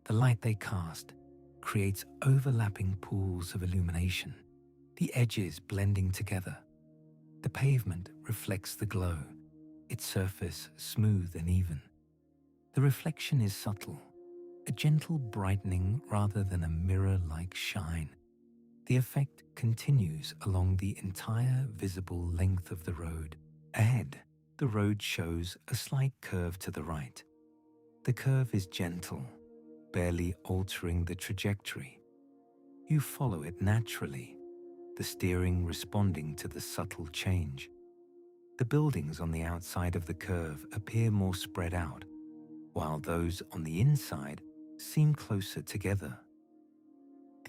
The light they cast creates overlapping pools of illumination, the edges blending together. The pavement reflects the glow, its surface smooth and even. The reflection is subtle, a gentle brightening rather than a mirror-like shine. The effect continues along the entire visible length of the road. Ahead, the road shows a slight curve to the right. The curve is gentle, barely altering the trajectory. You follow it naturally, the steering responding to the subtle change. The buildings on the outside of the curve appear more spread out, while those on the inside seem closer together.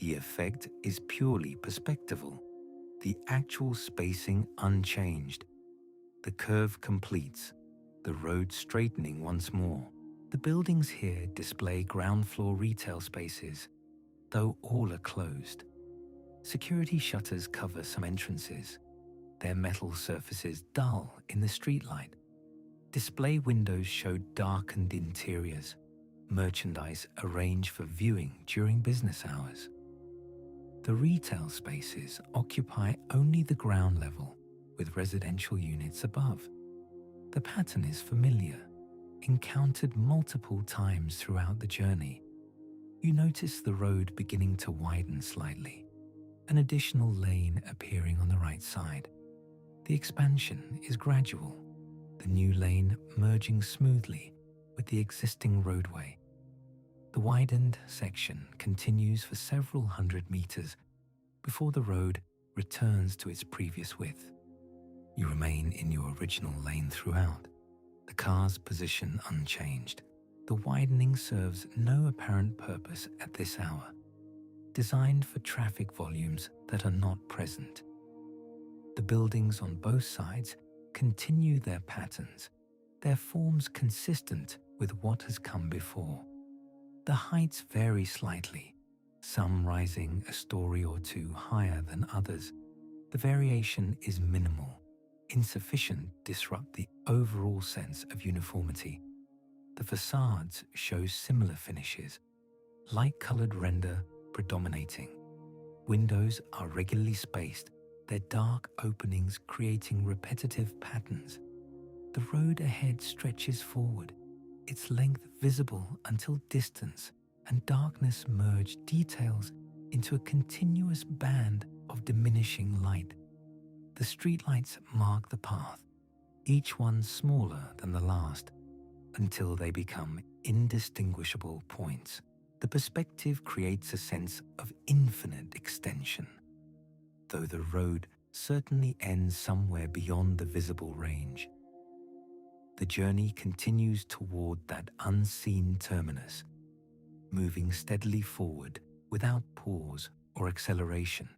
The effect is purely perspectival, the actual spacing unchanged. The curve completes, the road straightening once more. The buildings here display ground floor retail spaces, though all are closed. Security shutters cover some entrances, their metal surfaces dull in the streetlight. Display windows show darkened interiors, merchandise arranged for viewing during business hours. The retail spaces occupy only the ground level, with residential units above. The pattern is familiar, encountered multiple times throughout the journey. You notice the road beginning to widen slightly, an additional lane appearing on the right side. The expansion is gradual, the new lane merging smoothly with the existing roadway. The widened section continues for several hundred meters before the road returns to its previous width. You remain in your original lane throughout, the car's position unchanged. The widening serves no apparent purpose at this hour, designed for traffic volumes that are not present. The buildings on both sides continue their patterns, their forms consistent with what has come before. The heights vary slightly, some rising a story or two higher than others. The variation is minimal, insufficient to disrupt the overall sense of uniformity. The facades show similar finishes, light-colored render predominating. Windows are regularly spaced, their dark openings creating repetitive patterns. The road ahead stretches forward, its length visible until distance and darkness merge details into a continuous band of diminishing light. The streetlights mark the path, each one smaller than the last, until they become indistinguishable points. The perspective creates a sense of infinite extension, though the road certainly ends somewhere beyond the visible range. The journey continues toward that unseen terminus, moving steadily forward without pause or acceleration.